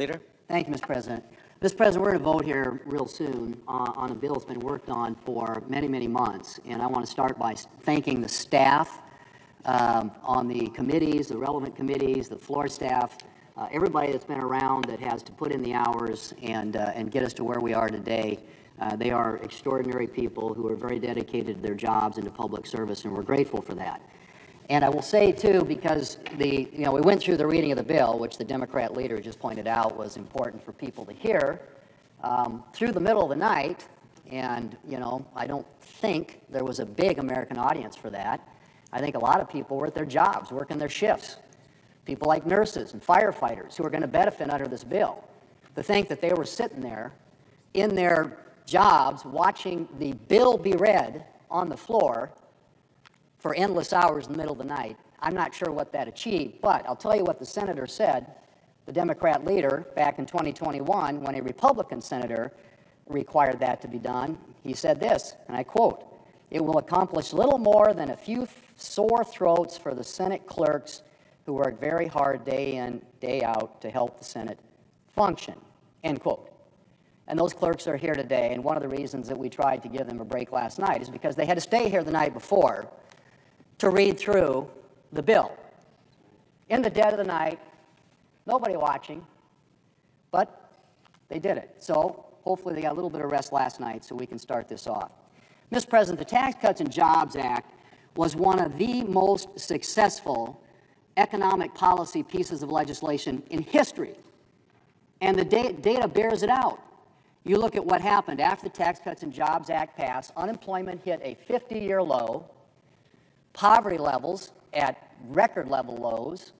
Leader? Thank you, Mr. President. Mr. President, we're going to vote here real soon on a bill that's been worked on for many, many months. And I want to start by thanking the staff on the committees, the relevant committees, the floor staff, everybody that's been around that has to put in the hours and get us to where we are today. They are extraordinary people who are very dedicated to their jobs and to public service, and we're grateful for that. And I will say, too, because we went through the reading of the bill, which the Democrat leader just pointed out was important for people to hear, through the middle of the night, and, I don't think there was a big American audience for that. I think a lot of people were at their jobs, working their shifts. People like nurses and firefighters who are going to benefit under this bill. To think that they were sitting there in their jobs watching the bill be read on the floor for endless hours in the middle of the night, I'm not sure what that achieved, but I'll tell you what the senator said, the Democrat leader, back in 2021, when a Republican senator required that to be done. He said this, and I quote, "It will accomplish little more than a few sore throats for the Senate clerks who work very hard day in, day out to help the Senate function," end quote. And those clerks are here today, and one of the reasons that we tried to give them a break last night is because they had to stay here the night before to read through the bill. In the dead of the night, nobody watching, but they did it. So hopefully they got a little bit of rest last night so we can start this off. Mr. President, the Tax Cuts and Jobs Act was one of the most successful economic policy pieces of legislation in history, and the data bears it out. You look at what happened after the Tax Cuts and Jobs Act passed, unemployment hit a 50-year low, poverty levels at record level lows,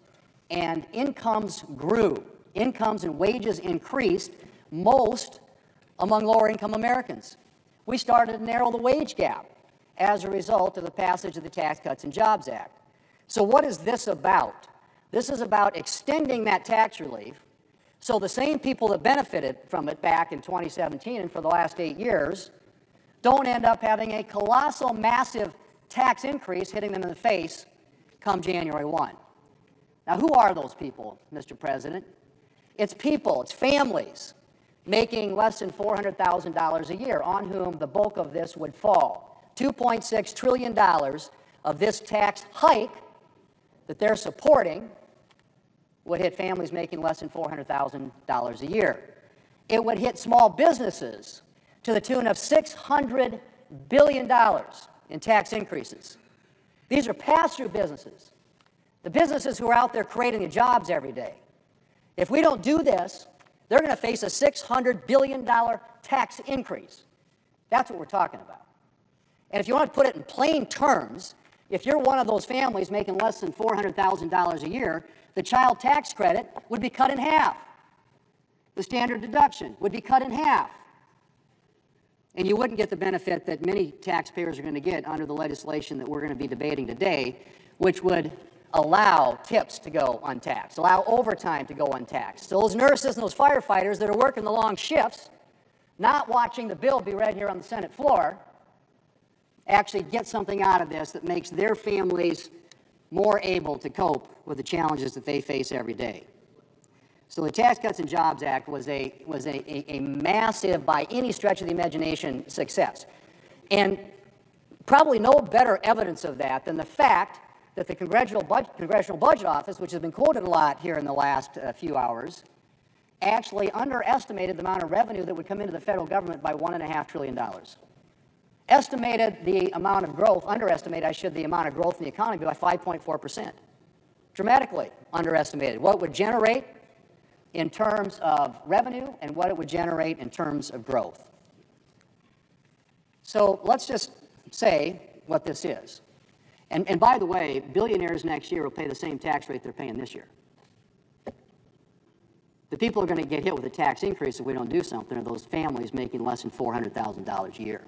and incomes grew. Incomes and wages increased, most among lower-income Americans. We started to narrow the wage gap as a result of the passage of the Tax Cuts and Jobs Act. So what is this about? This is about extending that tax relief so the same people that benefited from it back in 2017 and for the last 8 years don't end up having a colossal, massive tax increase hitting them in the face come January 1. Now, who are those people, Mr. President? It's people, it's families making less than $400,000 a year on whom the bulk of this would fall. $2.6 trillion of this tax hike that they're supporting would hit families making less than $400,000 a year. It would hit small businesses to the tune of $600 billion in tax increases. These are pass-through businesses, the businesses who are out there creating the jobs every day. If we don't do this, they're going to face a $600 billion tax increase. That's what we're talking about. And if you want to put it in plain terms, if you're one of those families making less than $400,000 a year, the child tax credit would be cut in half. The standard deduction would be cut in half. And you wouldn't get the benefit that many taxpayers are going to get under the legislation that we're going to be debating today, which would allow tips to go untaxed, allow overtime to go untaxed. So those nurses and those firefighters that are working the long shifts, not watching the bill be read here on the Senate floor, actually get something out of this that makes their families more able to cope with the challenges that they face every day. So the Tax Cuts and Jobs Act was a massive, by any stretch of the imagination, success. And probably no better evidence of that than the fact that the Congressional Budget Office, which has been quoted a lot here in the last few hours, actually underestimated the amount of revenue that would come into the federal government by $1.5 trillion. Estimated the amount of growth, underestimated, the amount of growth in the economy by 5.4%. Dramatically underestimated what it would generate in terms of revenue and what it would generate in terms of growth. So let's just say what this is. And by the way, billionaires next year will pay the same tax rate they're paying this year. The people who are going to get hit with a tax increase if we don't do something are those families making less than $400,000 a year.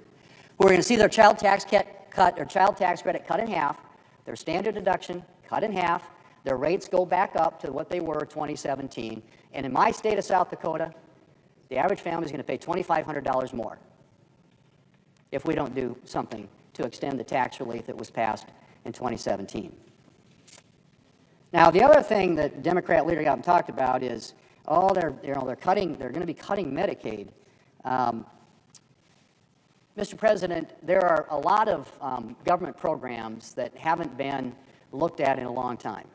We're going to see their child tax credit cut in half, their standard deduction cut in half, their rates go back up to what they were in 2017. And in my state of South Dakota, the average family is going to pay $2,500 more if we don't do something to extend the tax relief that was passed in 2017. Now, the other thing that Democrat leader got talked about is Oh, they're going to be cutting Medicaid. Mr. President, there are a lot of government programs that haven't been looked at in a long time.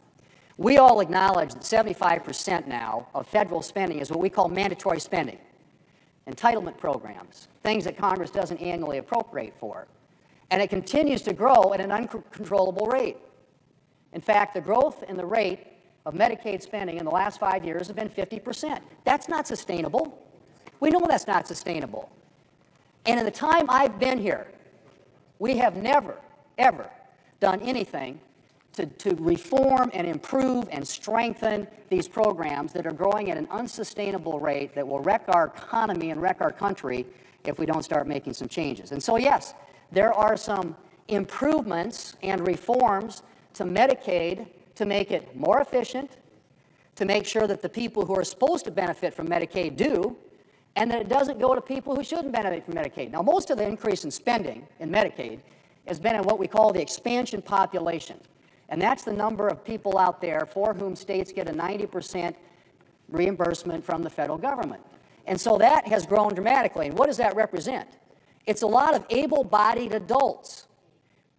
We all acknowledge that 75% now of federal spending is what we call mandatory spending, entitlement programs, things that Congress doesn't annually appropriate for. And it continues to grow at an uncontrollable rate. In fact, the growth in the rate of Medicaid spending in the last 5 years has been 50%. That's not sustainable. We know that's not sustainable. And in the time I've been here, we have never, ever done anything to reform and improve and strengthen these programs that are growing at an unsustainable rate that will wreck our economy and wreck our country if we don't start making some changes. And so, yes, there are some improvements and reforms to Medicaid to make it more efficient, to make sure that the people who are supposed to benefit from Medicaid do, and that it doesn't go to people who shouldn't benefit from Medicaid. Now, most of the increase in spending in Medicaid has been in what we call the expansion population. And that's the number of people out there for whom states get a 90% reimbursement from the federal government. And so that has grown dramatically. And what does that represent? It's a lot of able-bodied adults,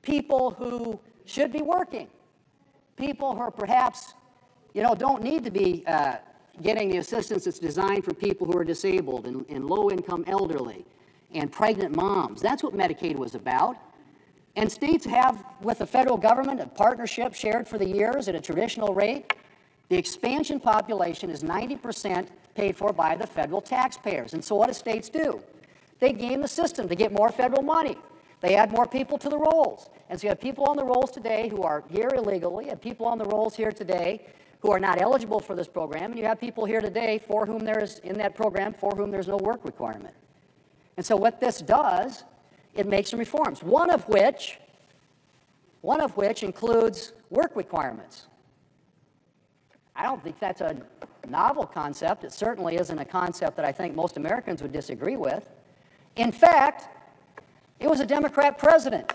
people who should be working, people who are perhaps, don't need to be getting the assistance that's designed for people who are disabled and low-income elderly and pregnant moms. That's what Medicaid was about. And states have, with the federal government, a partnership shared for the years at a traditional rate. The expansion population is 90% paid for by the federal taxpayers. And so what do states do? They game the system to get more federal money. They add more people to the rolls. And so you have people on the rolls today who are here illegally, you have people on the rolls here today who are not eligible for this program, and you have people here today for whom there is, in that program, for whom there's no work requirement. And so what this does, it makes some reforms, one of which includes work requirements. I don't think that's a novel concept. It certainly isn't a concept that I think most Americans would disagree with. In fact, it was a Democrat president.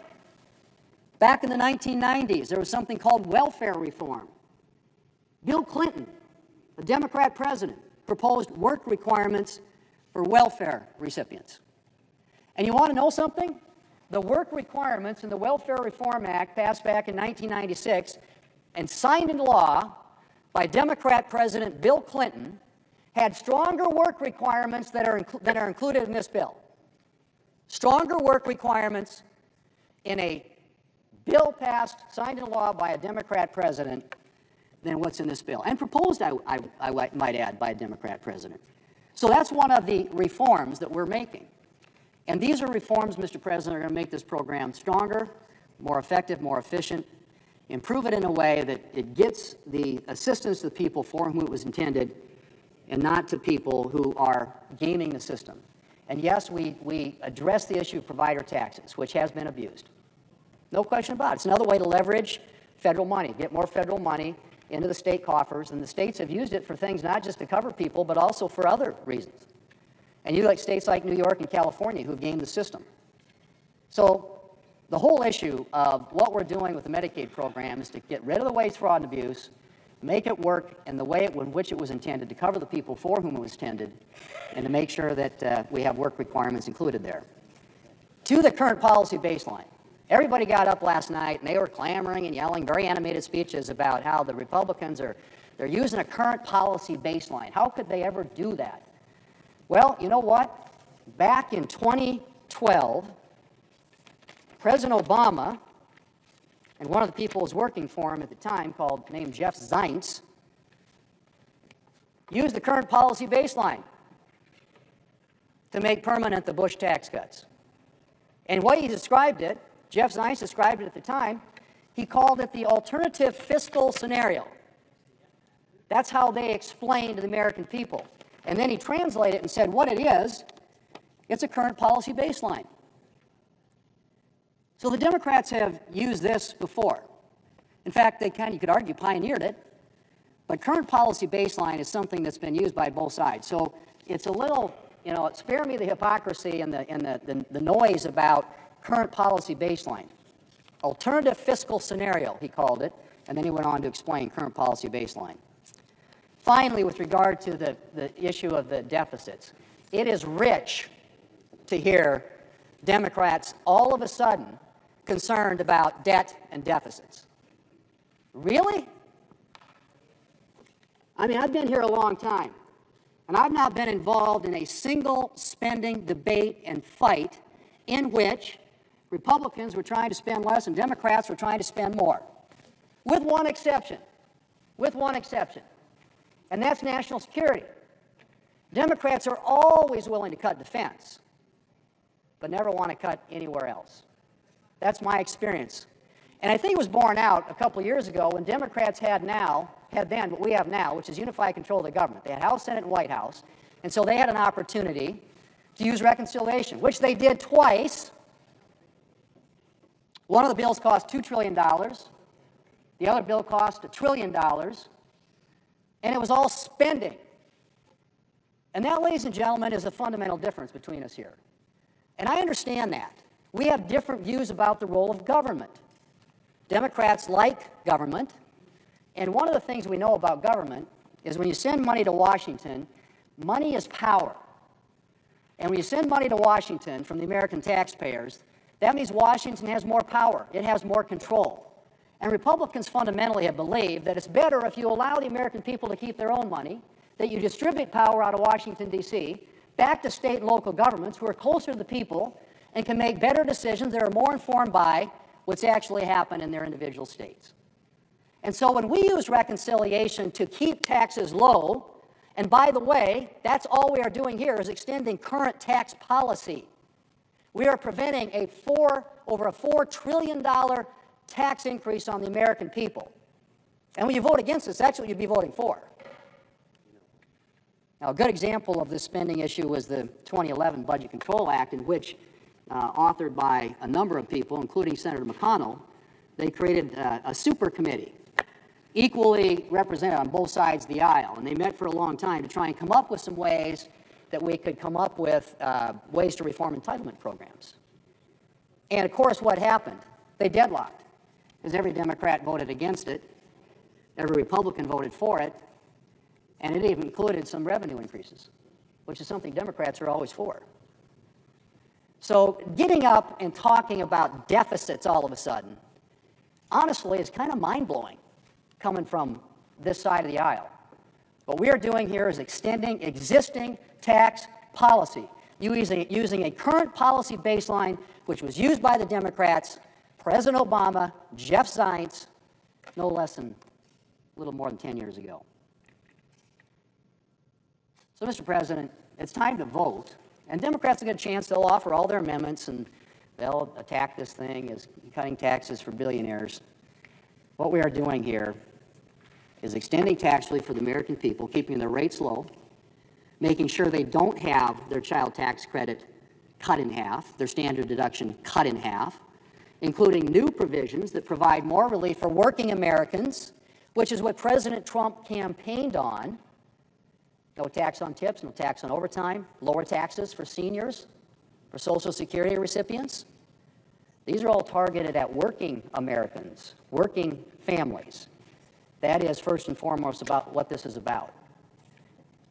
Back in the 1990s, there was something called welfare reform. Bill Clinton, a Democrat president, proposed work requirements for welfare recipients. And you want to know something? The work requirements in the Welfare Reform Act passed back in 1996 and signed into law by Democrat President Bill Clinton had stronger work requirements that are included in this bill. Stronger work requirements in a bill passed, signed into law by a Democrat president than what's in this bill, and proposed, I might add, by a Democrat president. So that's one of the reforms that we're making. And these are reforms, Mr. President, are going to make this program stronger, more effective, more efficient, improve it in a way that it gets the assistance to the people for whom it was intended and not to people who are gaming the system. And yes, we address the issue of provider taxes, which has been abused. No question about it. It's another way to leverage federal money, get more federal money into the state coffers, and the states have used it for things not just to cover people, but also for other reasons. And you like states like New York and California who've gamed the system. So the whole issue of what we're doing with the Medicaid program is to get rid of the waste, fraud, and abuse, make it work in the way in which it was intended, to cover the people for whom it was intended, and to make sure that we have work requirements included there. To the current policy baseline. Everybody got up last night and they were clamoring and yelling very animated speeches about how the Republicans they're using a current policy baseline. How could they ever do that? Well, you know what? Back in 2012, President Obama, and one of the people who was working for him at the time, named Jeff Zients, used the current policy baseline to make permanent the Bush tax cuts. And what he described it, Jeff Zients described it at the time, he called it the alternative fiscal scenario. That's how they explained to the American people. And then he translated it and said what it is, it's a current policy baseline. So the Democrats have used this before. In fact, they you could argue, pioneered it. But current policy baseline is something that's been used by both sides. So it's a little, spare me the hypocrisy and the noise about current policy baseline. Alternative fiscal scenario, he called it, and then he went on to explain current policy baseline. Finally, with regard to the issue of the deficits, it is rich to hear Democrats all of a sudden concerned about debt and deficits. Really? I mean, I've been here a long time, and I've not been involved in a single spending debate and fight in which Republicans were trying to spend less and Democrats were trying to spend more, with one exception, and that's national security. Democrats are always willing to cut defense, but never want to cut anywhere else. That's my experience. And I think it was borne out a couple of years ago when Democrats had then what we have now, which is unified control of the government. They had House, Senate, and White House, and so they had an opportunity to use reconciliation, which they did twice. One of the bills cost $2 trillion. The other bill cost $1 trillion. And it was all spending. And that, ladies and gentlemen, is a fundamental difference between us here. And I understand that. We have different views about the role of government. Democrats like government. And one of the things we know about government is when you send money to Washington, money is power. And when you send money to Washington from the American taxpayers, that means Washington has more power. It has more control. And Republicans fundamentally have believed that it's better if you allow the American people to keep their own money, that you distribute power out of Washington, D.C., back to state and local governments who are closer to the people and can make better decisions that are more informed by what's actually happened in their individual states. And so when we use reconciliation to keep taxes low, and by the way, that's all we are doing here is extending current tax policy. We are preventing over a $4 trillion tax increase on the American people. And when you vote against this, that's what you'd be voting for. Now, a good example of this spending issue was the 2011 Budget Control Act, in which, authored by a number of people, including Senator McConnell, they created a super committee, equally represented on both sides of the aisle. And they met for a long time to try and come up with some ways that we could come up with ways to reform entitlement programs. And of course, what happened? They deadlocked, because every Democrat voted against it, every Republican voted for it, and it even included some revenue increases, which is something Democrats are always for. So getting up and talking about deficits all of a sudden, honestly, is kind of mind-blowing coming from this side of the aisle. What we are doing here is extending existing tax policy, using a current policy baseline which was used by the Democrats, President Obama, Jeff Zients, no less than a little more than 10 years ago. So, Mr. President, it's time to vote. And Democrats will get a chance. They'll offer all their amendments, and they'll attack this thing as cutting taxes for billionaires. What we are doing here is extending tax relief for the American people, keeping their rates low, making sure they don't have their child tax credit cut in half, their standard deduction cut in half, including new provisions that provide more relief for working Americans, which is what President Trump campaigned on. No tax on tips, no tax on overtime, lower taxes for seniors, for Social Security recipients. These are all targeted at working Americans, working families. That is, first and foremost, about what this is about.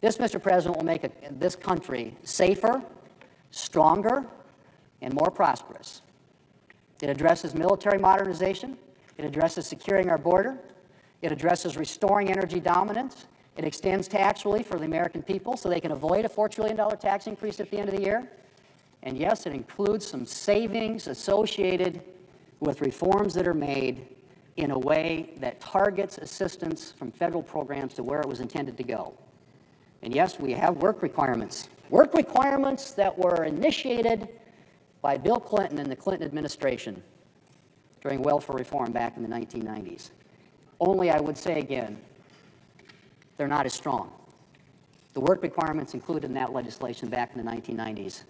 This, Mr. President, will make this country safer, stronger, and more prosperous. It addresses military modernization. It addresses securing our border. It addresses restoring energy dominance. It extends tax relief for the American people so they can avoid a $4 trillion tax increase at the end of the year. And yes, it includes some savings associated with reforms that are made in a way that targets assistance from federal programs to where it was intended to go. And yes, we have work requirements that were initiated by Bill Clinton and the Clinton administration during welfare reform back in the 1990s. Only, I would say again, they're not as strong. The work requirements included in that legislation back in the 1990s,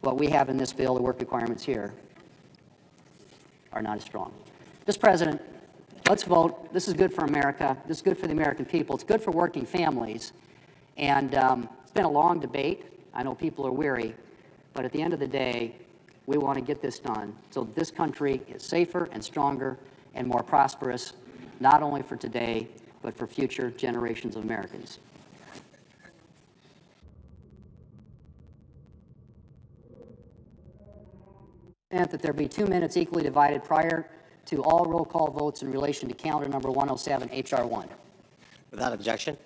what we have in this bill, the work requirements here, are not as strong. Mr. President, let's vote. This is good for America. This is good for the American people. It's good for working families. And it's been a long debate. I know people are weary. But at the end of the day, we want to get this done so that this country is safer and stronger and more prosperous, not only for today, but for future generations of Americans. And that there be 2 minutes equally divided prior to all roll call votes in relation to calendar number 107, H.R. 1. Without objection.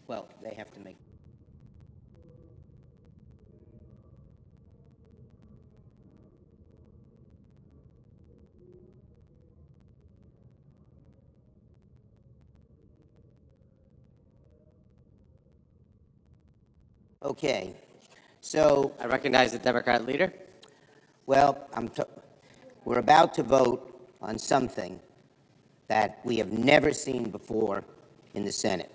Well, they have to make. Okay, so, I recognize the Democrat leader. well, we're about to vote on something that we have never seen before in the Senate.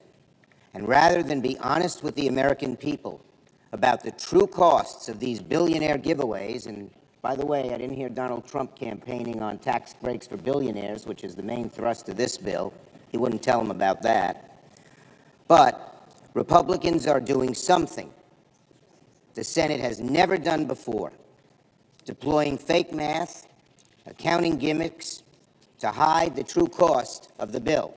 And rather than be honest with the American people about the true costs of these billionaire giveaways, and by the way, I didn't hear Donald Trump campaigning on tax breaks for billionaires, which is the main thrust of this bill. He wouldn't tell them about that. But Republicans are doing something the Senate has never done before, deploying fake math, accounting gimmicks to hide the true cost of the bill.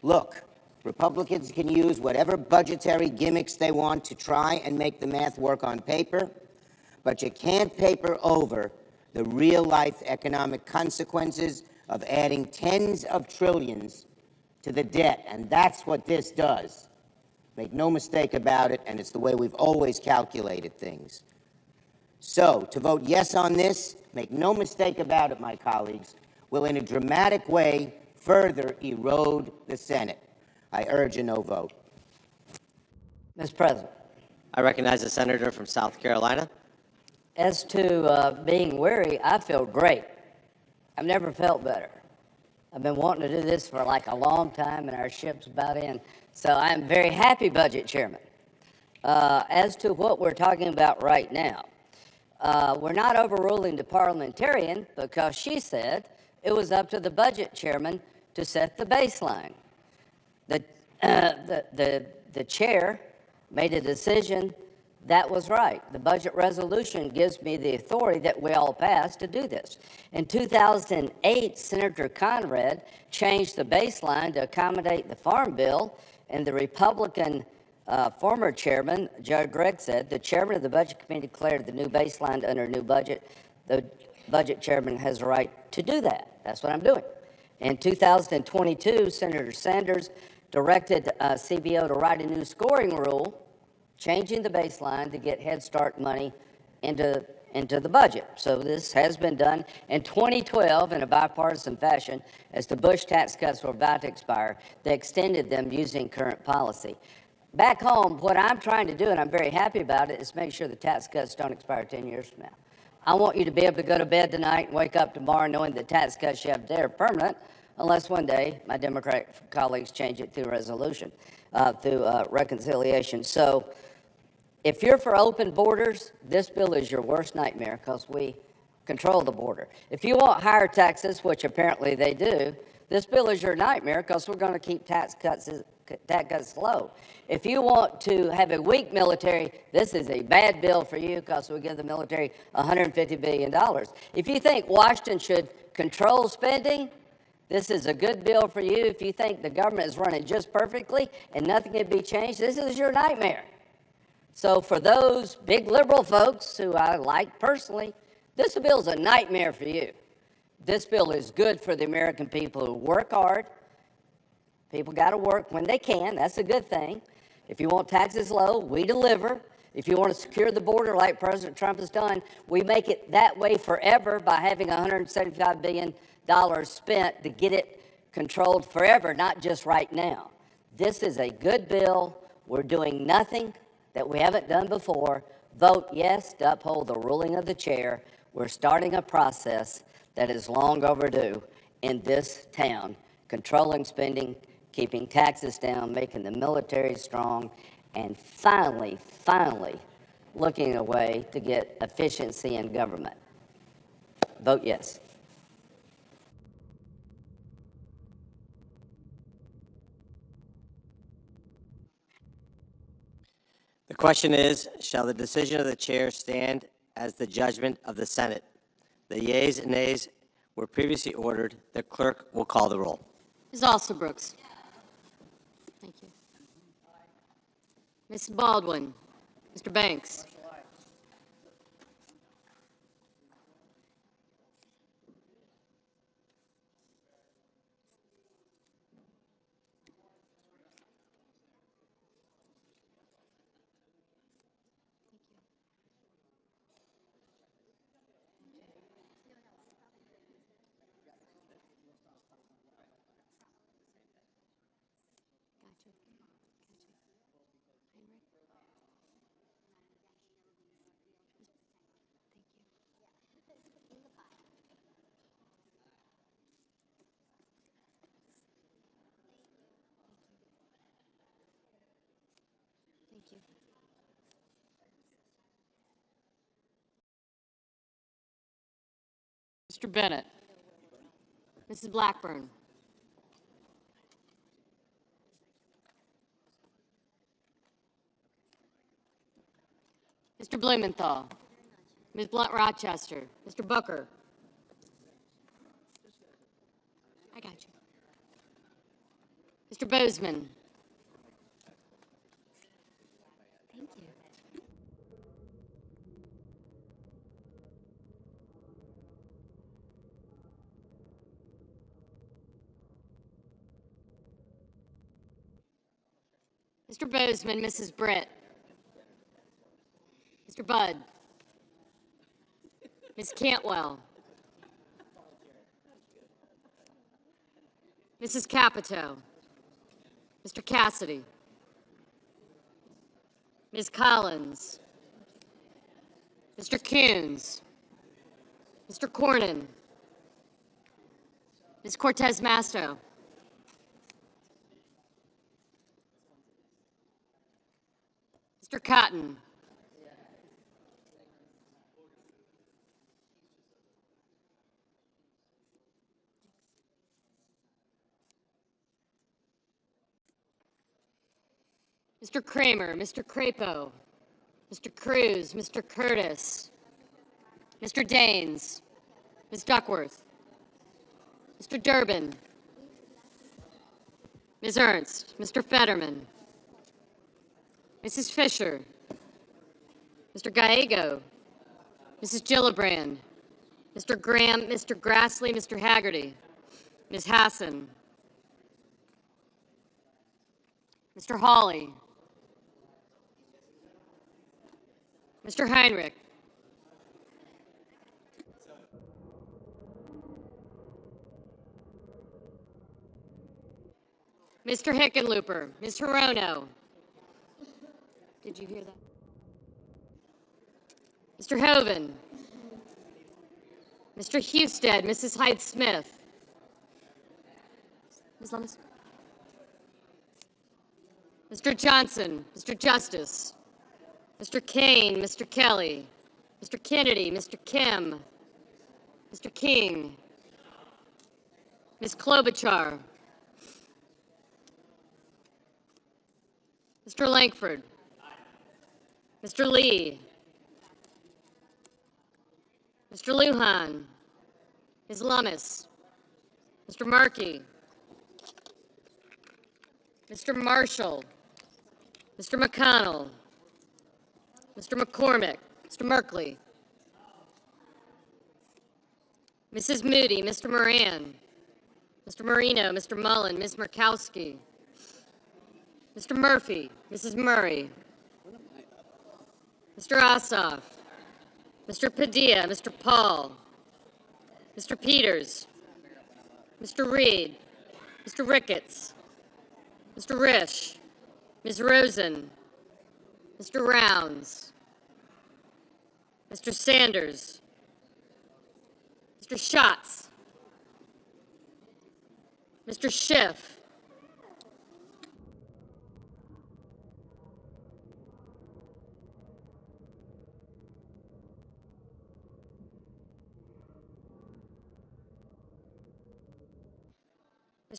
Look, Republicans can use whatever budgetary gimmicks they want to try and make the math work on paper, but you can't paper over the real-life economic consequences of adding tens of trillions to the debt, and that's what this does. Make no mistake about it, and it's the way we've always calculated things. So, to vote yes on this, make no mistake about it, my colleagues, will in a dramatic way further erode the Senate. I urge a no vote. Mr. President, I recognize the senator from South Carolina. as to being weary, I feel great. I've never felt better. I've been wanting to do this for like a long time, and our ship's about in. So I'm very happy, Budget Chairman. As to what we're talking about right now, we're not overruling the parliamentarian because she said it was up to the Budget Chairman to set the baseline. The chair made a decision that was right. The budget resolution gives me the authority that we all passed to do this. In 2008, Senator Conrad changed the baseline to accommodate the Farm Bill, and the Republican former chairman, Judge Gregg, said the chairman of the Budget Committee declared the new baseline under a new budget. The budget chairman has the right to do that. That's what I'm doing. In 2022, Senator Sanders directed CBO to write a new scoring rule, changing the baseline to get Head Start money into the budget. So this has been done. In 2012, in a bipartisan fashion, as the Bush tax cuts were about to expire, they extended them using current policy. Back home, what I'm trying to do, and I'm very happy about it, is make sure the tax cuts don't expire 10 years from now. I want you to be able to go to bed tonight and wake up tomorrow knowing the tax cuts you have there are permanent, unless one day my Democratic colleagues change it through resolution, through reconciliation. So if you're for open borders, this bill is your worst nightmare because we control the border. If you want higher taxes, which apparently they do, this bill is your nightmare because we're going to keep tax cuts low. If you want to have a weak military, this is a bad bill for you because we give the military $150 billion. If you think Washington should control spending, this is a good bill for you. If you think the government is running just perfectly and nothing can be changed, this is your nightmare. So for those big liberal folks who I like personally, this bill is a nightmare for you. This bill is good for the American people who work hard. People got to work when they can. That's a good thing. If you want taxes low, we deliver. If you want to secure the border like President Trump has done, we make it that way forever by having $175 billion spent to get it controlled forever, not just right now. This is a good bill. We're doing nothing that we haven't done before. Vote yes to uphold the ruling of the chair. We're starting a process that is long overdue in this town, controlling spending, keeping taxes down, making the military strong, and finally looking at a way to get efficiency in government. Vote yes. The question is, shall the decision of the chair stand as the judgment of the Senate? The yeas and nays were previously ordered. The clerk will call the roll. Ms. Alstabrooks. Thank you. Ms. Baldwin. Mr. Banks. Thank you. Mr. Bennett. Mrs. Blackburn. Mr. Blumenthal. Ms. Blunt Rochester. Mr. Booker. I got you. Mr. Bozeman. Thank you. Mr. Bozeman, Mrs. Britt. Mr. Budd. Ms. Cantwell. Mrs. Capito. Mr. Cassidy. Ms. Collins. Mr. Coons. Mr. Cornyn. Ms. Cortez Masto. Mr. Cotton. Mr. Kramer, Mr. Crapo, Mr. Cruz, Mr. Curtis, Mr. Daines, Ms. Duckworth, Mr. Durbin, Ms. Ernst, Mr. Fetterman, Mrs. Fisher, Mr. Gallego, Mrs. Gillibrand, Mr. Graham, Mr. Grassley, Mr. Haggerty, Ms. Hassan, Mr. Hawley, Mr. Heinrich, Mr. Hickenlooper, Ms. Hirono. Did you hear that? Mr. Hoven, Mr. Husted, Mrs. Hyde-Smith, Ms. Lummis, Mr. Johnson, Mr. Justice, Mr. Kane, Mr. Kelly, Mr. Kennedy, Mr. Kim, Mr. King, Ms. Klobuchar, Mr. Langford, Mr. Lee, Mr. Lujan, Ms. Lummis, Mr. Markey, Mr. Marshall, Mr. McConnell, Mr. McCormick, Mr. Merkley, Mrs. Moody, Mr. Moran, Mr. Marino, Mr. Mullen, Ms. Murkowski, Mr. Murphy, Mrs. Murray, Mr. Ossoff, Mr. Padilla, Mr. Paul, Mr. Peters, Mr. Reed, Mr. Ricketts, Mr. Risch, Ms. Rosen, Mr. Rounds, Mr. Sanders, Mr. Schatz, Mr. Schiff,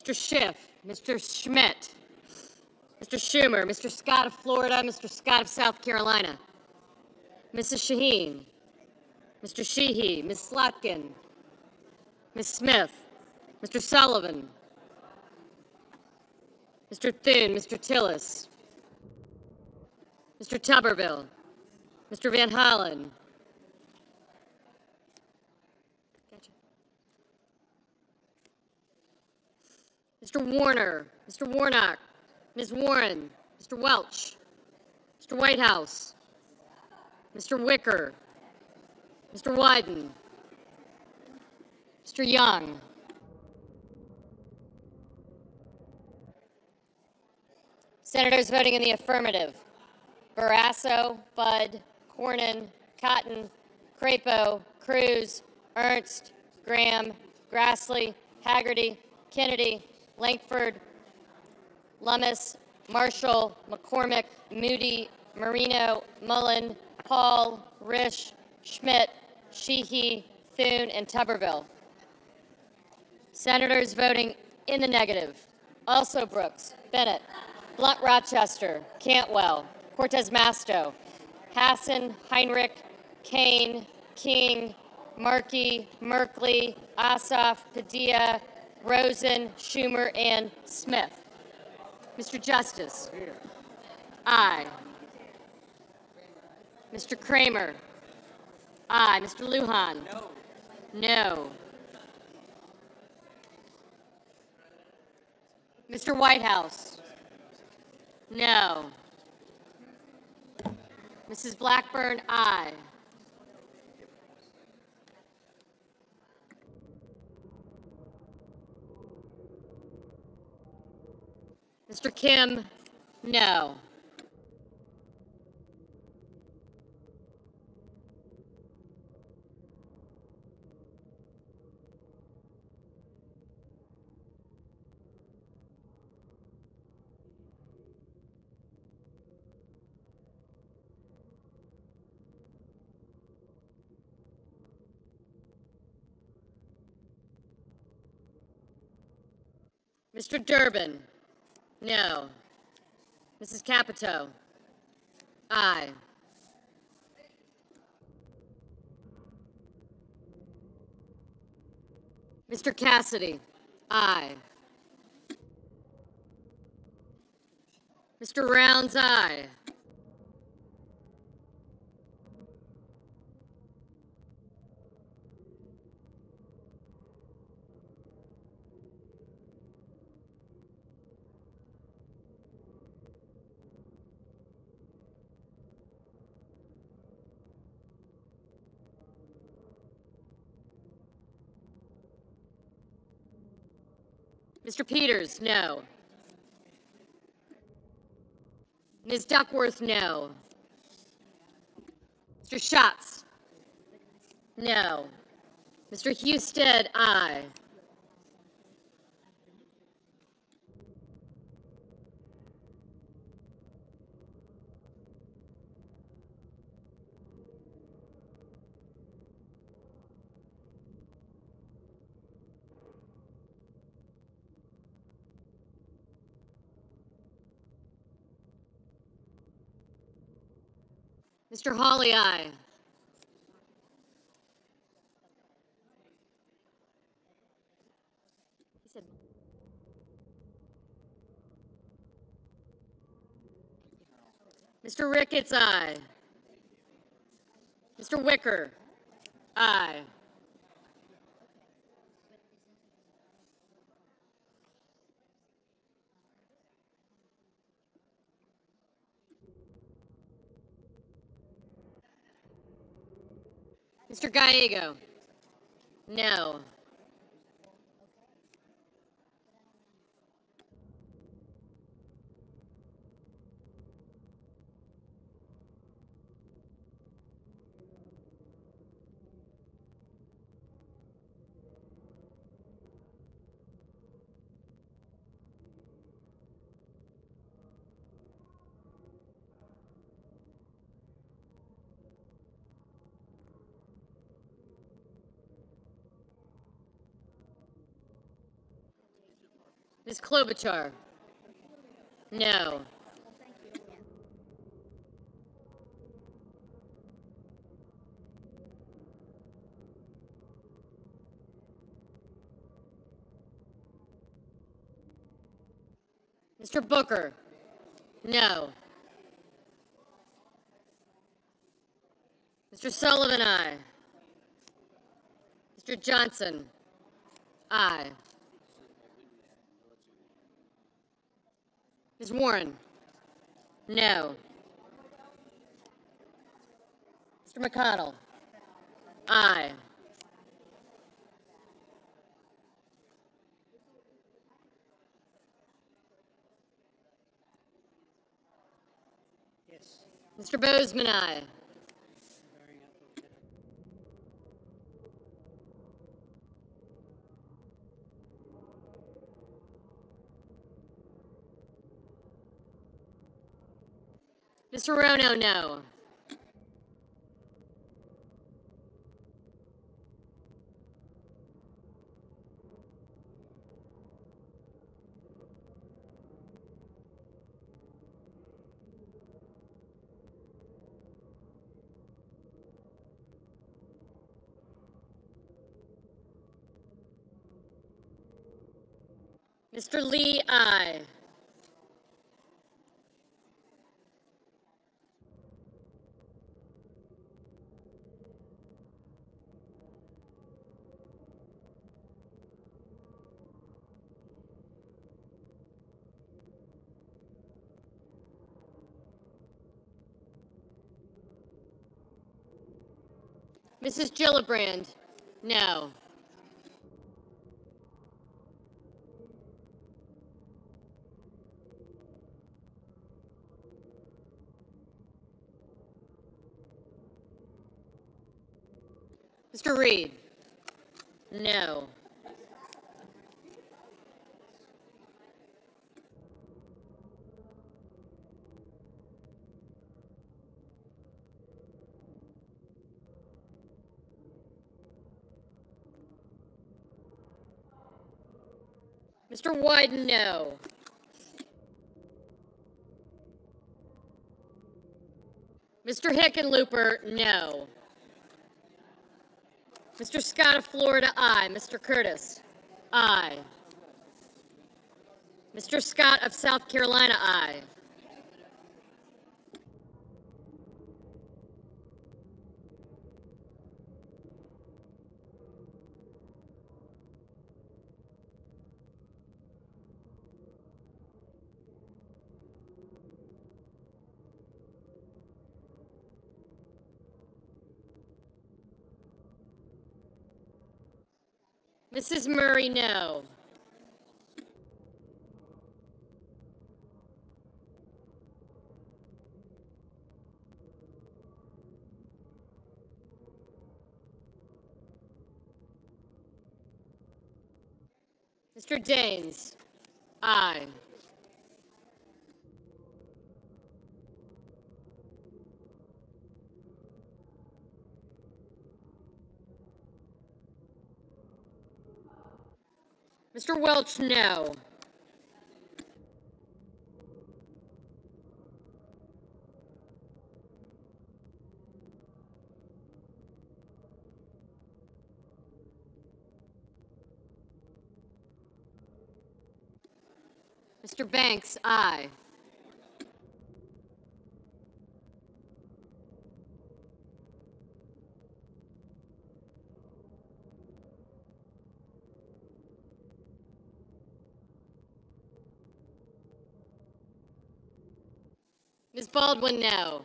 Mr. Schiff, Mr. Schmidt, Mr. Schumer, Mr. Scott of Florida, Mr. Scott of South Carolina, Mrs. Shaheen, Mr. Sheehy, Ms. Slotkin, Ms. Smith, Mr. Sullivan, Mr. Thune, Mr. Tillis, Mr. Tuberville, Mr. Van Hollen, Mr. Warner, Mr. Warnock, Ms. Warren, Mr. Welch, Mr. Whitehouse, Mr. Wicker, Mr. Wyden, Mr. Young, Senators voting in the affirmative: Barrasso, Budd, Cornyn, Cotton, Crapo, Cruz, Ernst, Graham, Grassley, Haggerty, Kennedy, Lankford, Lummis, Marshall, McCormick, Moody, Marino, Mullen, Paul, Risch, Schmidt, Sheehy, Thune, and Tuberville. Senators voting in the negative: also Brooks, Bennett, Blunt Rochester, Cantwell, Cortez Masto, Hassan, Heinrich, Kane, King, Markey, Merkley, Ossoff, Padilla, Rosen, Schumer, and Smith. Mr. Justice? Aye. Mr. Kramer? Aye. Mr. Lujan? No. Mr. Whitehouse? No. Mrs. Blackburn? Aye. Mr. Kim? No. Mr. Durbin? No. Mrs. Capito? Aye. Mr. Cassidy? Aye. Mr. Rounds? Aye. Mr. Peters? No. Ms. Duckworth? No. Mr. Schatz? No. Mr. Husted? Aye. Mr. Hawley? Aye. He said, Mr. Ricketts? Aye. Mr. Wicker? Aye. Mr. Gallego? No. Ms. Klobuchar? No. Mr. Booker? No. Mr. Sullivan, aye. Mr. Johnson? Aye. Ms. Warren? No. Mr. McConnell? Aye. Mr. Bozeman, aye. Mr. Rono, no. Mr. Lee, aye. Mrs. Gillibrand, no. Mr. Reed, no. Mr. Wyden, no. Mr. Hickenlooper, no. Mr. Scott of Florida, aye. Mr. Curtis, aye. Mr. Scott of South Carolina, aye. Mrs. Murray, no. Mr. Daines, aye. Mr. Welch, no. Mr. Banks, aye. Ms. Baldwin, no.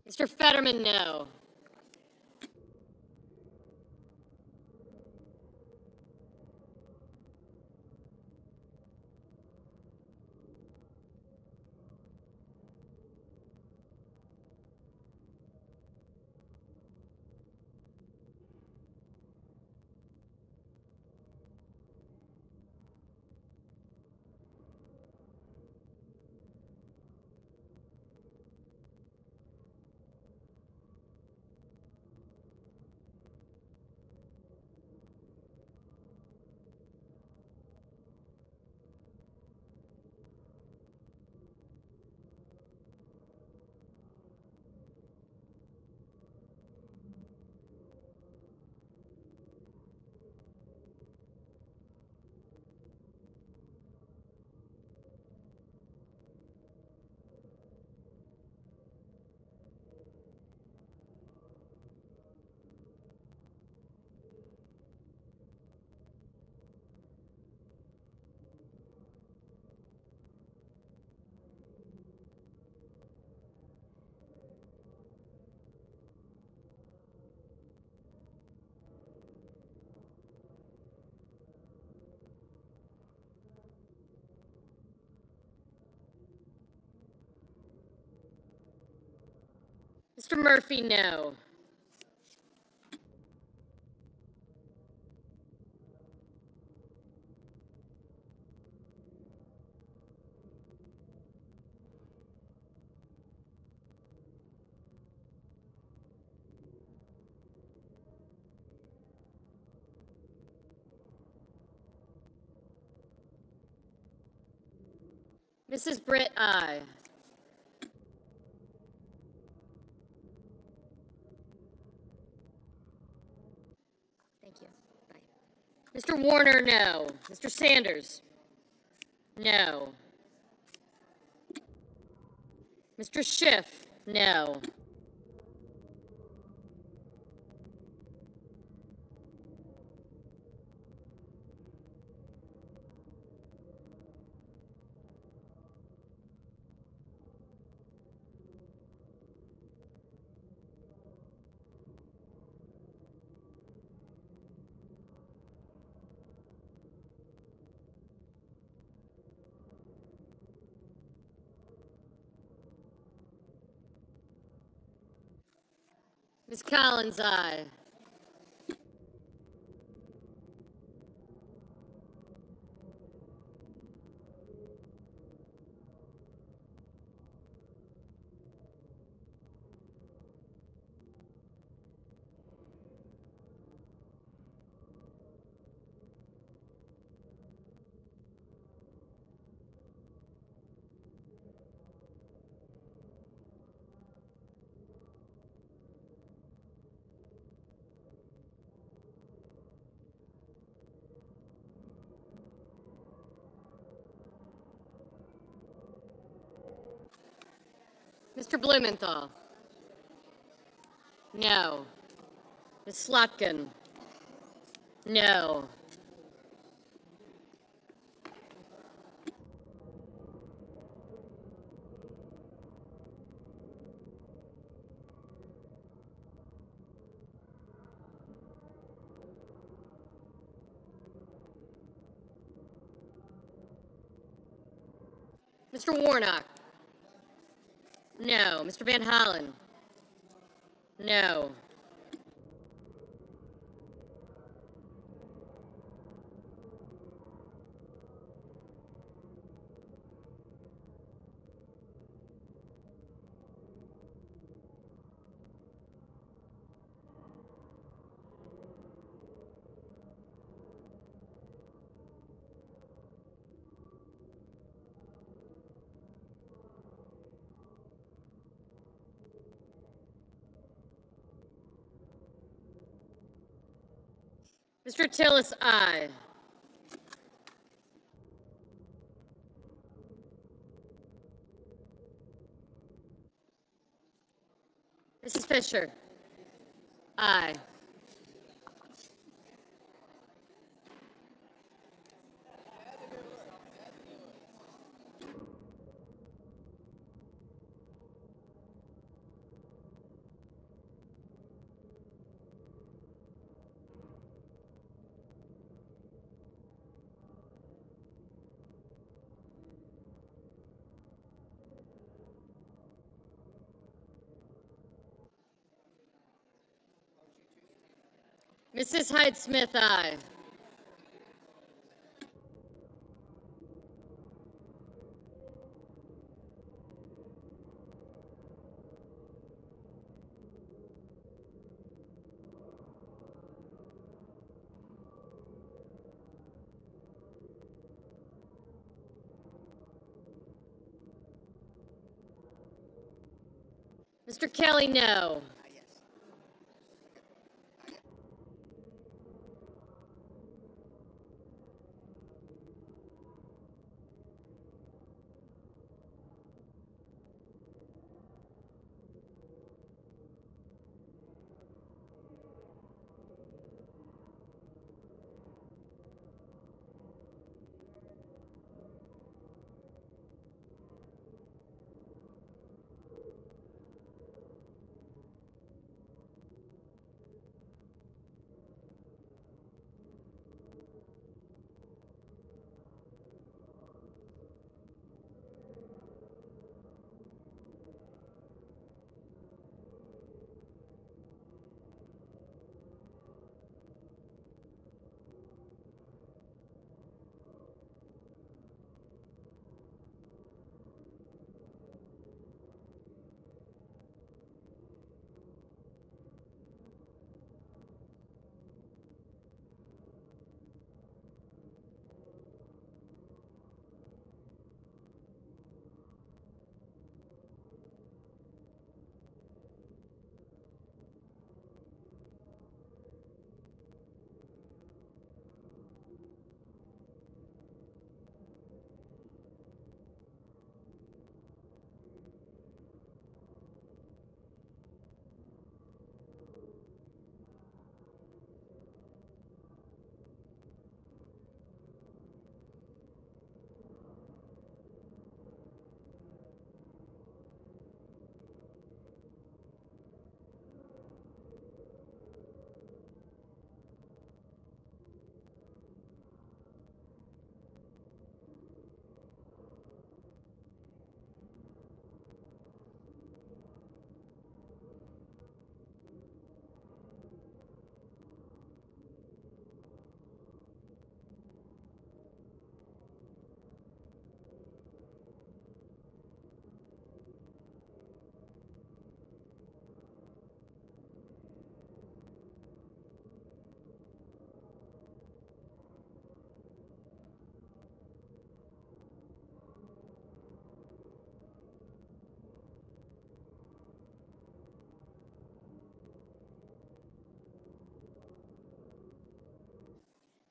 Mr. Fetterman, no. Mr. Murphy, no. Mrs. Britt, aye. Thank you. Bye. Mr. Warner, no. Mr. Sanders, no. Mr. Schiff, no. Ms. Collins, aye. Mr. Blumenthal, no. Ms. Slotkin, no. Mr. Warnock, no. Mr. Van Hollen, no. Mr. Tillis, aye. Mrs. Fisher, aye. Mrs. Hyde-Smith, aye. Mr. Kelly, no.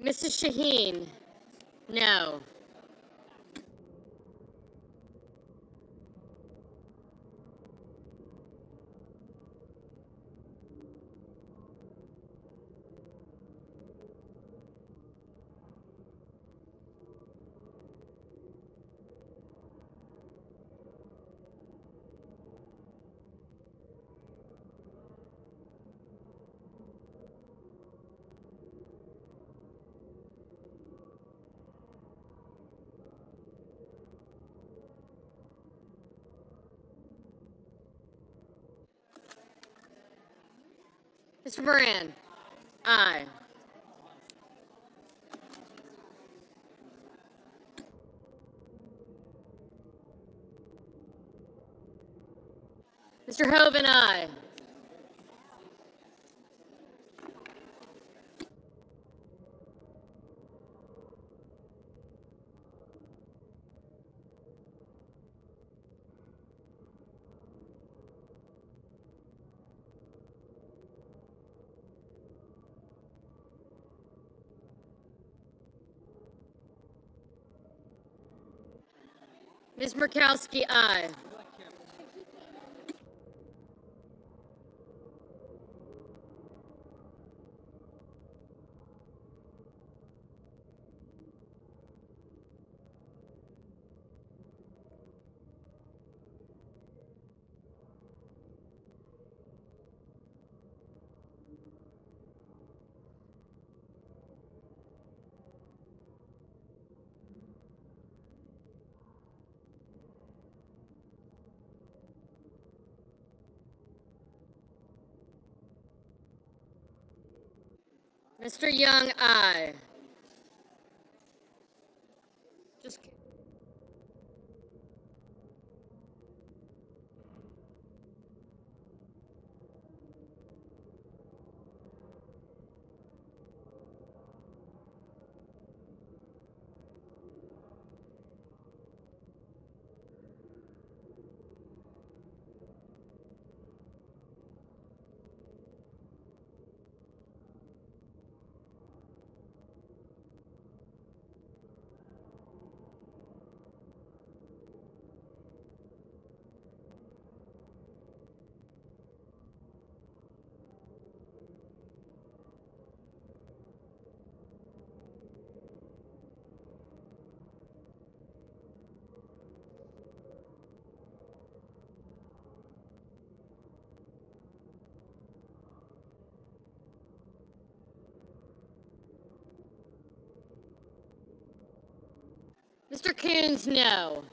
Mrs. Shaheen, no. Mr. Moran, aye. Mr. Hoven, aye. Ms. Murkowski, aye. Mr. Young, aye. Just kidding. Mr. Coons, no.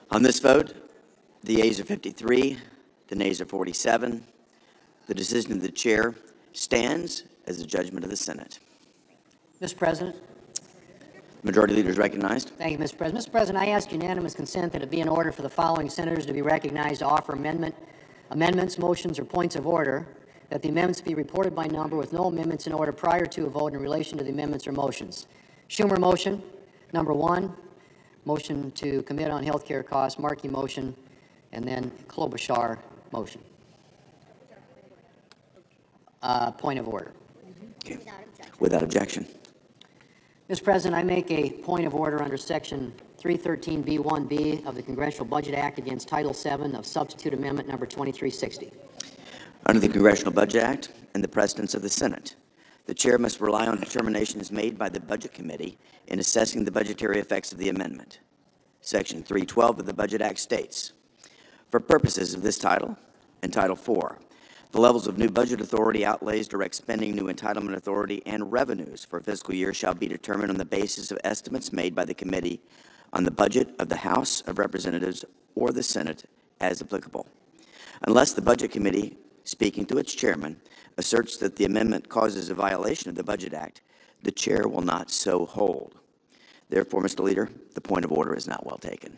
On this vote, the yeas are 53, the nays are 47. The decision of the chair stands as the judgment of the Senate. Mr. President. Majority Leader is recognized. Thank you, Mr. President. Mr. President, I ask unanimous consent that it be in order for the following senators to be recognized to offer amendments, motions, or points of order, that the amendments be reported by number with no amendments in order prior to a vote in relation to the amendments or motions. Schumer motion, number 1. Motion to commit on health care costs, Markey motion, and then Klobuchar motion. Point of order. Okay. Without objection. Mr. President, I make a point of order under Section 313B1B of the Congressional Budget Act against Title VII of Substitute Amendment Number 2360. Under the Congressional Budget Act and the precedents of the Senate, the chair must rely on determinations made by the Budget Committee in assessing the budgetary effects of the amendment. Section 312 of the Budget Act states, for purposes of this title and Title IV, the levels of new budget authority, outlays, direct spending, new entitlement authority, and revenues for a fiscal year shall be determined on the basis of estimates made by the committee on the budget of the House of Representatives or the Senate as applicable. Unless the Budget Committee, speaking to its chairman, asserts that the amendment causes a violation of the Budget Act, the chair will not so hold. Therefore, Mr. Leader, the point of order is not well taken.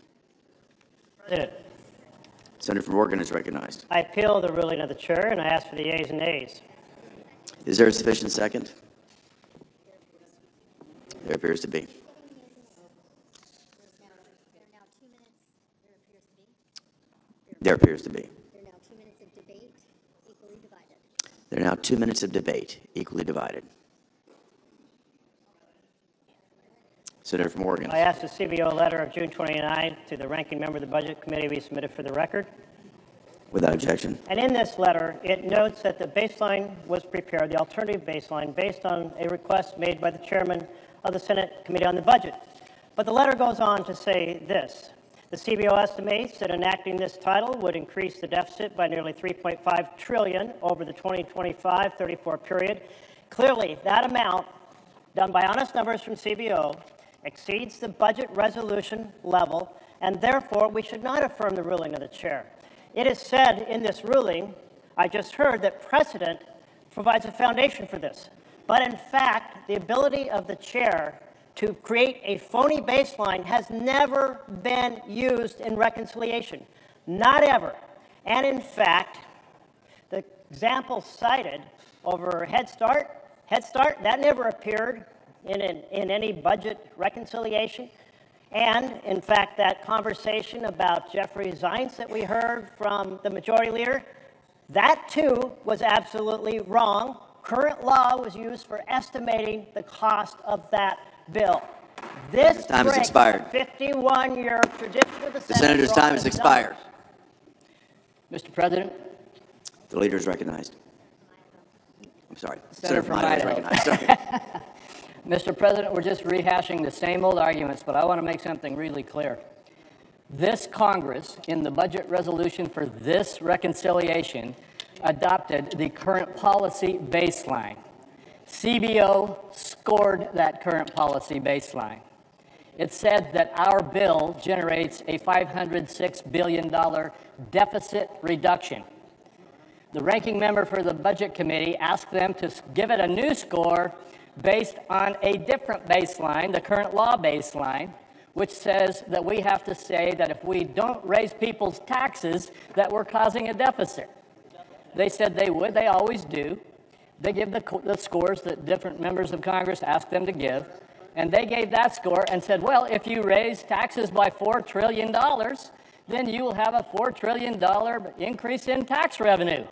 President, Senator from Oregon is recognized. I appeal the ruling of the chair, and I ask for the yeas and nays. Is there a sufficient second? There appears to be. There appears to be. There are now 2 minutes of debate, equally divided. Senator from Oregon. I ask the CBO letter of June 29 to the ranking member of the Budget Committee be submitted for the record. Without objection. And in this letter, it notes that the baseline was prepared, the alternative baseline, based on a request made by the chairman of the Senate Committee on the Budget. But the letter goes on to say this. The CBO estimates that enacting this title would increase the deficit by nearly $3.5 trillion over the 2025-34 period. Clearly, that amount, done by honest numbers from CBO, exceeds the budget resolution level, and therefore we should not affirm the ruling of the chair. It is said in this ruling, I just heard, that precedent provides a foundation for this. But in fact, the ability of the chair to create a phony baseline has never been used in reconciliation. Not ever. And in fact, the example cited over Head Start, that never appeared in any budget reconciliation. And in fact, that conversation about Jeffrey Zients that we heard from the majority leader, that too was absolutely wrong. Current law was used for estimating the cost of that bill. This time has expired. 51-year tradition of the Senate. The senator's time has expired. Mr. President. The leader is recognized. I'm sorry. Senator from from Idaho is Idaho. recognized. Sorry. Mr. President, we're just rehashing the same old arguments, but I want to make something really clear. This Congress, in the budget resolution for this reconciliation, adopted the current policy baseline. CBO scored that current policy baseline. It said that our bill generates a $506 billion deficit reduction. The ranking member for the Budget Committee asked them to give it a new score based on a different baseline, the current law baseline, which says that we have to say that if we don't raise people's taxes, that we're causing a deficit. They said they would, they always do. They give the scores that different members of Congress ask them to give, and they gave that score and said, well, if you raise taxes by $4 trillion, then you will have a $4 trillion increase in tax revenue.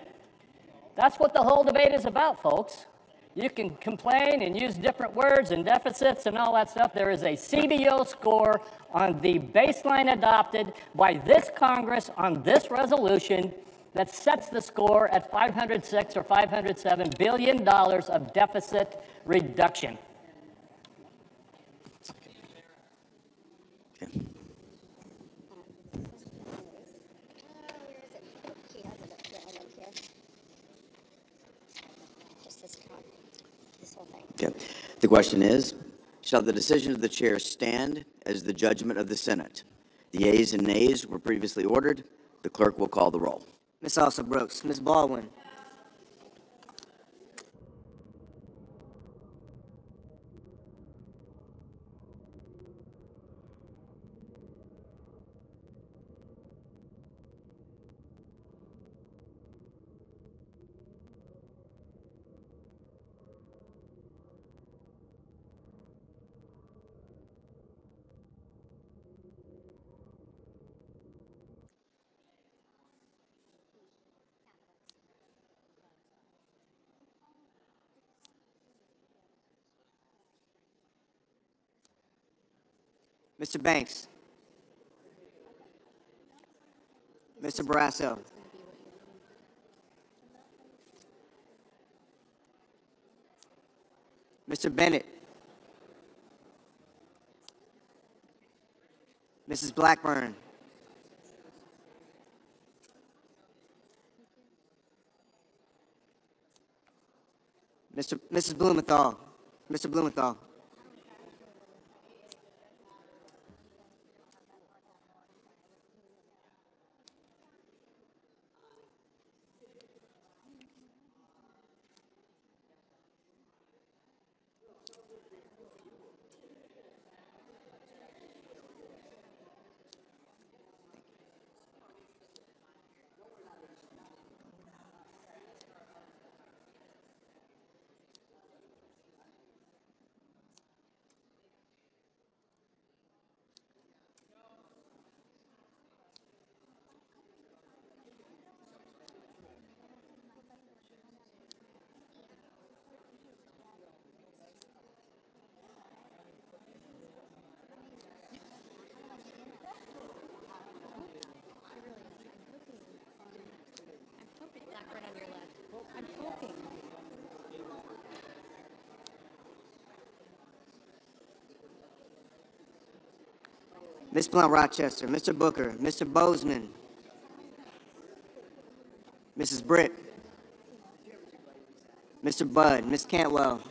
That's what the whole debate is about, folks. You can complain and use different words and deficits and all that stuff. There is a CBO score on the baseline adopted by this Congress on this resolution that sets the score at $506 or $507 billion of deficit reduction. Okay. Okay. The question is, shall the decision of the chair stand as the judgment of the Senate? The yeas and nays were previously ordered. The clerk will call the roll. Ms. Also Brooks, Ms. Baldwin, Mr. Banks, Mr. Barrasso, Mr. Bennett, Mrs. Blackburn, Mrs. Blumenthal, Mr. Blumenthal, Ms. Blunt Rochester, Mr. Booker, Mr. Bozeman, Mrs. Britt, Mr. Budd, Ms. Cantwell,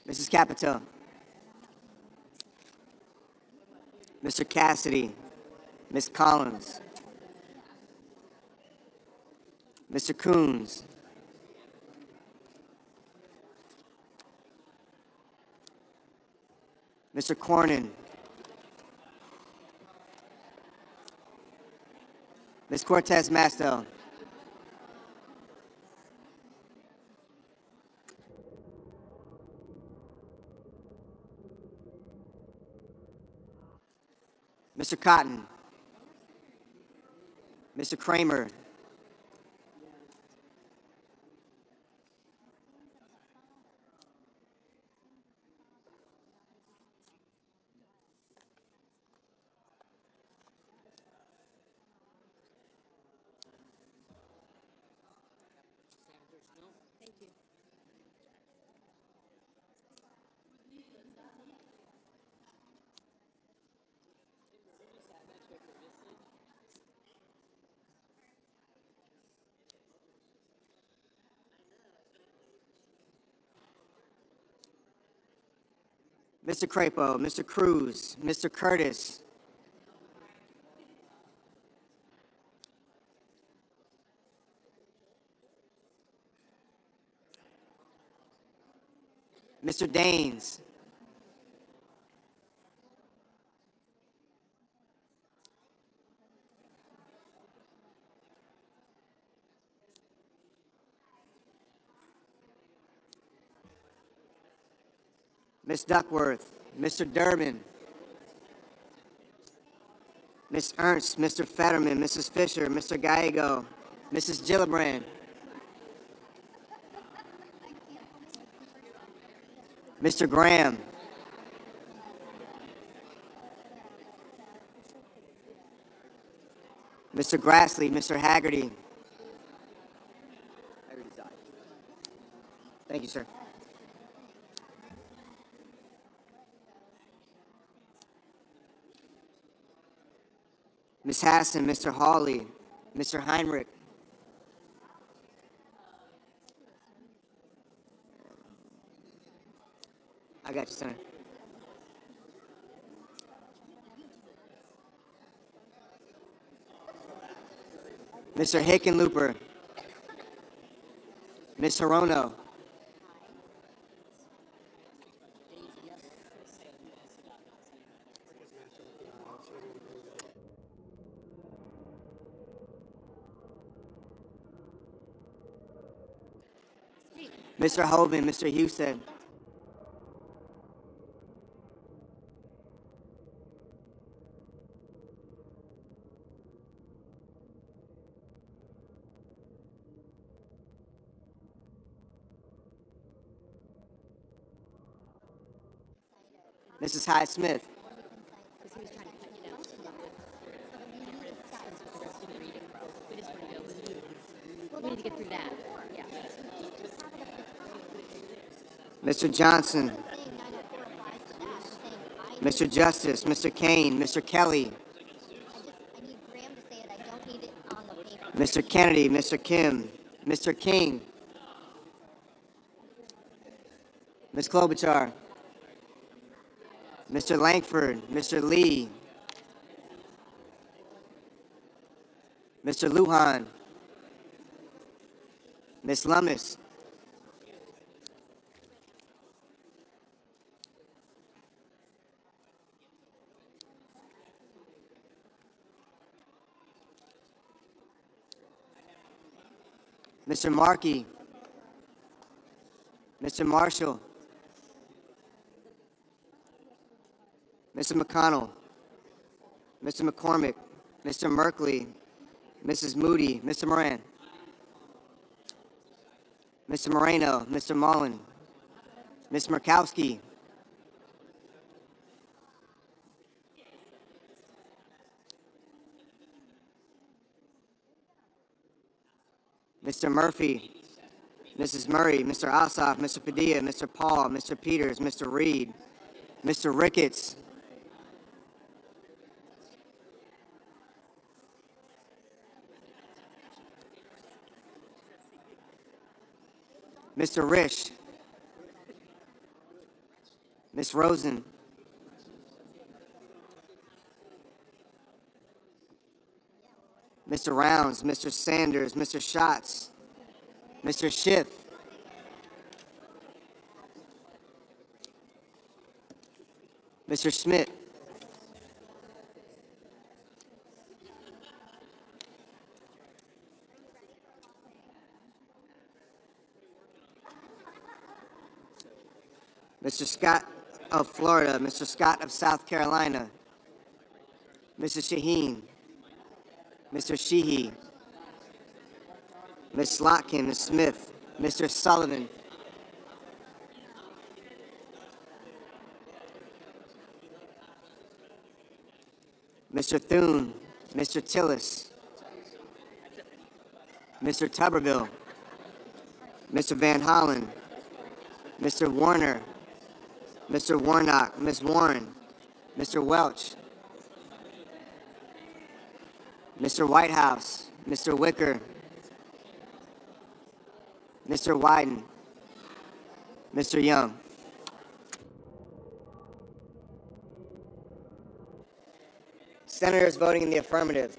Mrs. Capito, Mr. Cassidy, Ms. Collins, Mr. Coons, Mr. Cornyn, Ms. Cortez Masto, Mr. Cotton, Mr. Kramer, Mr. Crapo, Mr. Cruz, Mr. Curtis, Mr. Daines, Ms. Duckworth, Mr. Durbin, Ms. Ernst, Mr. Fetterman, Mrs. Fisher, Mr. Gallego, Mrs. Gillibrand, Mr. Graham, Mr. Grassley, Mr. Haggerty. Thank you, sir. Ms. Hassan, Mr. Hawley, Mr. Heinrich, I got you, Senator. Mr. Hickenlooper. Ms. Hirono. Mr. Hovind, Mr. Houston. Mrs. Hyde Smith. We need to get through that. Yeah. Mr. Johnson. Mr. Justice, Mr. Kane, Mr. Kelly, I need Graham to say it. I don't need it on the paper. Mr. Kennedy, Mr. Kim, Mr. King, Ms. Klobuchar, Mr. Langford, Mr. Lee, Mr. Lujan, Ms. Lummis, Mr. Markey, Mr. Marshall, Mr. McConnell, Mr. McCormick, Mr. Merkley, Mrs. Moody, Mr. Moran, Mr. Moreno, Mr. Mullen, Ms. Murkowski, Mr. Murphy, Mrs. Murray, Mr. Ossoff, Mr. Padilla, Mr. Paul, Mr. Peters, Mr. Reed, Mr. Ricketts, Mr. Risch, Ms. Rosen, Mr. Rounds, Mr. Sanders, Mr. Schatz, Mr. Schiff, Mr. Schmidt, Mr. Scott of Florida, Mr. Scott of South Carolina, Mrs. Shaheen, Mr. Sheehy, Ms. Slotkin, Ms. Smith, Mr. Sullivan, Mr. Thune, Mr. Tillis, Mr. Tuberville, Mr. Van Hollen, Mr. Warner, Mr. Warnock, Ms. Warren, Mr. Welch, Mr. Whitehouse, Mr. Wicker, Mr. Wyden, Mr. Young. Senators voting in the affirmative: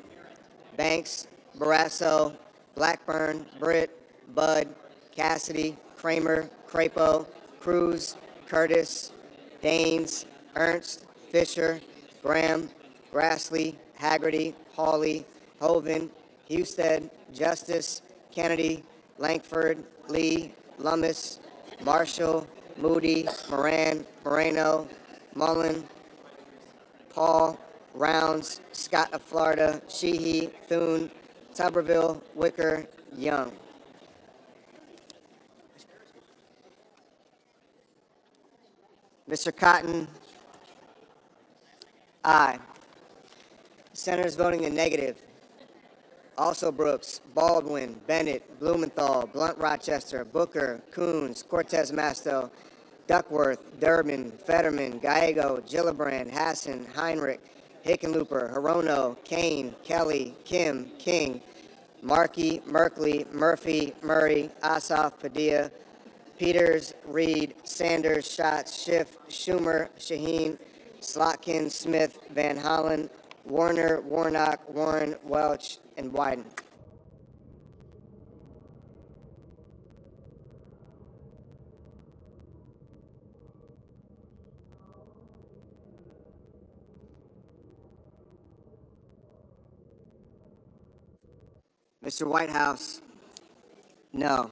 Banks, Barrasso, Blackburn, Britt, Budd, Cassidy, Kramer, Crapo, Cruz, Curtis, Daines, Ernst, Fisher, Graham, Grassley, Haggerty, Hawley, Hovind, Husted, Justice, Kennedy, Langford, Lee, Lummis, Marshall, Moody, Moran, Moreno, Mullen, Paul, Rounds, Scott of Florida, Sheehy, Thune, Tuberville, Wicker, Young. Mr. Cotton, aye. Senators voting in negative: also Brooks, Baldwin, Bennett, Blumenthal, Blunt Rochester, Booker, Coons, Cortez Masto, Duckworth, Durbin, Fetterman, Gallego, Gillibrand, Hassan, Heinrich, Hickenlooper, Hirono, Kane, Kelly, Kim, King, Markey, Merkley, Murphy, Murray, Ossoff, Padilla, Peters, Reed, Sanders, Schatz, Schiff, Schumer, Shaheen, Slotkin, Smith, Van Hollen, Warner, Warnock, Warren, Welch, and Wyden. Mr. Whitehouse, no.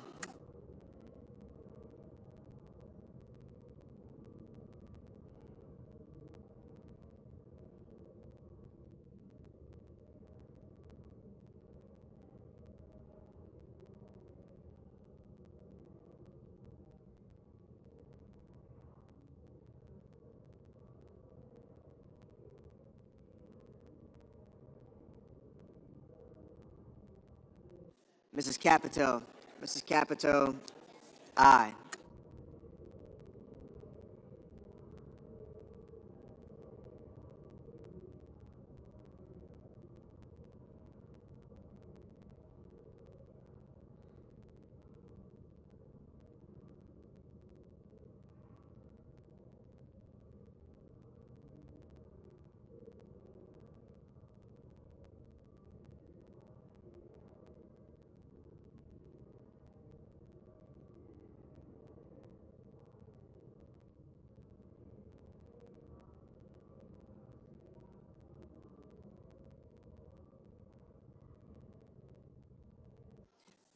Mrs. Capito, Mrs. Capito, aye.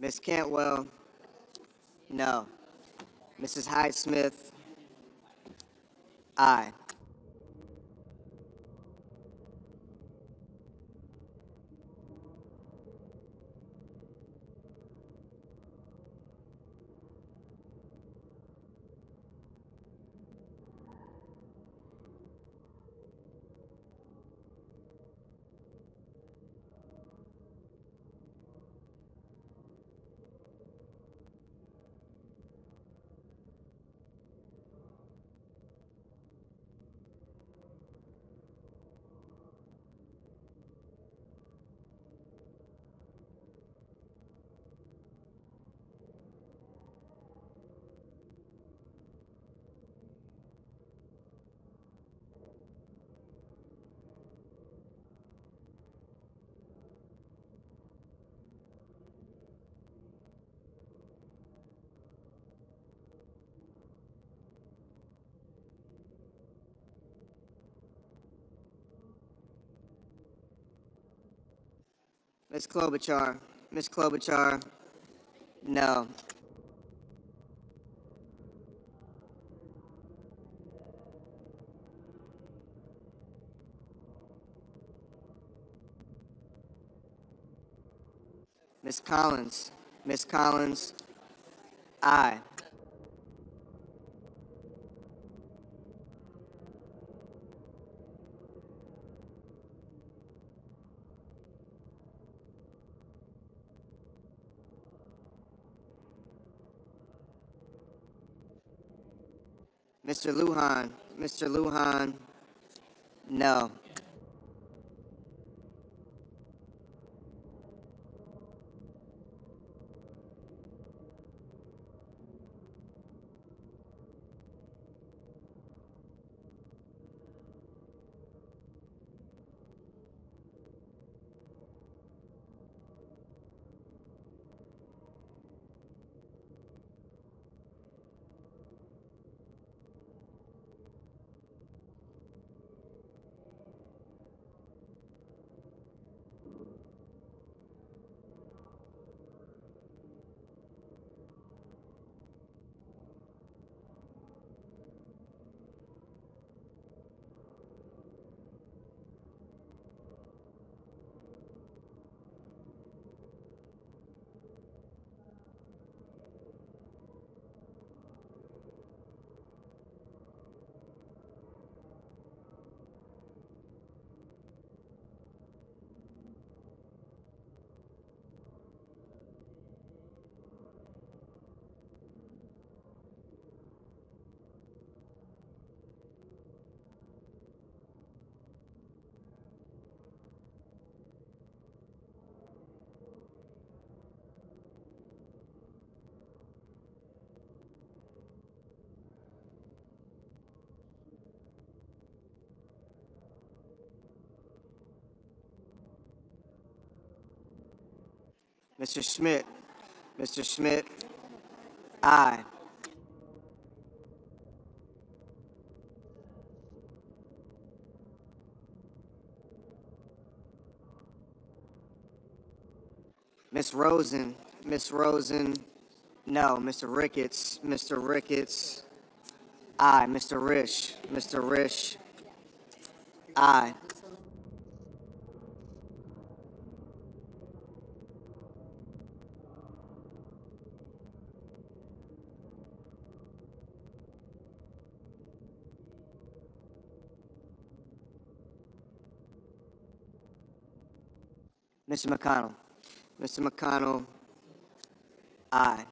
Ms. Cantwell, no. Mrs. Hyde-Smith, aye. Ms. Klobuchar, Ms. Klobuchar, no. Ms. Collins, Ms. Collins, aye. Mr. Lujan, no. Mr. Schmidt, aye. Miss Rosen, no. Mr. Ricketts, aye. Mr. Rish, aye. Mr. McConnell, aye.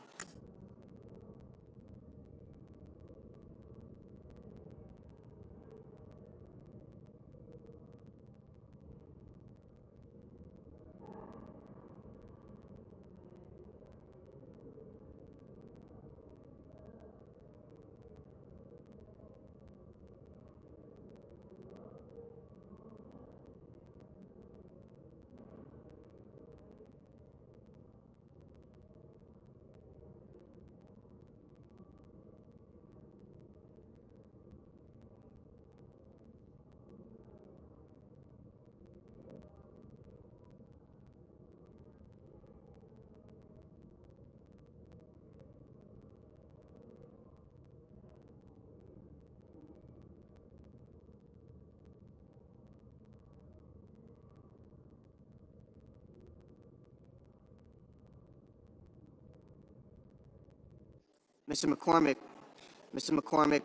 Mr. McCormick,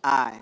aye.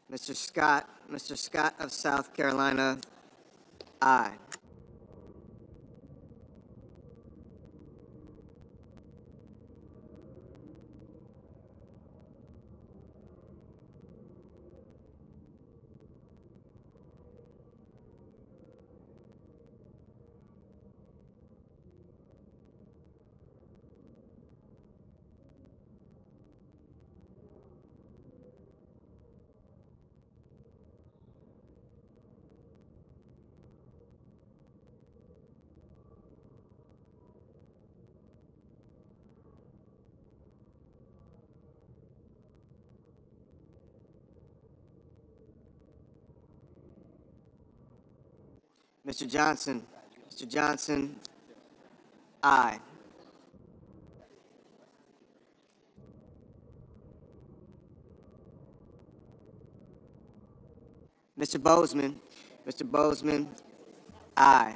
Mr. Scott of South Carolina, aye. Mr. Johnson, aye. Mr. Bozeman, aye.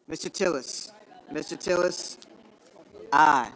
Mr. Tillis, aye.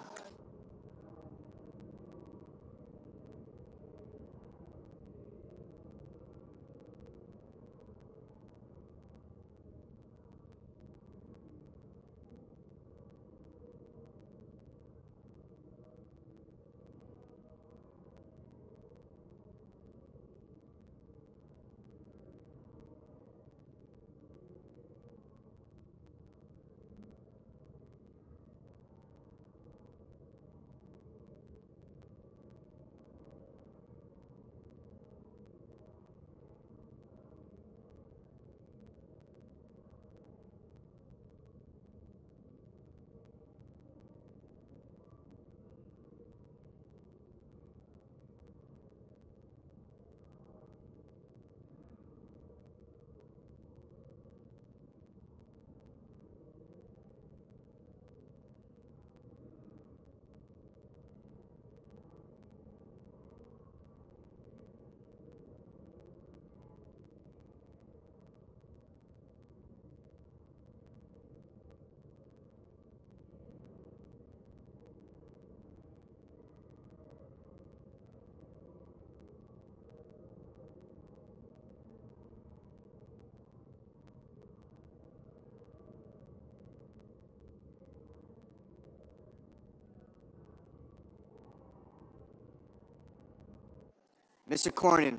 Mr. Cornyn.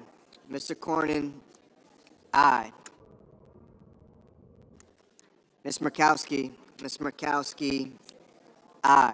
Mr. Cornyn, aye. Ms. Murkowski. Ms. Murkowski, aye.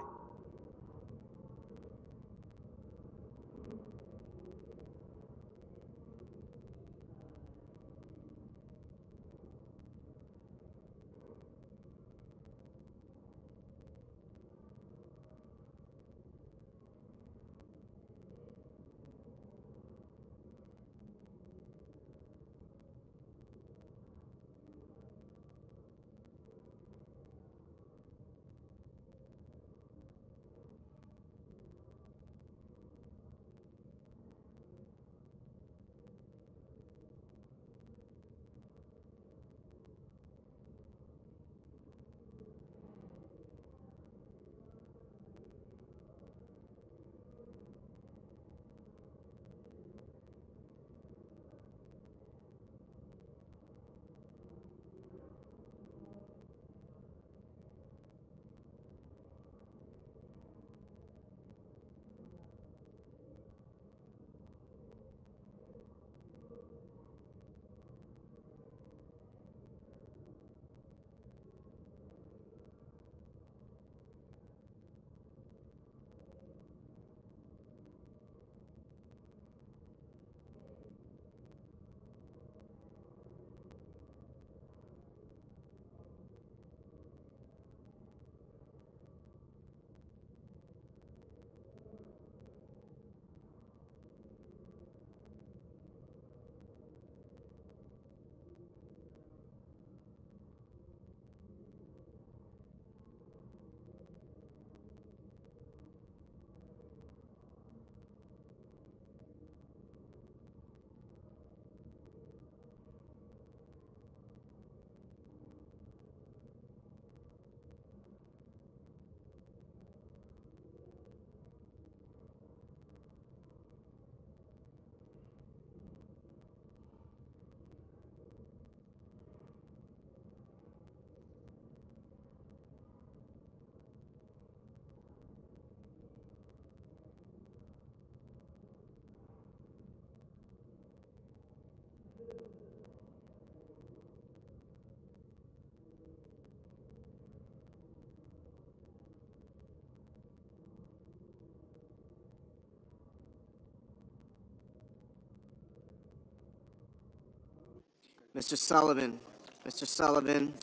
Mr. Sullivan. Mr. Sullivan,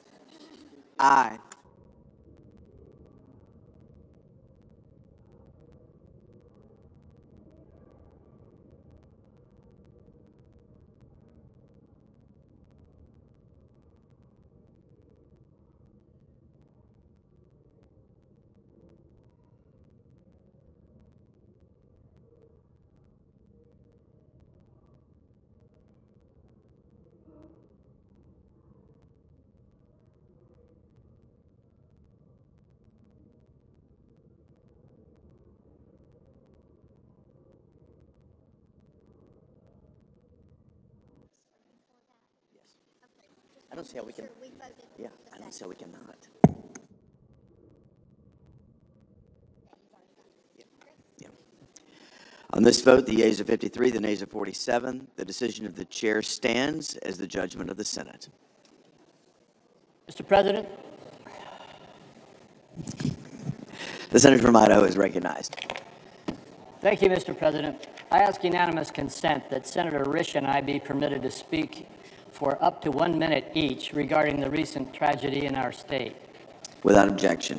aye. I don't see how we can, We voted. yeah, I don't see how we cannot. Yeah. On this vote, the yeas are 53, the nays are 47. The decision of the chair stands as the judgment of the Senate. Mr. President, The senator from Idaho is recognized. thank you, Mr. President. I ask unanimous consent that Senator Risch and I be permitted to speak for up to 1 minute each regarding the recent tragedy in our state. Without objection.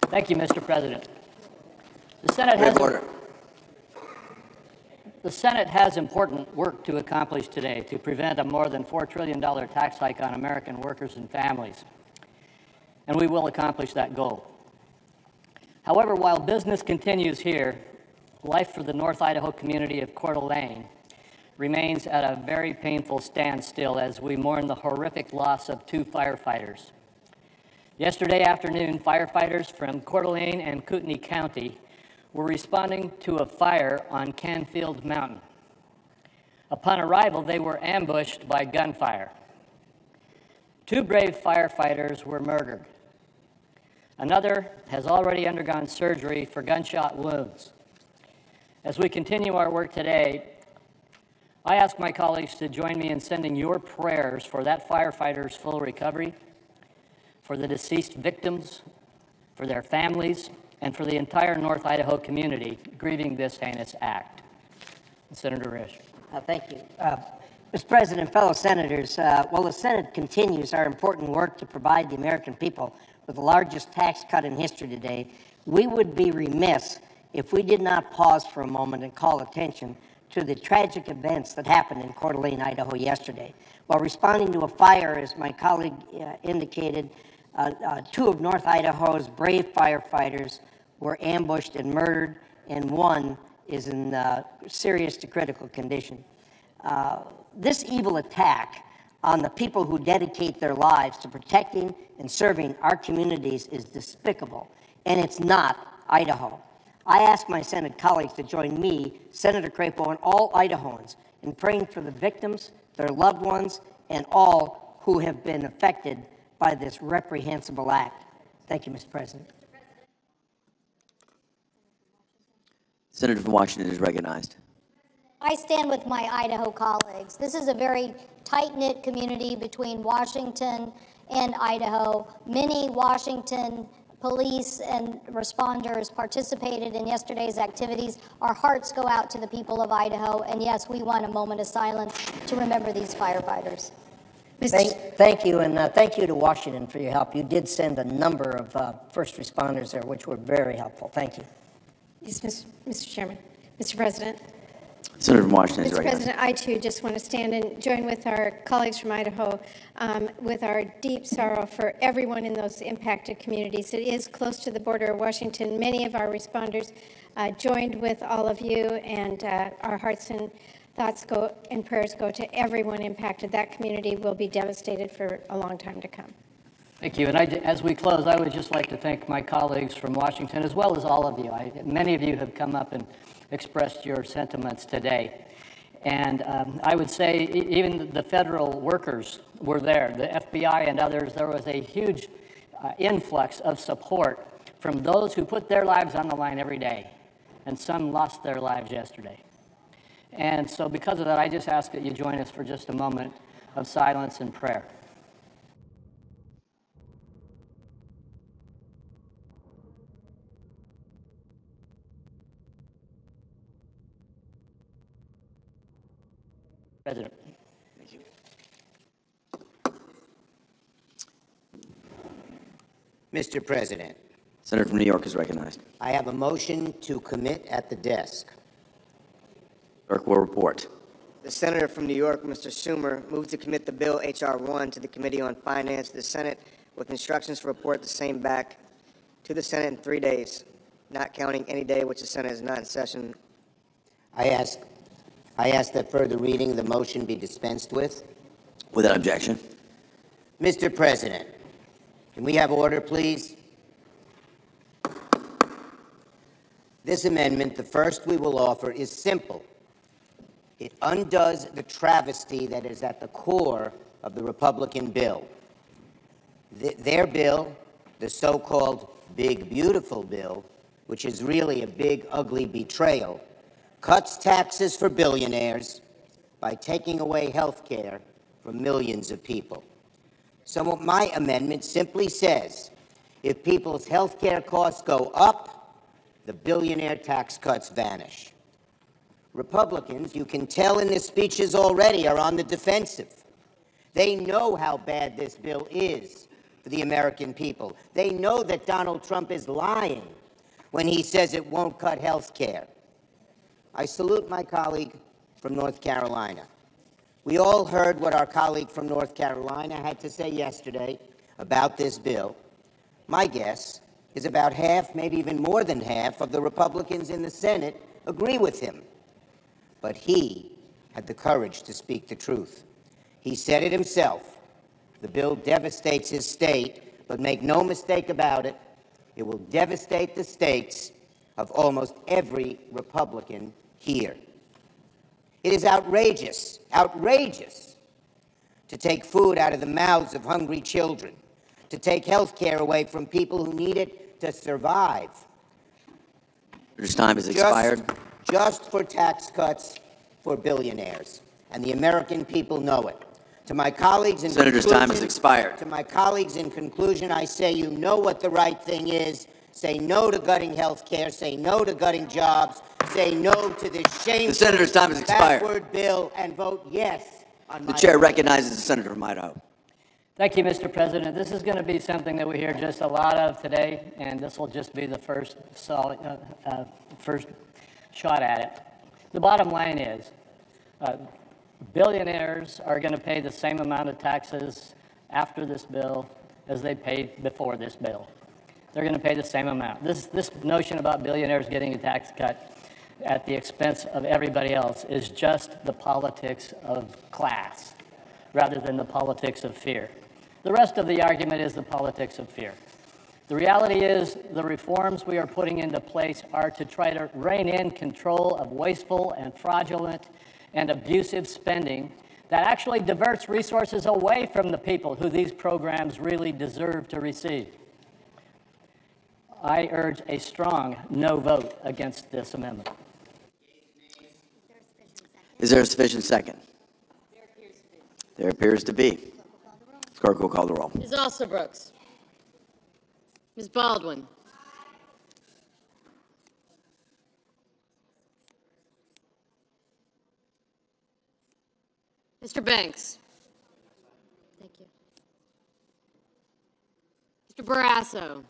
Thank you, Mr. President. The Senate Point has of order. The Senate has important work to accomplish today to prevent a more than $4 trillion tax hike on American workers and families, and we will accomplish that goal. However, while business continues here, life for the North Idaho community of Coeur d'Alene remains at a very painful standstill as we mourn the horrific loss of 2 firefighters. Yesterday afternoon, firefighters from Coeur d'Alene and Kootenai County were responding to a fire on Canfield Mountain. Upon arrival, they were ambushed by gunfire. 2 brave firefighters were murdered. Another has already undergone surgery for gunshot wounds. As we continue our work today, I ask my colleagues to join me in sending your prayers for that firefighter's full recovery, for the deceased victims, for their families, and for the entire North Idaho community grieving this heinous act. Senator Risch. Thank you. Mr. President, fellow senators, while the Senate continues our important work to provide the American people with the largest tax cut in history today, we would be remiss if we did not pause for a moment and call attention to the tragic events that happened in Coeur d'Alene, Idaho yesterday. While responding to a fire, as my colleague indicated, two of North Idaho's brave firefighters were ambushed and murdered, and one is in serious to critical condition. This evil attack on the people who dedicate their lives to protecting and serving our communities is despicable, and it's not Idaho. I ask my Senate colleagues to join me, Senator Crapo, and all Idahoans in praying for the victims, their loved ones, and all who have been affected by this reprehensible act. Thank you, Mr. President. Senator from Washington is recognized. I stand with my Idaho colleagues. This is a very tight-knit community between Washington and Idaho. Many Washington police and responders participated in yesterday's activities. Our hearts go out to the people of Idaho, and yes, we want a moment of silence to remember these firefighters. Thank you, and thank you to Washington for your help. You did send a number of first responders there, which were very helpful. Thank you. Yes, Mr. Chairman. Mr. President. Senator from Washington is Mr. recognized. President, I too just want to stand and join with our colleagues from Idaho with our deep sorrow for everyone in those impacted communities. It is close to the border of Washington. Many of our responders joined with all of you, and our hearts and thoughts go and prayers go to everyone impacted. That community will be devastated for a long time to come. Thank you. And as we close, I would just like to thank my colleagues from Washington, as well as all of you. Many of you have come up and expressed your sentiments today. And I would say even the federal workers were there, the FBI and others. There was a huge influx of support from those who put their lives on the line every day. And some lost their lives yesterday. And so because of that, I just ask that you join us for just a moment of silence and prayer. President. Thank you. Mr. President, Senator from New York is recognized. I have a motion to commit at the desk. Clerk will report. The senator from New York, Mr. Schumer, moves to commit the bill H.R. 1 to the Committee on Finance, the Senate, with instructions to report the same back to the Senate in 3 days, not counting any day which the Senate is not in session. I ask that further reading of the motion be dispensed with. Without objection. Mr. President, can we have order, please? This amendment, the first we will offer, is simple. It undoes the travesty that is at the core of the Republican bill. Their bill, the so-called Big Beautiful Bill, which is really a big, ugly betrayal, cuts taxes for billionaires by taking away health care from millions of people. So what my amendment simply says, if people's health care costs go up, the billionaire tax cuts vanish. Republicans, you can tell in their speeches already, are on the defensive. They know how bad this bill is for the American people. They know that Donald Trump is lying when he says it won't cut health care. I salute my colleague from North Carolina. We all heard what our colleague from North Carolina had to say yesterday about this bill. My guess is about half, maybe even more than half, of the Republicans in the Senate agree with him. But he had the courage to speak the truth. He said it himself. The bill devastates his state, but make no mistake about it, it will devastate the states of almost every Republican here. It is outrageous, outrageous to take food out of the mouths of hungry children, to take health care away from people who need it to survive. Your time has expired. Just for tax cuts for billionaires. and the American people know it. To my colleagues in Senator's time has expired. To my colleagues in conclusion, I say you know what the right thing is. Say no to gutting health care. Say no to gutting jobs. Say no to this shameful, The senator's time has expired. backward bill, and vote yes on The my chair bill. recognizes the senator from Idaho. Thank you, Mr. President. This is going to be something that we hear just a lot of today, and this will just be the first first shot at it. The bottom line is, billionaires are going to pay the same amount of taxes after this bill as they paid before this bill. They're going to pay the same amount. This notion about billionaires getting a tax cut at the expense of everybody else is just the politics of class rather than the politics of fear. The rest of the argument is the politics of fear. The reality is the reforms we are putting into place are to try to rein in control of wasteful and fraudulent and abusive spending that actually diverts resources away from the people who these programs really deserve to receive. I urge a strong no vote against this amendment. Is there a sufficient second? There appears to be. Clerk will call the roll. Ms. Alsobrooks. Ms. Baldwin. Mr. Banks. Thank you. Mr. Barrasso.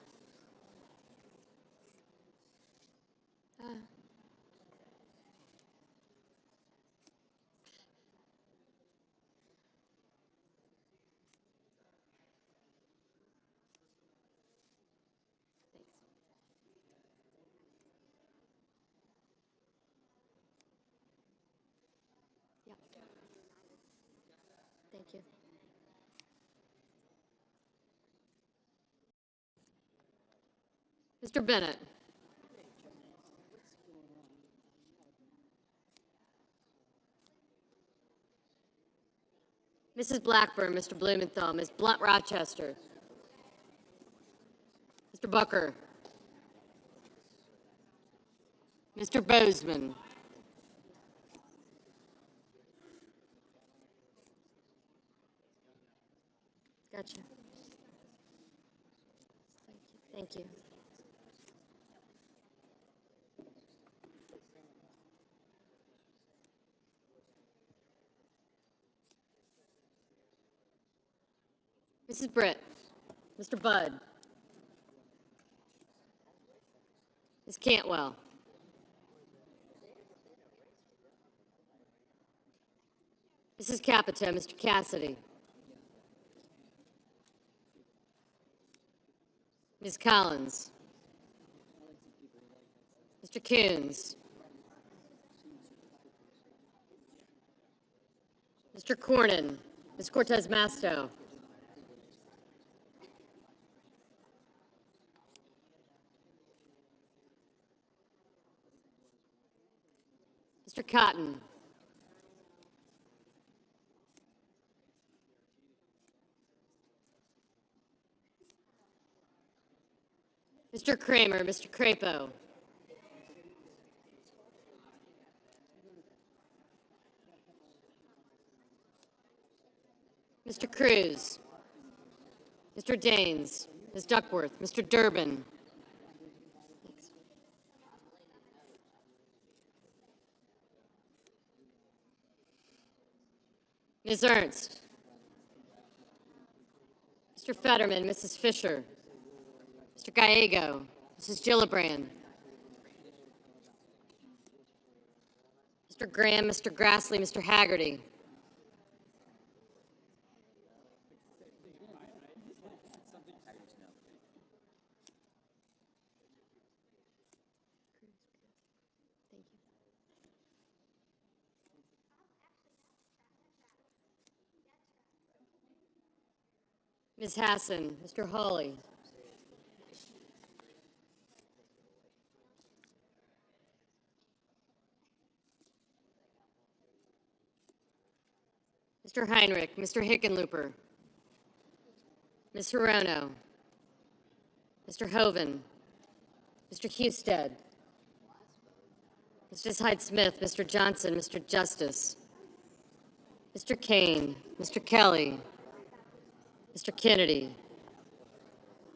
Thank you. Mr. Bennett. Mrs. Blackburn, Mr. Blumenthal, Ms. Blunt Rochester. Mr. Bucker. Mr. Bozeman. Gotcha. Thank you. Mrs. Britt. Mr. Budd. Ms. Cantwell. Mrs. Capito, Mr. Cassidy. Ms. Collins. Mr. Coons. Mr. Cornyn. Ms. Cortez Masto. Mr. Cotton. Mr. Kramer, Mr. Crapo. Mr. Cruz. Mr. Daines. Ms. Duckworth. Mr. Durbin. Ms. Ernst. Mr. Fetterman, Mrs. Fisher. Mr. Gallego, Mrs. Gillibrand. Mr. Graham, Mr. Grassley, Mr. Haggerty. Ms. Hassan, Mr. Hawley. Mr. Heinrich, Mr. Hickenlooper. Ms. Hirono. Mr. Hoven. Mr. Husted. Mrs. Hyde-Smith, Mr. Johnson, Mr. Justice. Mr. Kane, Mr. Kelly, Mr. Kennedy,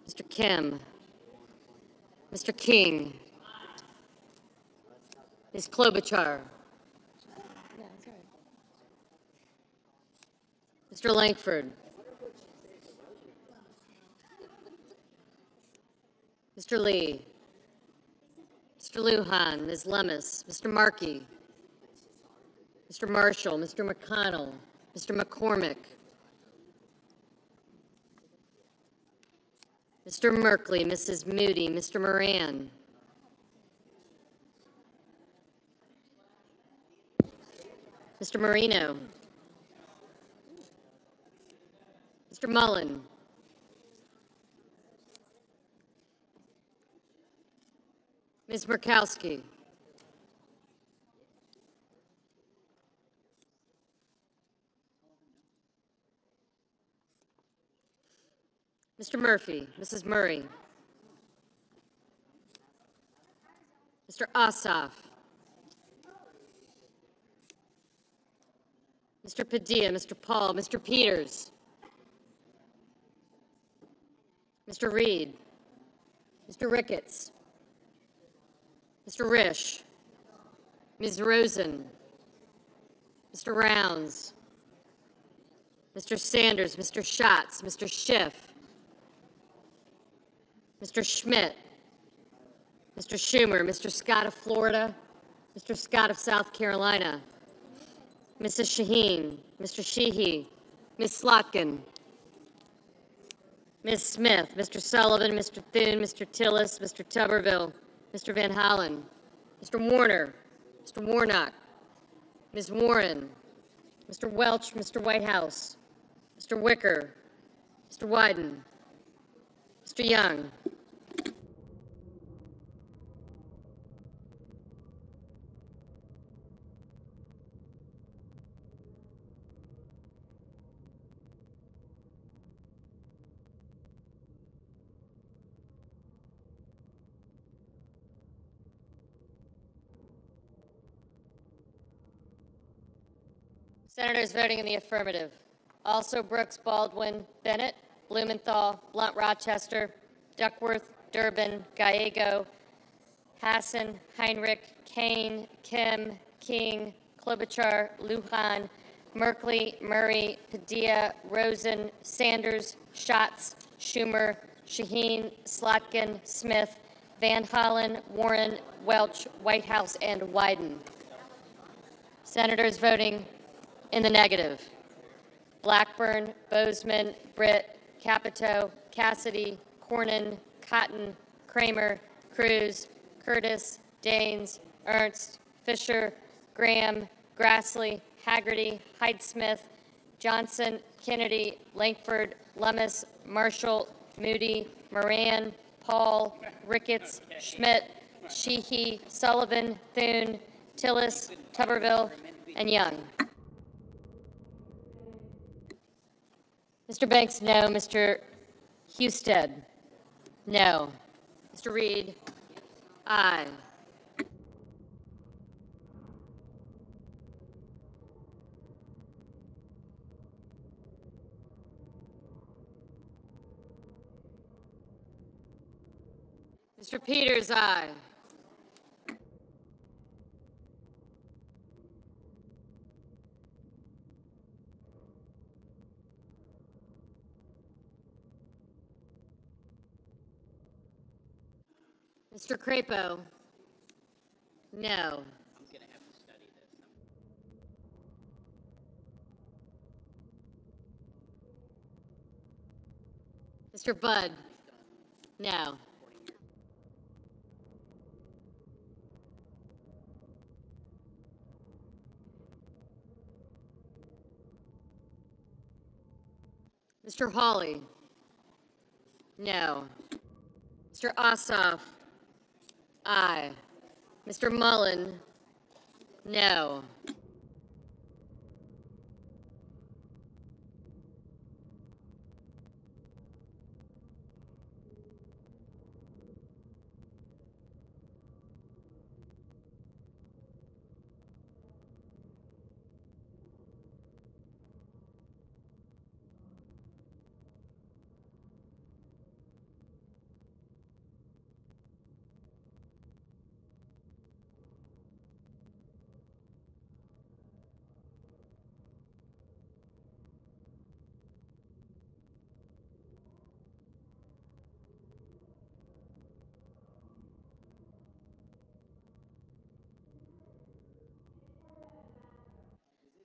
Mr. Kim, Mr. King, Ms. Klobuchar, Mr. Langford, Mr. Lee, Mr. Lujan, Ms. Lemus, Mr. Markey, Mr. Marshall, Mr. McConnell, Mr. McCormick, Mr. Merkley, Mrs. Moody, Mr. Moran, Mr. Marino, Mr. Mullen, Ms. Murkowski, Mr. Murphy, Mrs. Murray, Mr. Ossoff, Mr. Padilla, Mr. Paul, Mr. Peters, Mr. Reed, Mr. Ricketts, Mr. Risch, Ms. Rosen, Mr. Rounds, Mr. Sanders, Mr. Schatz, Mr. Schiff, Mr. Schmidt, Mr. Schumer, Mr. Scott of Florida, Mr. Scott of South Carolina, Mrs. Shaheen, Mr. Sheehy, Ms. Slotkin, Ms. Smith, Mr. Sullivan, Mr. Thune, Mr. Tillis, Mr. Tuberville, Mr. Van Hollen, Mr. Warner, Mr. Warnock, Ms. Warren, Mr. Welch, Mr. Whitehouse, Mr. Wicker, Mr. Wyden, Mr. Young, Senators voting in the affirmative. Also Brooks, Baldwin, Bennett, Blumenthal, Blunt Rochester, Duckworth, Durbin, Gallego, Hassan, Heinrich, Kane, Kim, King, Klobuchar, Lujan, Merkley, Murray, Padilla, Rosen, Sanders, Schatz, Schumer, Shaheen, Slotkin, Smith, Van Hollen, Warren, Welch, Whitehouse, and Wyden. Senators voting in the negative. Blackburn, Bozeman, Britt, Capito, Cassidy, Cornyn, Cotton, Kramer, Cruz, Curtis, Daines, Ernst, Fisher, Graham, Grassley, Haggerty, Hyde-Smith, Johnson, Kennedy, Langford, Lummis, Marshall, Moody, Moran, Paul, Ricketts, Schmidt, Sheehy, Sullivan, Thune, Tillis, Tuberville, and Young. Mr. Banks, no. Mr. Husted, no. Mr. Reed, aye. Mr. Peters, aye. Mr. Crapo, no. Mr. Budd, no. Mr. Hawley, no. Mr. Ossoff, aye. Mr. Mullen, no.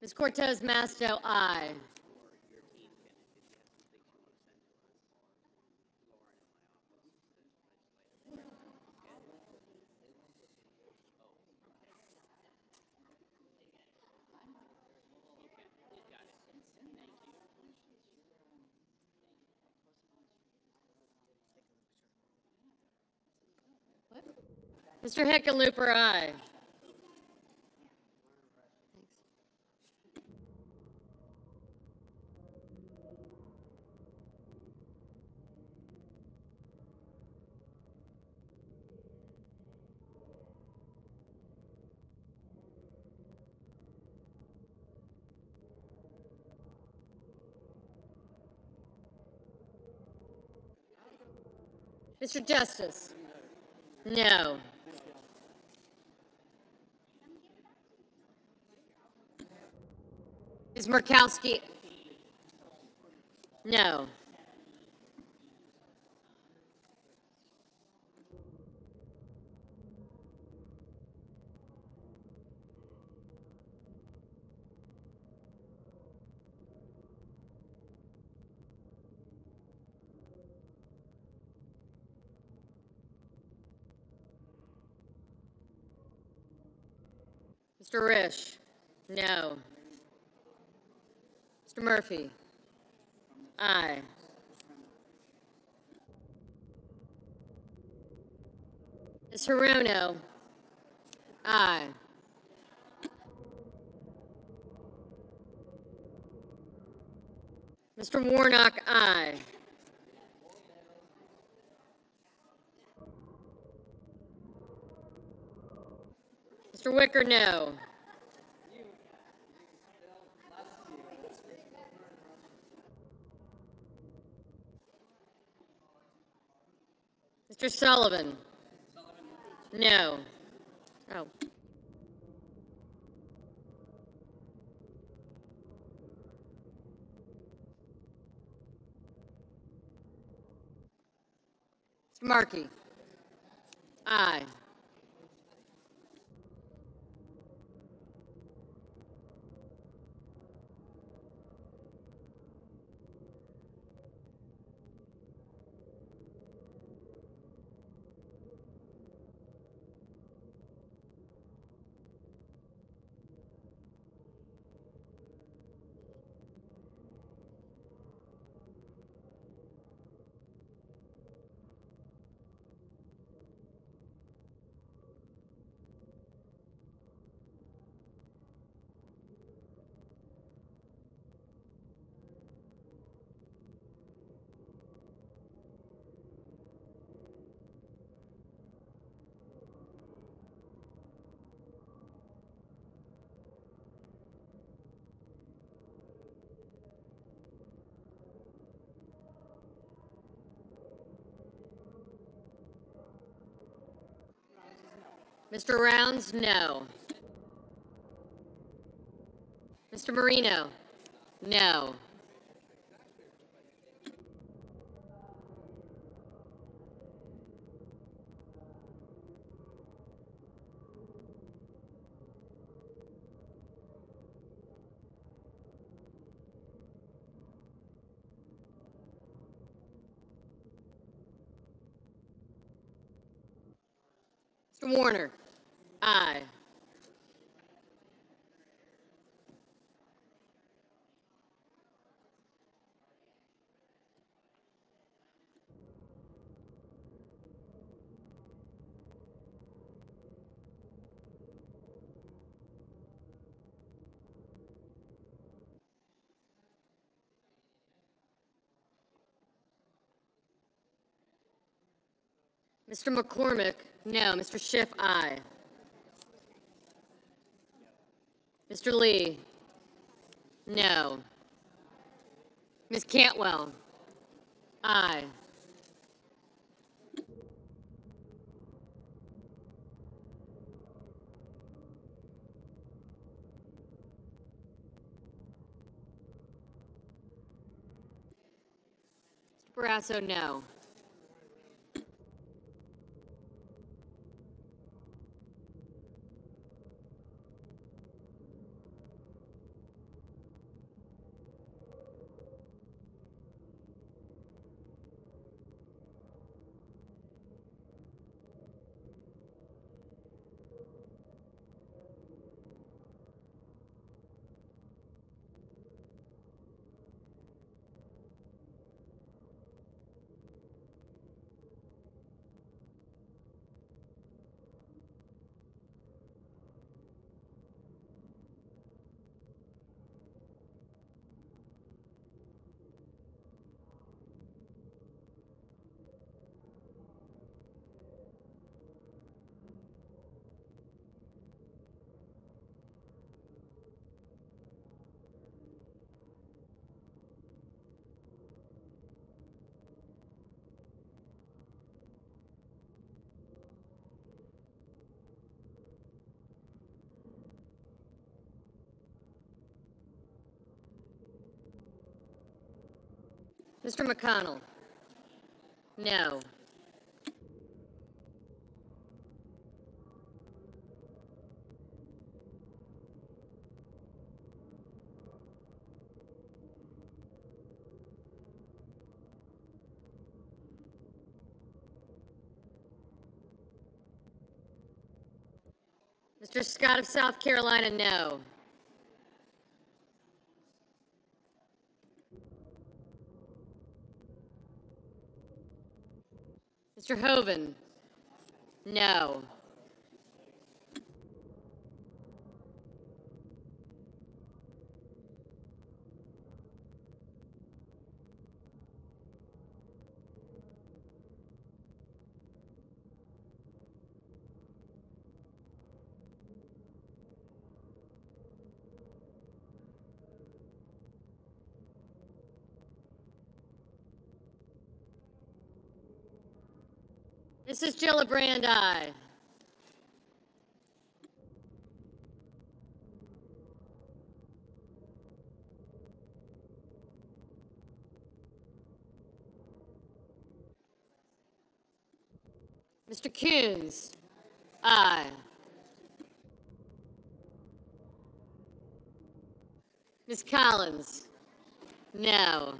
Ms. Cortez Masto, aye. Mr. Hickenlooper, aye. Mr. Justice, no. Ms. Murkowski, no. Mr. Risch, no. Mr. Murphy, aye. Ms. Hirono, aye. Mr. Warnock, aye. Mr. Wicker, no. Mr. Sullivan, no. Oh. Mr. Markey, aye. Mr. Rounds, no. Mr. Marino, no. Mr. Warner, aye. Mr. McCormick, no. Mr. Schiff, aye. Mr. Lee, no. Ms. Cantwell, aye. Mr. Barrasso, no. Mr. McConnell? No. Mr. Scott of South Carolina, no. Mr. Hoeven, no. Mrs. Gillibrand, aye. Mr. Coons, aye. Ms. Collins, no.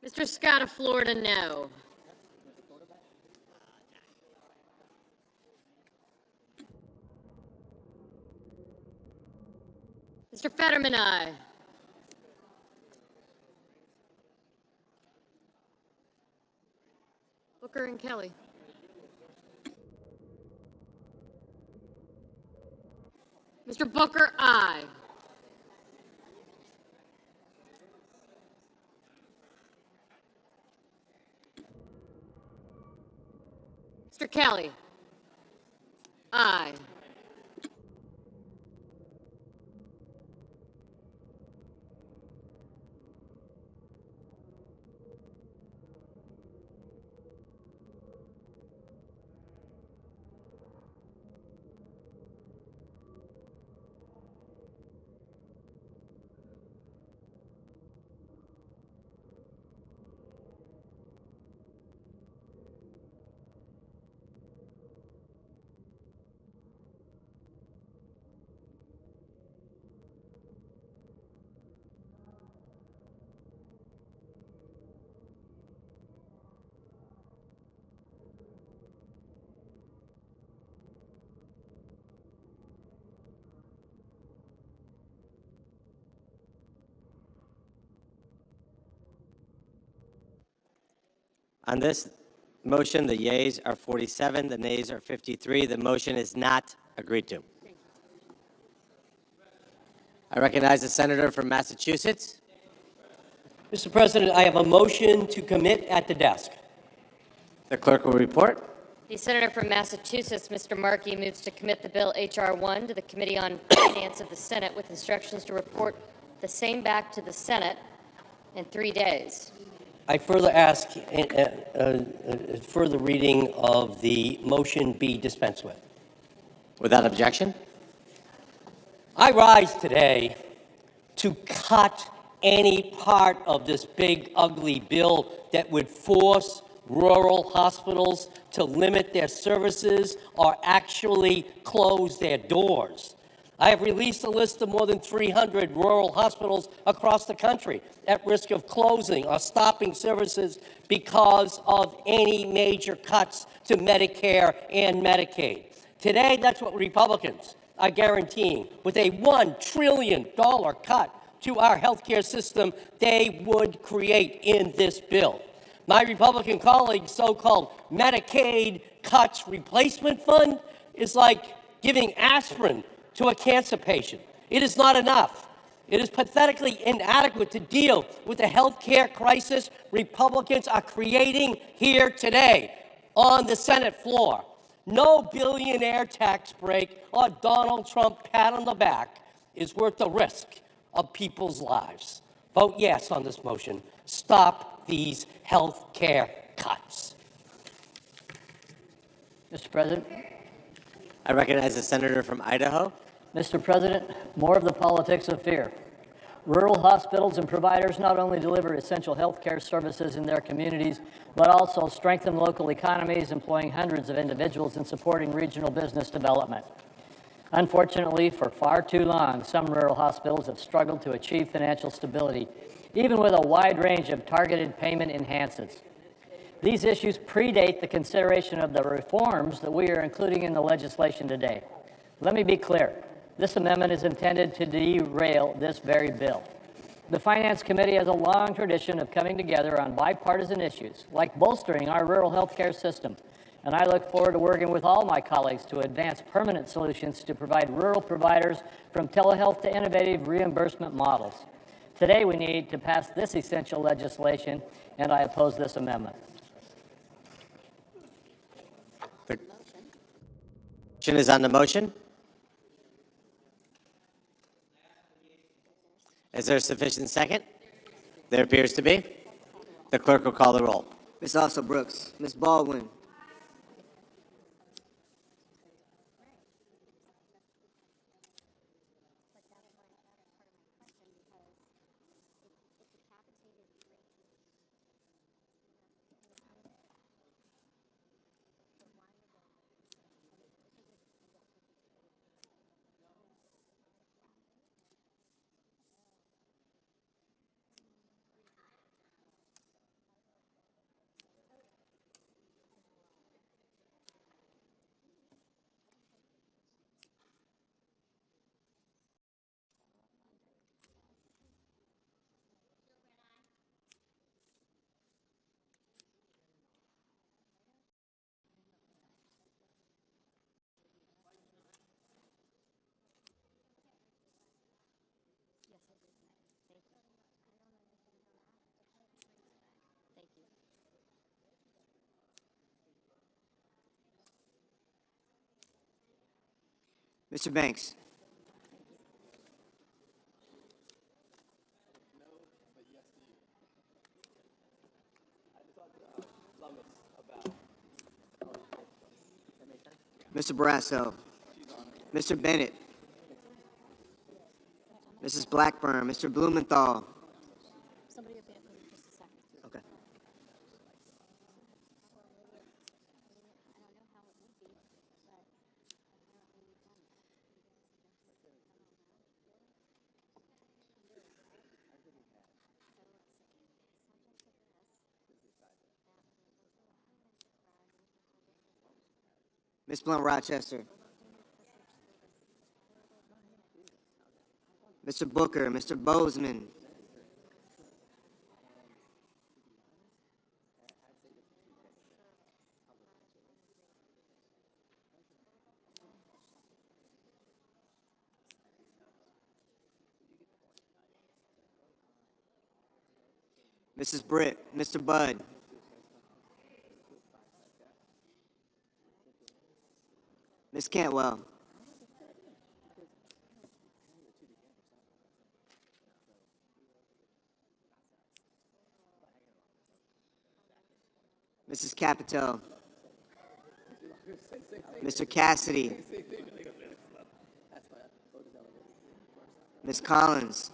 Mr. Scott of Florida, no. Mr. Fetterman, aye. Booker and Kelly. Mr. Booker, aye. Mr. Kelly, aye. On this motion, the yeas are 47, the nays are 53. The motion is not agreed to. I recognize the senator from Massachusetts. Mr. President, I have a motion to commit at the desk. The clerk will report. The senator from Massachusetts, Mr. Markey, moves to commit the bill H.R. 1 to the Committee on Finance of the Senate with instructions to report the same back to the Senate in 3 days. I further ask further reading of the motion be dispensed with. Without objection. I rise today to cut any part of this big, ugly bill that would force rural hospitals to limit their services or actually close their doors. I have released a list of more than 300 rural hospitals across the country at risk of closing or stopping services because of any major cuts to Medicare and Medicaid. Today, that's what Republicans are guaranteeing. With a $1 trillion cut to our healthcare system, they would create in this bill. My Republican colleagues' so-called Medicaid cuts replacement fund is like giving aspirin to a cancer patient. It is not enough. It is pathetically inadequate to deal with the health care crisis Republicans are creating here today on the Senate floor. No billionaire tax break or Donald Trump pat on the back is worth the risk of people's lives. Vote yes on this motion. Stop these health care cuts. Mr. President. I recognize the senator from Idaho. Mr. President, more of the politics of fear. Rural hospitals and providers not only deliver essential health care services in their communities, but also strengthen local economies, employing hundreds of individuals and supporting regional business development. Unfortunately, for far too long, some rural hospitals have struggled to achieve financial stability, even with a wide range of targeted payment enhancements. These issues predate the consideration of the reforms that we are including in the legislation today. Let me be clear. This amendment is intended to derail this very bill. The Finance Committee has a long tradition of coming together on bipartisan issues, like bolstering our rural health care system, and I look forward to working with all my colleagues to advance permanent solutions to provide rural providers from telehealth to innovative reimbursement models. Today, we need to pass this essential legislation, and I oppose this amendment. The motion is on the motion. Is there a sufficient second? There appears to be. The clerk will call the roll. Ms. Also Brooks, Ms. Baldwin, Mr. Banks. Mr. Brasso, Mr. Bennett, Mrs. Blackburn, Mr. Blumenthal. Okay. Ms. Blunt Rochester. Mr. Booker, Mr. Bozeman. Mrs. Britt, Mr. Budd. Ms. Cantwell. Mrs. Capito. Mr. Cassidy. Ms. Collins.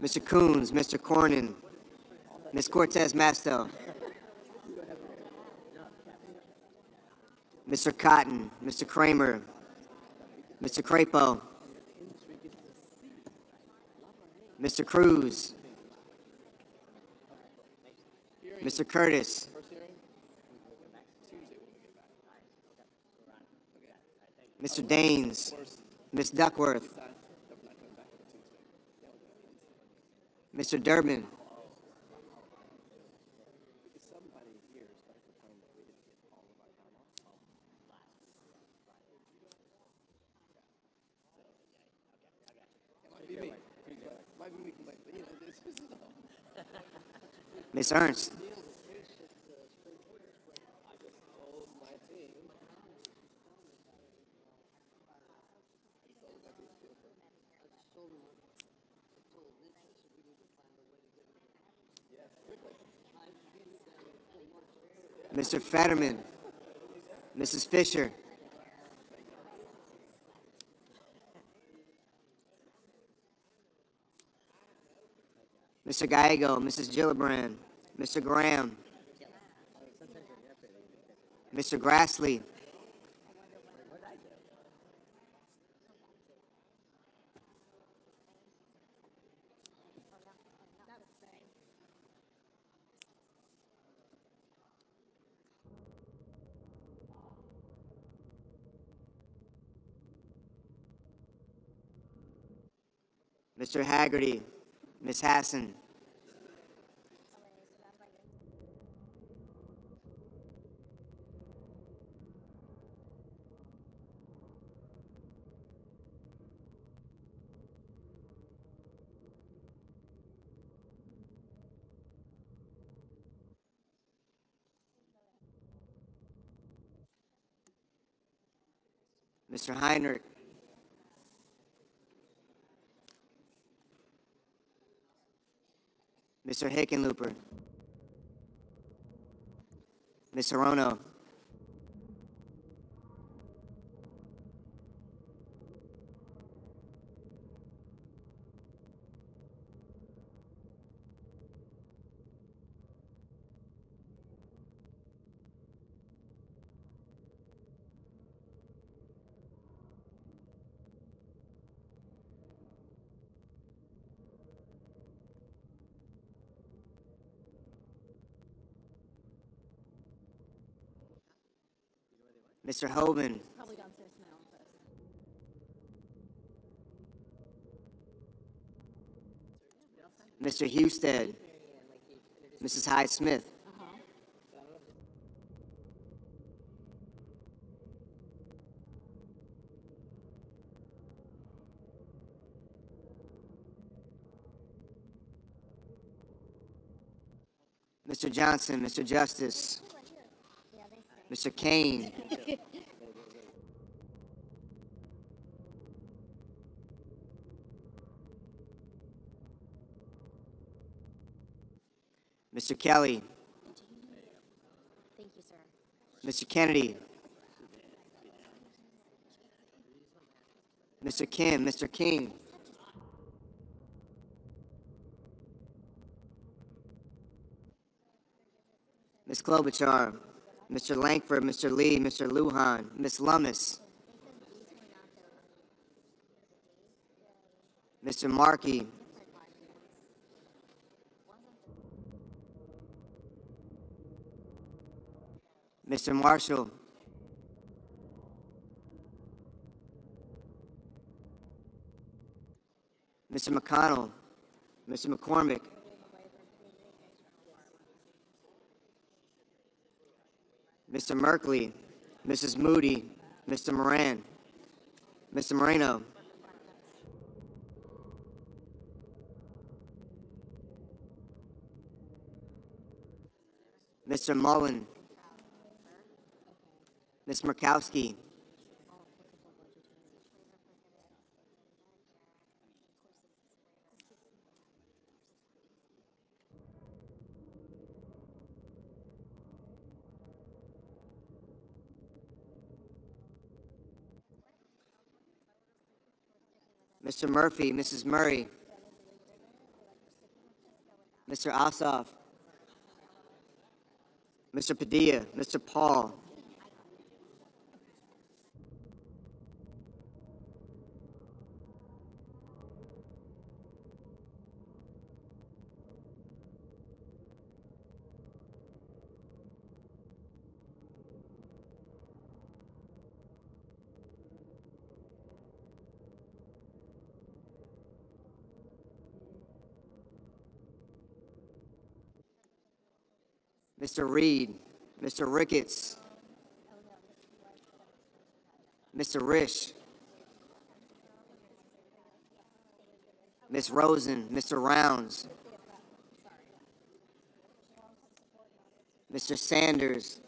Mr. Coons, Mr. Cornyn, Ms. Cortez Masto. Mr. Cotton, Mr. Kramer, Mr. Crapo, Mr. Cruz, Mr. Curtis, Mr. Daines, Ms. Duckworth, Mr. Durbin, Ms. Ernst. Mr. Fetterman. Mrs. Fisher. Mr. Gallego, Mrs. Gillibrand, Mr. Graham, Mr. Grassley, Mr. Haggerty, Ms. Hassan, Mr. Heinrich, Mr. Hickenlooper, Ms. Hirono, Mr. Hoban, Mr. Husted, Mrs. Hyde Smith, Mr. Johnson, Mr. Justice, Mr. Kane, Mr. Kelly, Thank you, sir. Mr. Kennedy, Mr. Kim, Mr. King, Ms. Klobuchar, Mr. Langford, Mr. Lee, Mr. Lujan, Ms. Lummis, Mr. Markey, Mr. Marshall, Mr. McConnell, Mr. McCormick, Mr. Merkley, Mrs. Moody, Mr. Moran, Mr. Moreno, Mr. Mullen, Ms. Murkowski, Mr. Murphy, Mrs. Murray, Mr. Ossoff, Mr. Padilla, Mr. Paul, Mr. Reed, Mr. Ricketts, Mr. Risch, Ms. Rosen, Mr. Rounds, Mr. Sanders,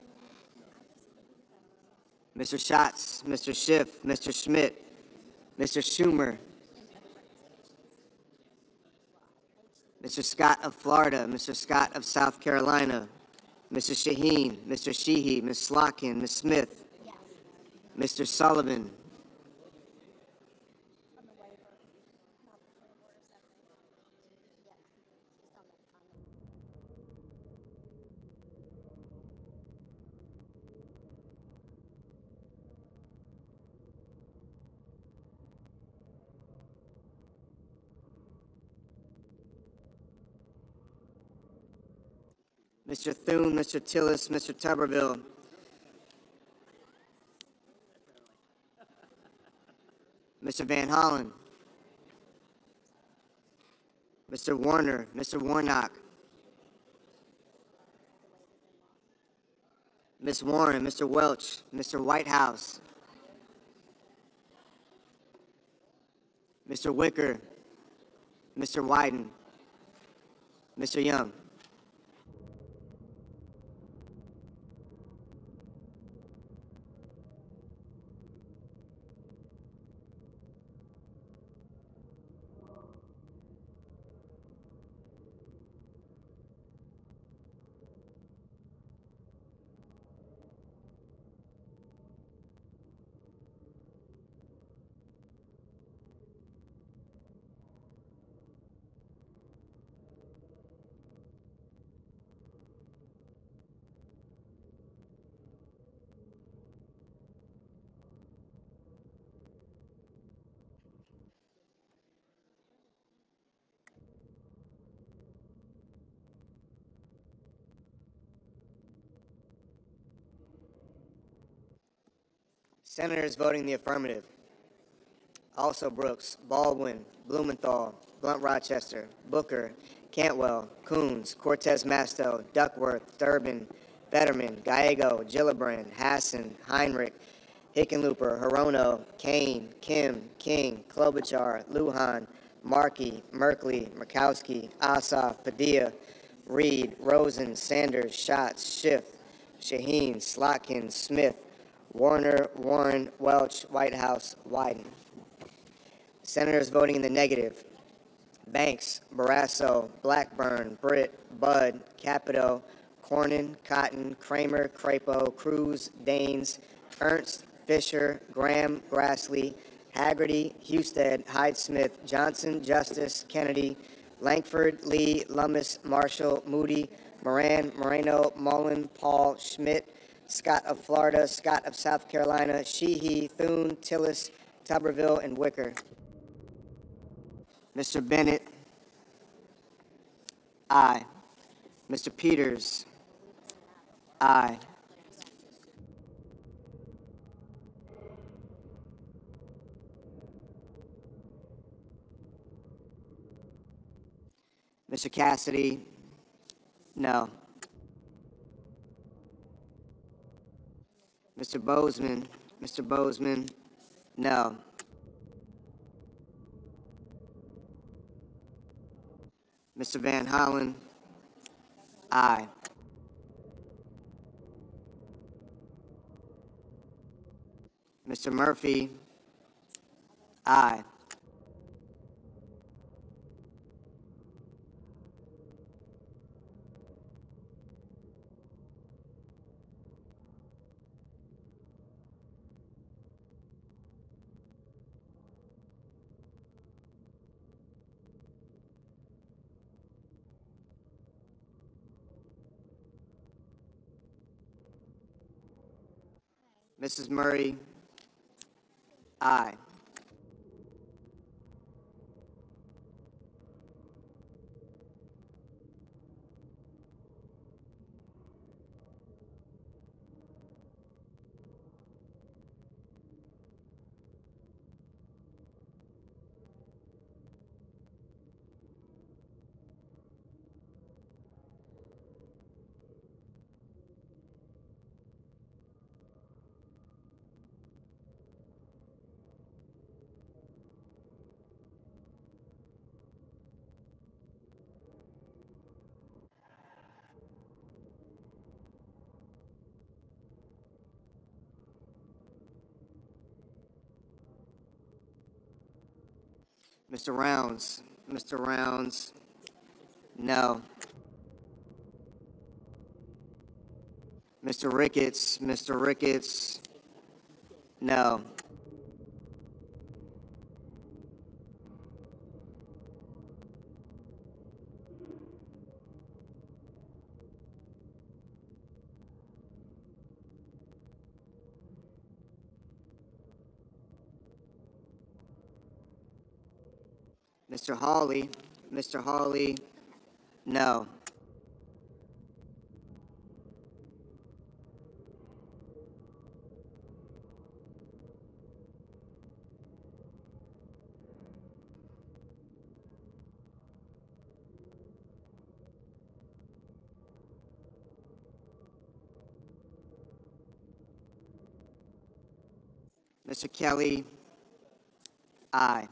Mr. Schatz, Mr. Schiff, Mr. Schmidt, Mr. Schumer, Mr. Scott of Florida, Mr. Scott of South Carolina, Mr. Shaheen, Mr. Sheehy, Ms. Slotkin, Ms. Smith, Mr. Sullivan, Mr. Thune, Mr. Tillis, Mr. Tuberville, Mr. Van Hollen, Mr. Warner, Mr. Warnock, Ms. Warren, Mr. Welch, Mr. Whitehouse, Mr. Wicker, Mr. Wyden, Mr. Young. Senators voting the affirmative: also Brooks, Baldwin, Blumenthal, Blunt-Rochester, Booker, Cantwell, Coons, Cortez Masto, Duckworth, Durbin, Fetterman, Gallego, Gillibrand, Hassan, Heinrich, Hickenlooper, Hirono, Kane, Kim, King, Klobuchar, Lujan, Markey, Merkley, Murkowski, Ossoff, Padilla, Reed, Rosen, Sanders, Schatz, Schiff, Shaheen, Slotkin, Smith, Warner, Warren, Welch, Whitehouse, Wyden. Senators voting in the negative: Banks, Barrasso, Blackburn, Britt, Budd, Capito, Cornyn, Cotton, Kramer, Crapo, Cruz, Daines, Ernst, Fisher, Graham, Grassley, Haggerty, Husted, Hyde-Smith, Johnson, Justice, Kennedy, Lankford, Lee, Lummis, Marshall, Moody, Moran, Moreno, Mullen, Paul, Schmidt, Scott of Florida, Scott of South Carolina, Sheehy, Thune, Tillis, Tuberville, and Wicker. Mr. Bennett, aye. Mr. Peters, aye. Mr. Cassidy, no. Mr. Bozeman, no. Mr. Van Hollen, aye. Mr. Murphy, aye. Mrs. Murray, aye. Mr. Rounds. Mr. Rounds, no. Mr. Ricketts. Mr. Ricketts, no. Mr. Hawley. Mr. Hawley, no. Mr. Kelly, aye.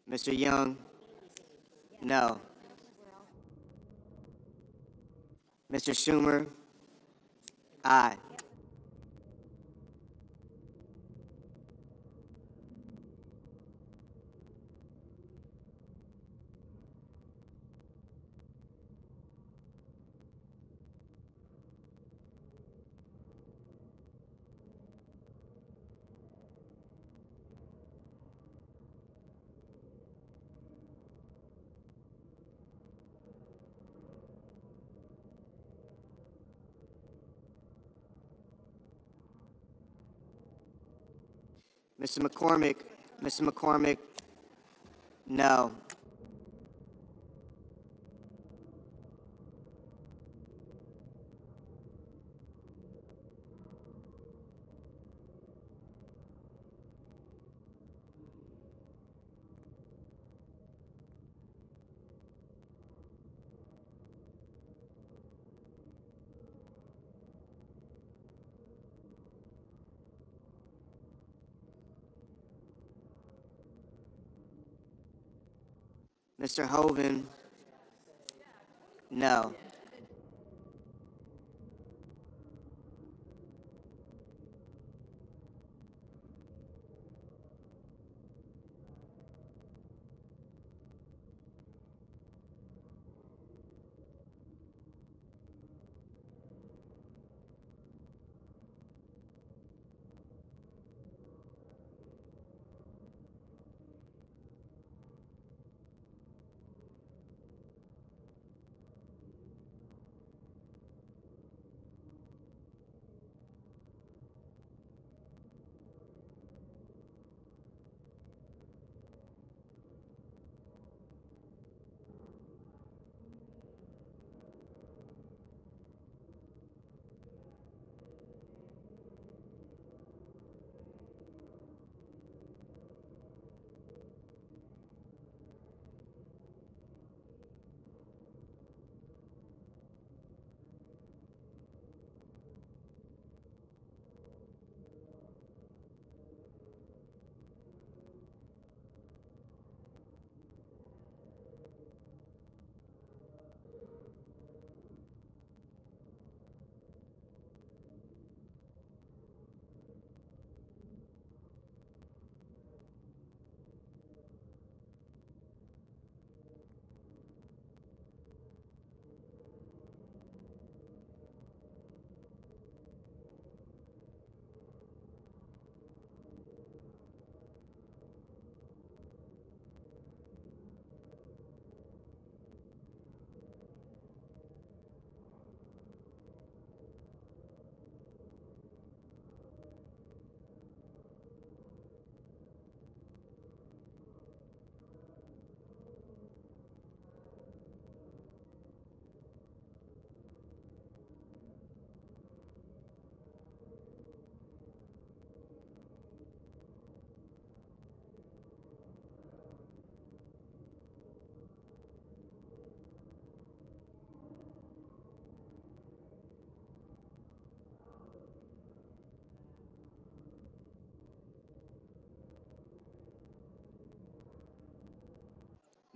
Mr. Young, no. Mr. Schumer, aye. Mr. McCormick, Mr. McCormick, no. Mr. Hoven, no.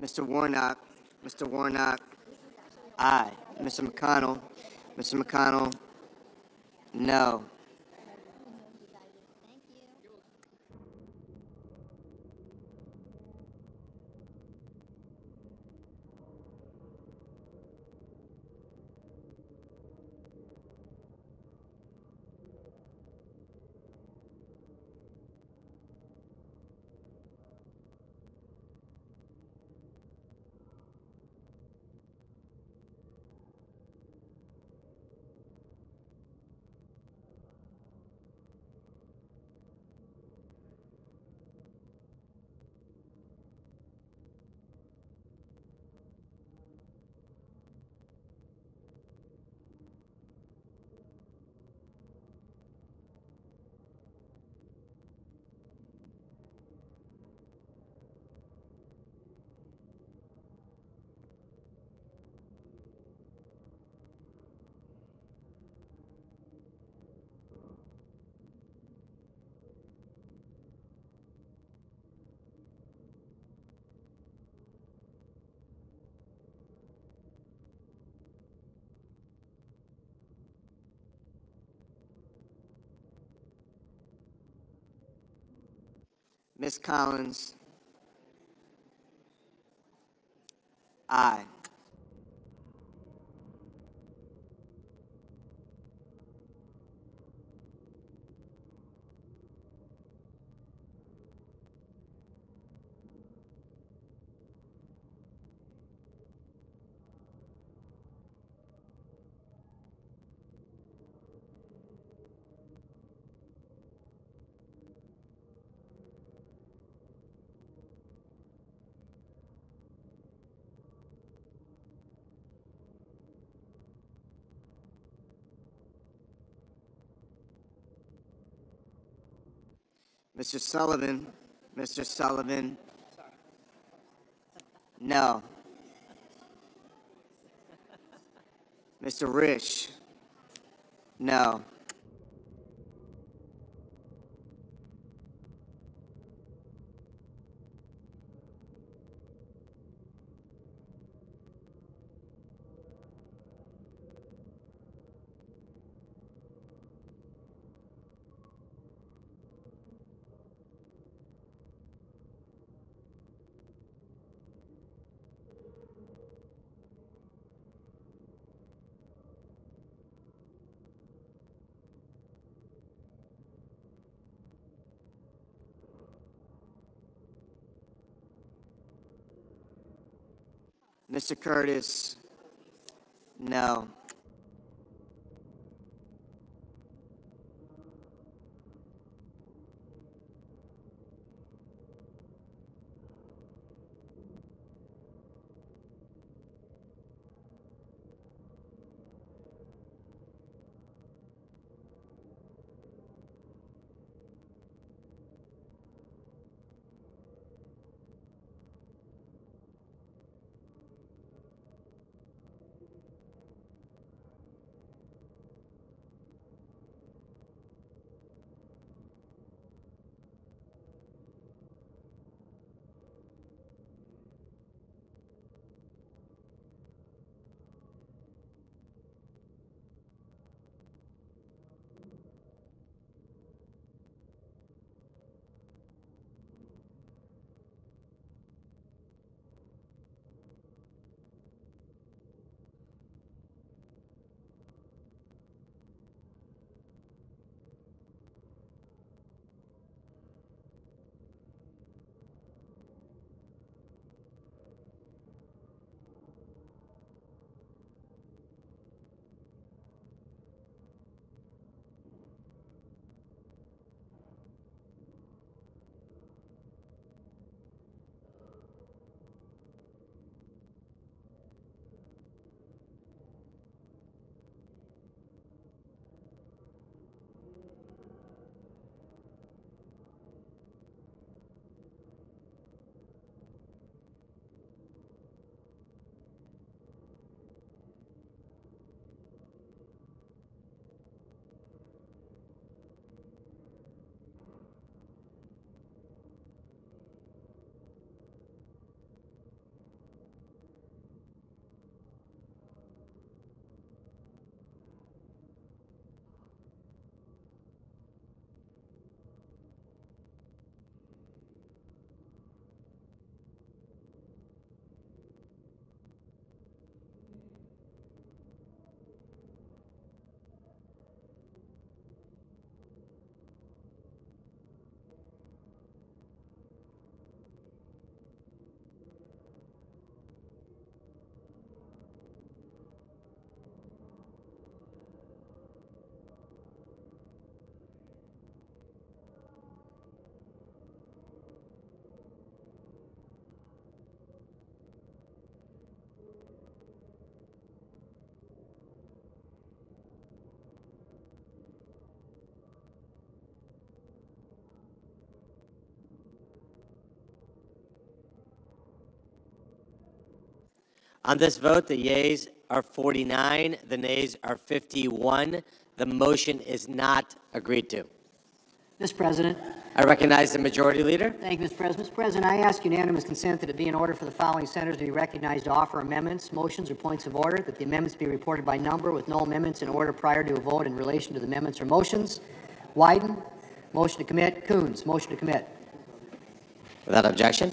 Mr. Warnock. Mr. Warnock. Aye. Mr. McConnell. Mr. McConnell. No. Ms. Collins. Aye. Mr. Sullivan. Mr. Sullivan. No. Mr. Risch. No. Mr. Curtis. No. On this vote, the yeas are 49, the nays are 51. The motion is not agreed to. Mr. President. I recognize the Majority Leader. Thank you, Mr. President. Mr. President, I ask unanimous consent that it be in order for the following senators to be recognized to offer amendments, motions, or points of order, that the amendments be reported by number with no amendments in order prior to a vote in relation to the amendments or motions. Wyden, motion to commit. Coons, motion to commit. Without objection.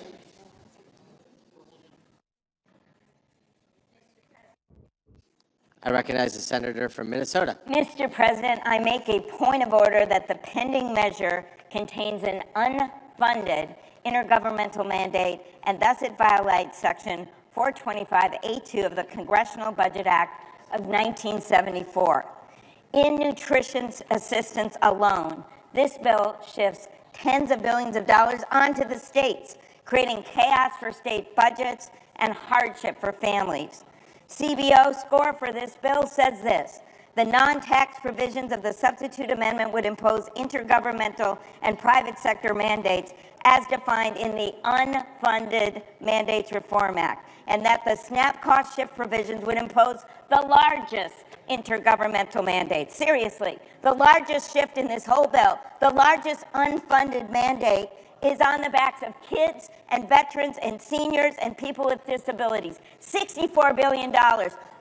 I recognize the senator from Minnesota. Mr. President, I make a point of order that the pending measure contains an unfunded intergovernmental mandate, and thus it violates Section 425A2 of the Congressional Budget Act of 1974. In nutrition assistance alone, this bill shifts tens of billions of dollars onto the states, creating chaos for state budgets and hardship for families. CBO score for this bill says this: the non-tax provisions of the substitute amendment would impose intergovernmental and private sector mandates as defined in the Unfunded Mandates Reform Act, and that the SNAP cost shift provisions would impose the largest intergovernmental mandates. Seriously, the largest shift in this whole bill, the largest unfunded mandate, is on the backs of kids and veterans and seniors and people with disabilities. $64 billion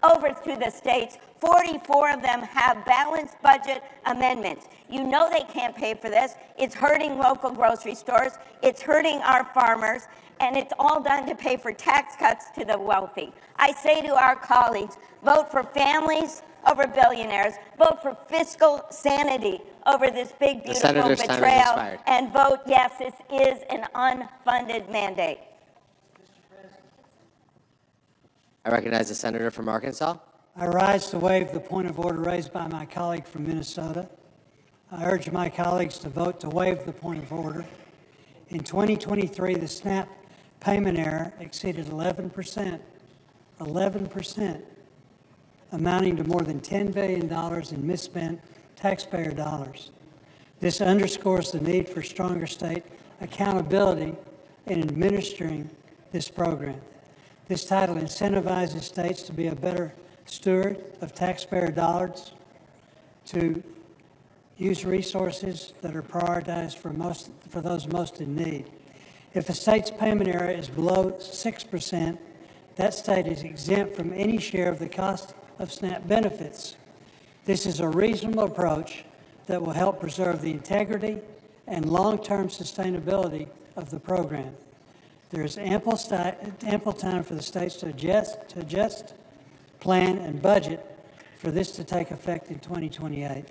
over to the states. 44 of them have balanced budget amendments. You know they can't pay for this. It's hurting local grocery stores. It's hurting our farmers. And it's all done to pay for tax cuts to the wealthy. I say to our colleagues, vote for families over billionaires. Vote for fiscal sanity over this big, beautiful betrayal. And vote yes, this is an unfunded mandate. I recognize the senator from Arkansas. I rise to waive the point of order raised by my colleague from Minnesota. I urge my colleagues to vote to waive the point of order. In 2023, the SNAP payment error exceeded 11%, amounting to more than $10 billion in misspent taxpayer dollars. This underscores the need for stronger state accountability in administering this program. This title incentivizes states to be a better steward of taxpayer dollars, to use resources that are prioritized for those most in need. If a state's payment error is below 6%, that state is exempt from any share of the cost of SNAP benefits. This is a reasonable approach that will help preserve the integrity and long-term sustainability of the program. There is ample time for the states to adjust, plan, and budget for this to take effect in 2028.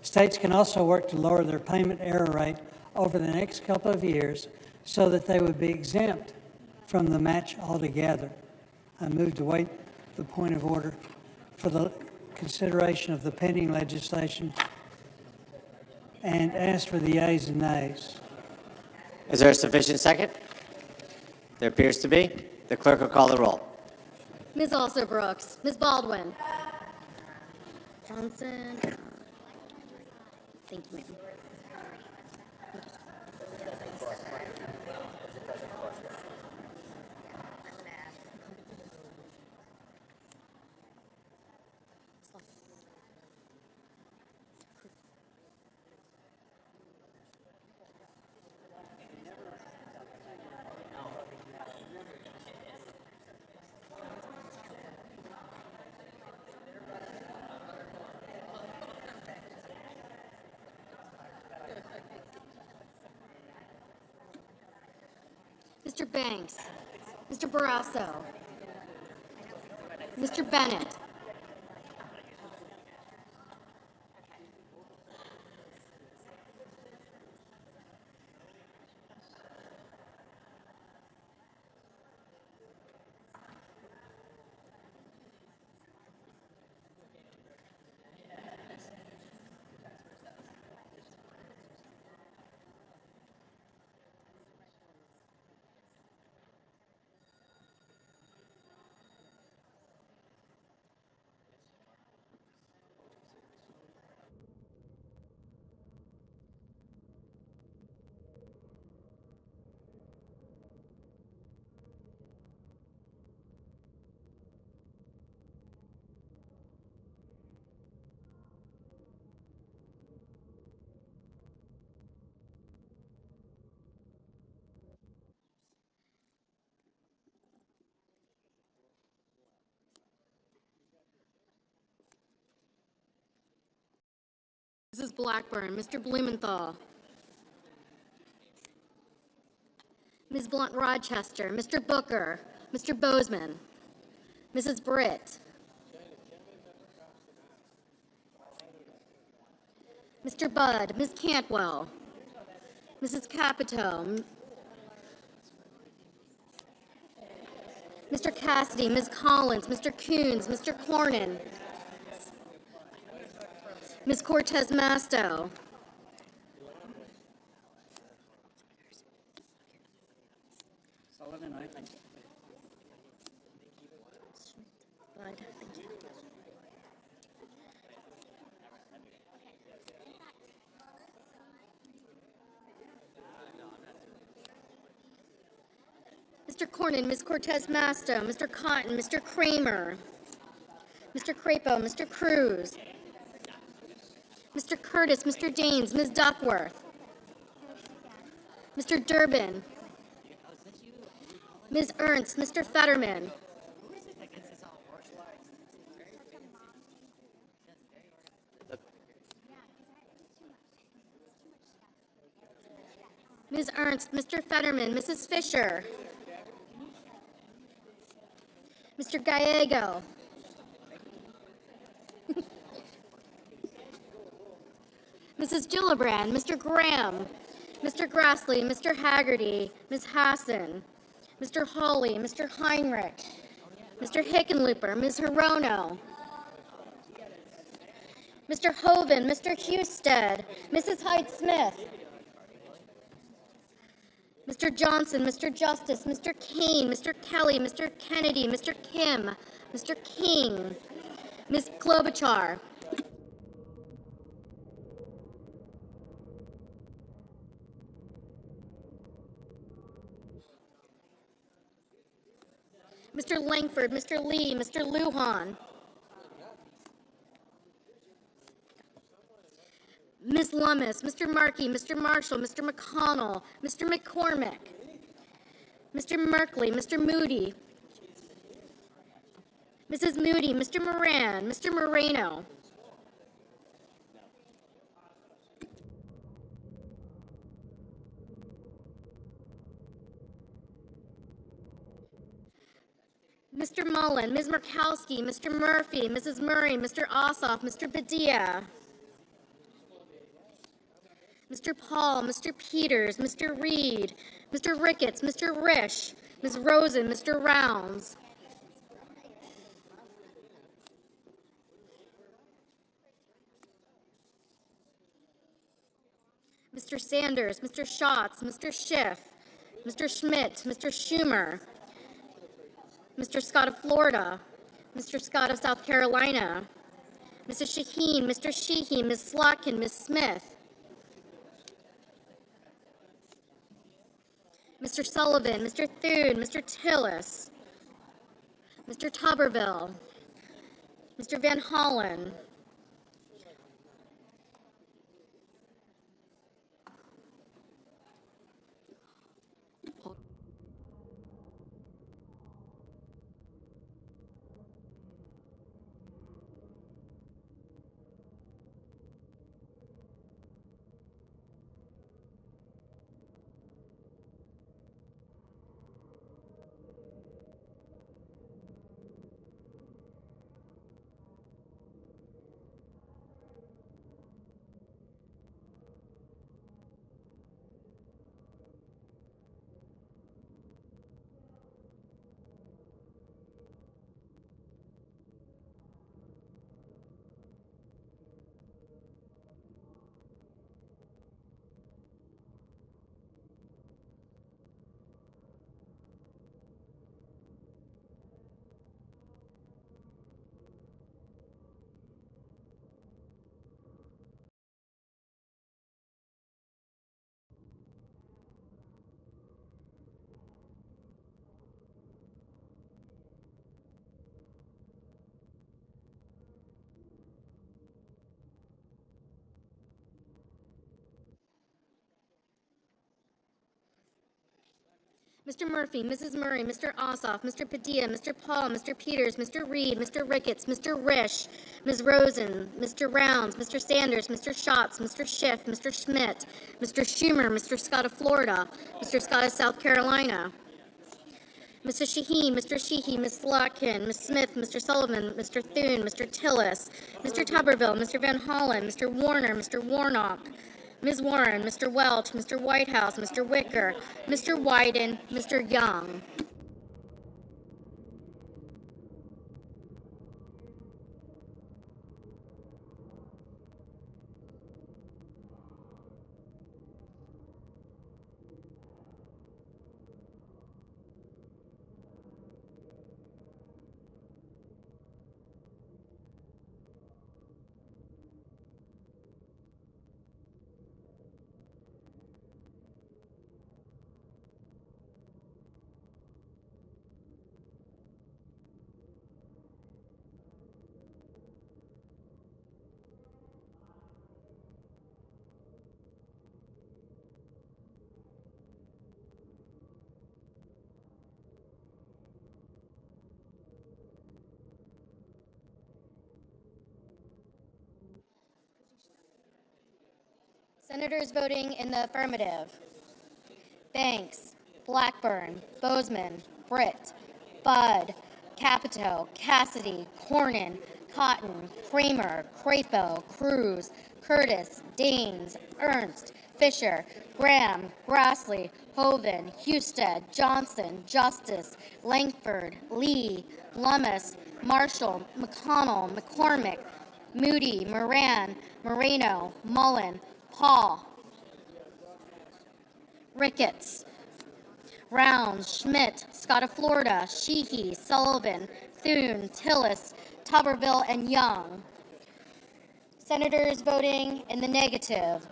States can also work to lower their payment error rate over the next couple of years so that they would be exempt from the match altogether. I move to waive the point of order for the consideration of the pending legislation and ask for the yeas and nays. Is there a sufficient second? There appears to be. The clerk will call the roll. Ms. Also Brooks. Ms. Baldwin. Johnson. Thank you, ma'am. Mr. Banks, Mr. Barrasso, Mr. Bennett, Mrs. Blackburn, Mr. Blumenthal, Ms. Blunt Rochester, Mr. Booker, Mr. Bozeman, Mrs. Britt, Mr. Budd, Ms. Cantwell, Mrs. Capito, Mr. Cassidy, Ms. Collins, Mr. Coons, Mr. Cornyn, Ms. Cortez Masto, Sullivan, aye. Bud, thank you. Mr. Cornyn, Ms. Cortez Masto, Mr. Cotton, Mr. Kramer, Mr. Crapo, Mr. Cruz, Mr. Curtis, Mr. Daines, Ms. Duckworth, Mr. Durbin, Ms. Ernst, Mr. Fetterman, Ms. Ernst, Mr. Fetterman, Mrs. Fisher, Mr. Gallego, Mrs. Gillibrand, Mr. Graham, Mr. Grassley, Mr. Haggerty, Ms. Hassan, Mr. Hawley, Mr. Heinrich, Mr. Hickenlooper, Ms. Hirono, Mr. Hoven, Mr. Husted, Mrs. Hyde-Smith, Mr. Johnson, Mr. Justice, Mr. Kane, Mr. Kelly, Mr. Kennedy, Mr. Kim, Mr. King, Ms. Klobuchar, Mr. Langford, Mr. Lee, Mr. Lujan, Ms. Lummis, Mr. Markey, Mr. Marshall, Mr. McConnell, Mr. McCormick, Mr. Merkley, Mr. Moody, Mrs. Moody, Mr. Moran, Mr. Moreno, Mr. Mullen, Ms. Murkowski, Mr. Murphy, Mrs. Murray, Mr. Ossoff, Mr. Padilla, Mr. Paul, Mr. Peters, Mr. Reed, Mr. Ricketts, Mr. Risch, Ms. Rosen, Mr. Rounds, Mr. Sanders, Mr. Schatz, Mr. Schiff, Mr. Schmidt, Mr. Schumer, Mr. Scott of Florida, Mr. Scott of South Carolina, Mrs. Shaheen, Mr. Sheehy, Ms. Slotkin, Ms. Smith, Mr. Sullivan, Mr. Thune, Mr. Tillis, Mr. Tuberville, Mr. Van Hollen, Mr. Murphy, Mrs. Murray, Mr. Ossoff, Mr. Padilla, Mr. Paul, Mr. Peters, Mr. Reed, Mr. Ricketts, Mr. Risch, Ms. Rosen, Mr. Rounds, Mr. Sanders, Mr. Schatz, Mr. Schiff, Mr. Schmidt, Mr. Schumer, Mr. Scott of Florida, Mr. Scott of South Carolina, Mr. Shaheen, Mr. Sheehy, Ms. Slotkin, Ms. Smith, Mr. Sullivan, Mr. Thune, Mr. Tillis, Mr. Tuberville, Mr. Van Hollen, Mr. Warner, Mr. Warnock, Ms. Warren, Mr. Welch, Mr. Whitehouse, Mr. Wicker, Mr. Wyden, Mr. Young. Senators voting in the affirmative: Banks, Blackburn, Bozeman, Britt, Budd, Capito, Cassidy, Cornyn, Cotton, Kramer, Crapo, Cruz, Curtis, Daines, Ernst, Fisher, Graham, Grassley, Hoven, Husted, Johnson, Justice, Langford, Lee, Lummis, Marshall, McConnell, McCormick, Moody, Moran, Moreno, Mullen, Paul, Ricketts, Rounds, Schmidt, Scott of Florida, Sheehy, Sullivan, Thune, Tillis, Tuberville, and Young. Senators voting in the negative: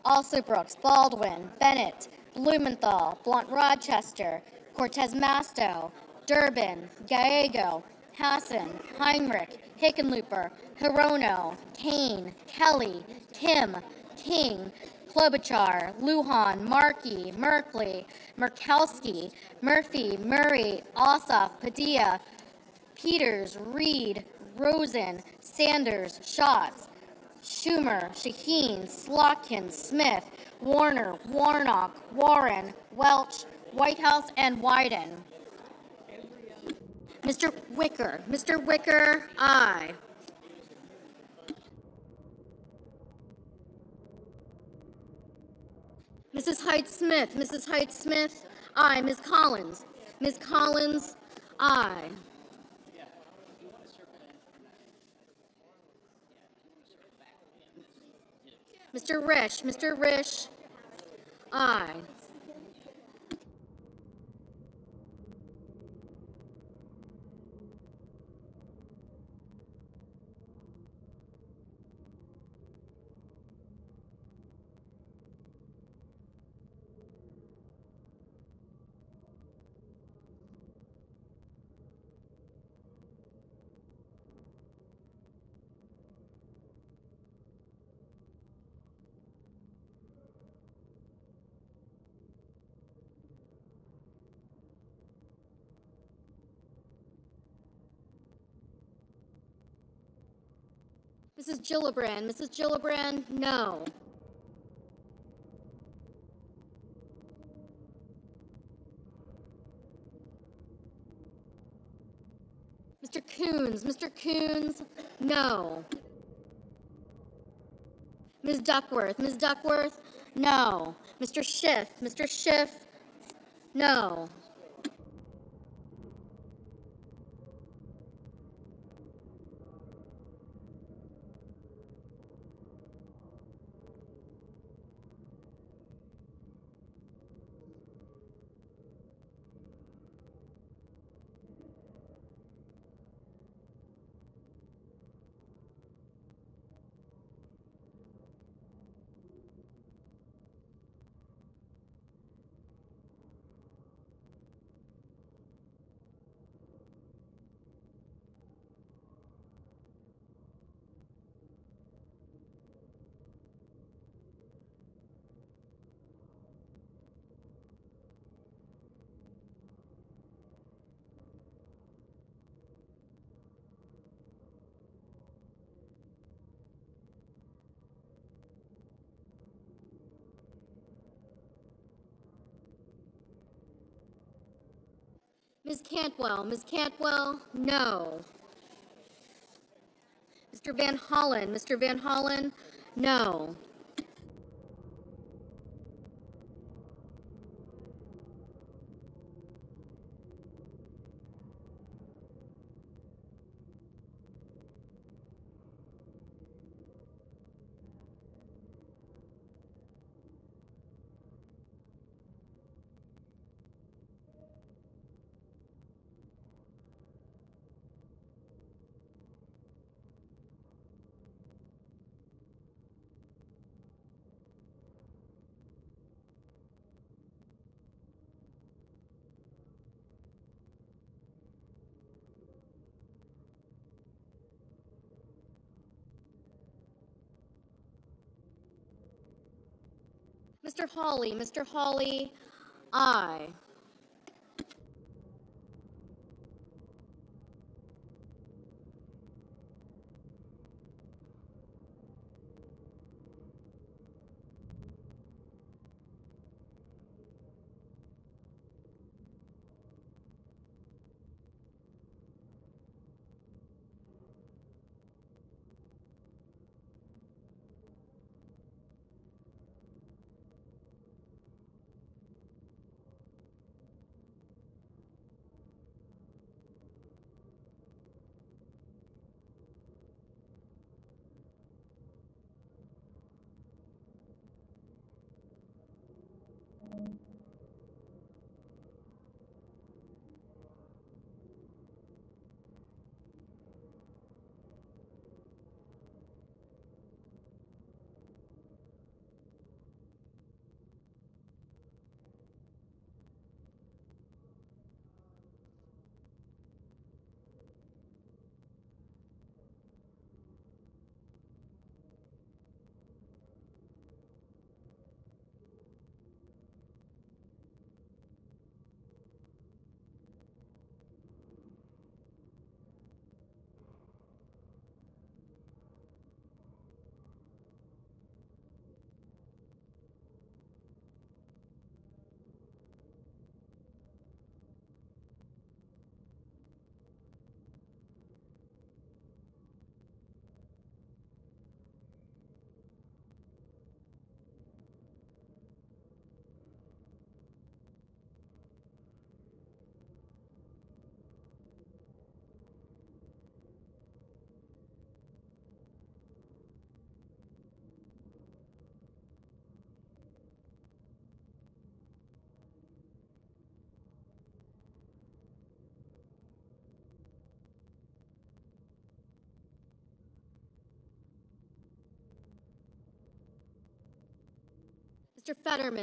Alsobrooks, Baldwin, Bennett, Blumenthal, Blunt-Rochester, Cortez Masto, Durbin, Gallego, Hassan, Heinrich, Hickenlooper, Hirono, Kane, Kelly, Kim, King, Klobuchar, Lujan, Markey, Merkley, Murkowski, Murphy, Murray, Ossoff, Padilla, Peters, Reed, Rosen, Sanders, Schatz, Schumer, Shaheen, Slotkin, Smith, Warner, Warnock, Warren, Welch, Whitehouse, and Wyden. Mr. Wicker, aye. Mrs. Height Smith, aye. Ms. Collins, aye. Mr. Risch, aye. Mrs. Gillibrand, no. Mr. Coons, no. Ms. Duckworth, no. Mr. Schiff, no. Ms. Cantwell, no. Mr. Van Hollen, no. Mr. Hawley, aye.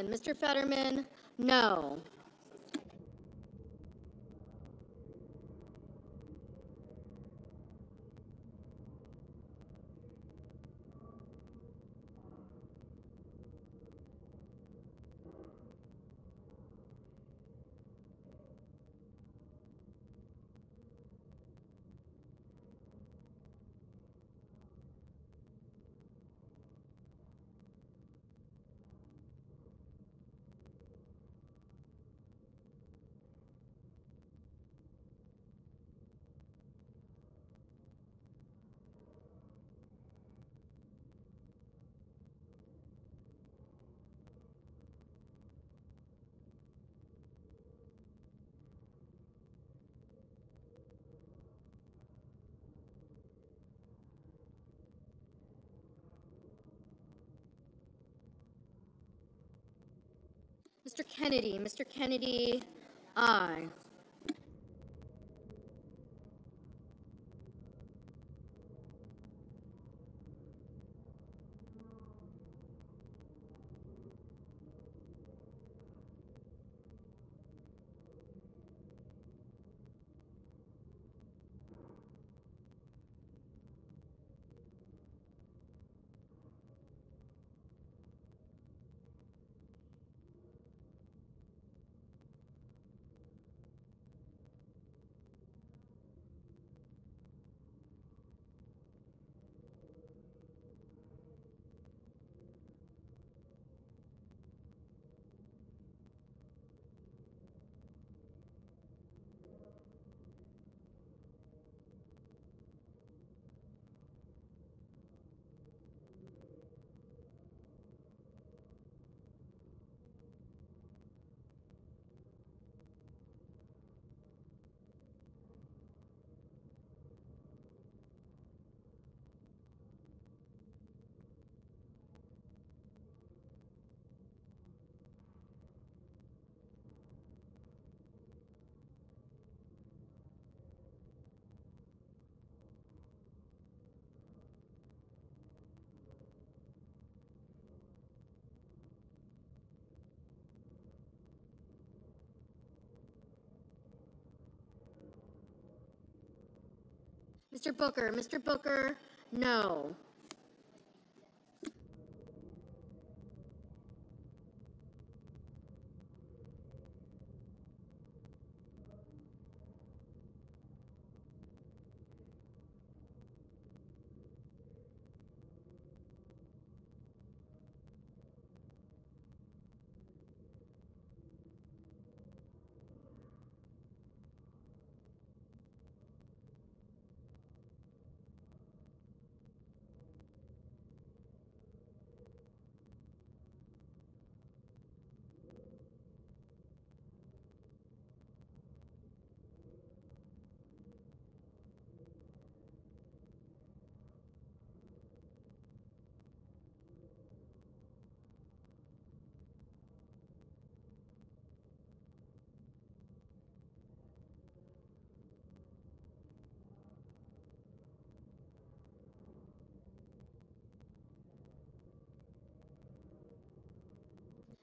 Mr. Fetterman, no. Mr. Kennedy, aye. Mr. Booker, Mr. Booker, no.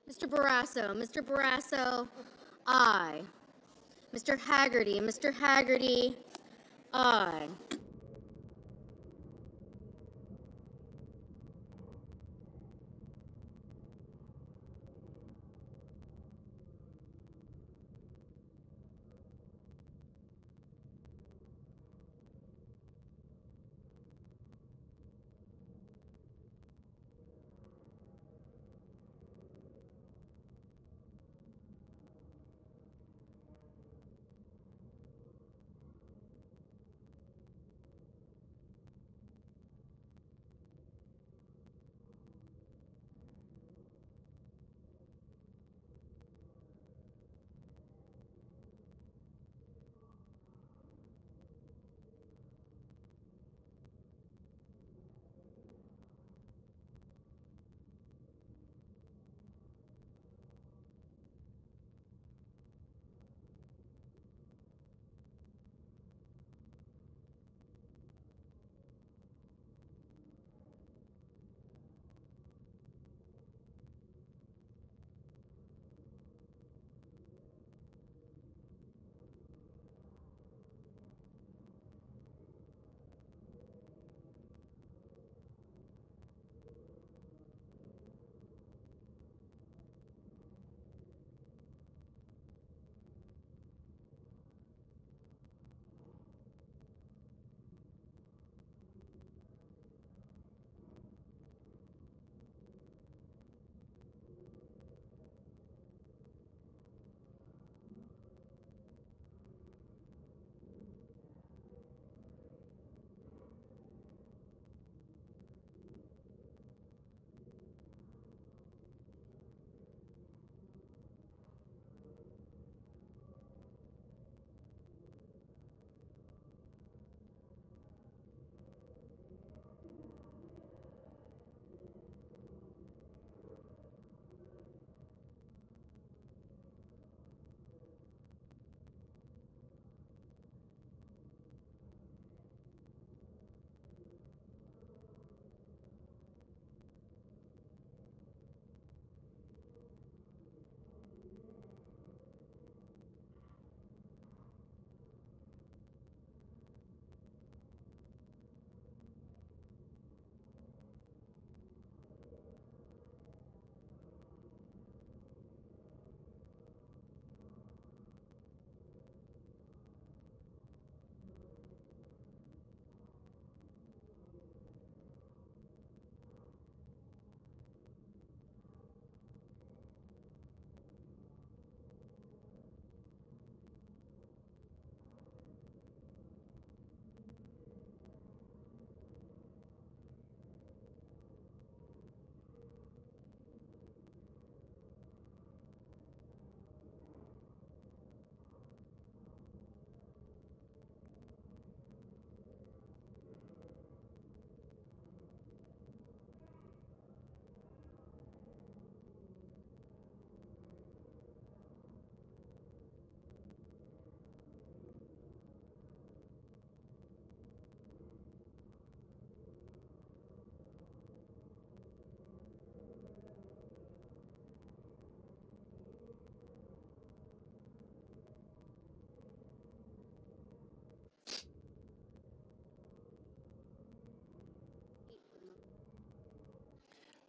Mr. Barrasso, Mr. Barrasso, aye. Mr. Haggerty, aye.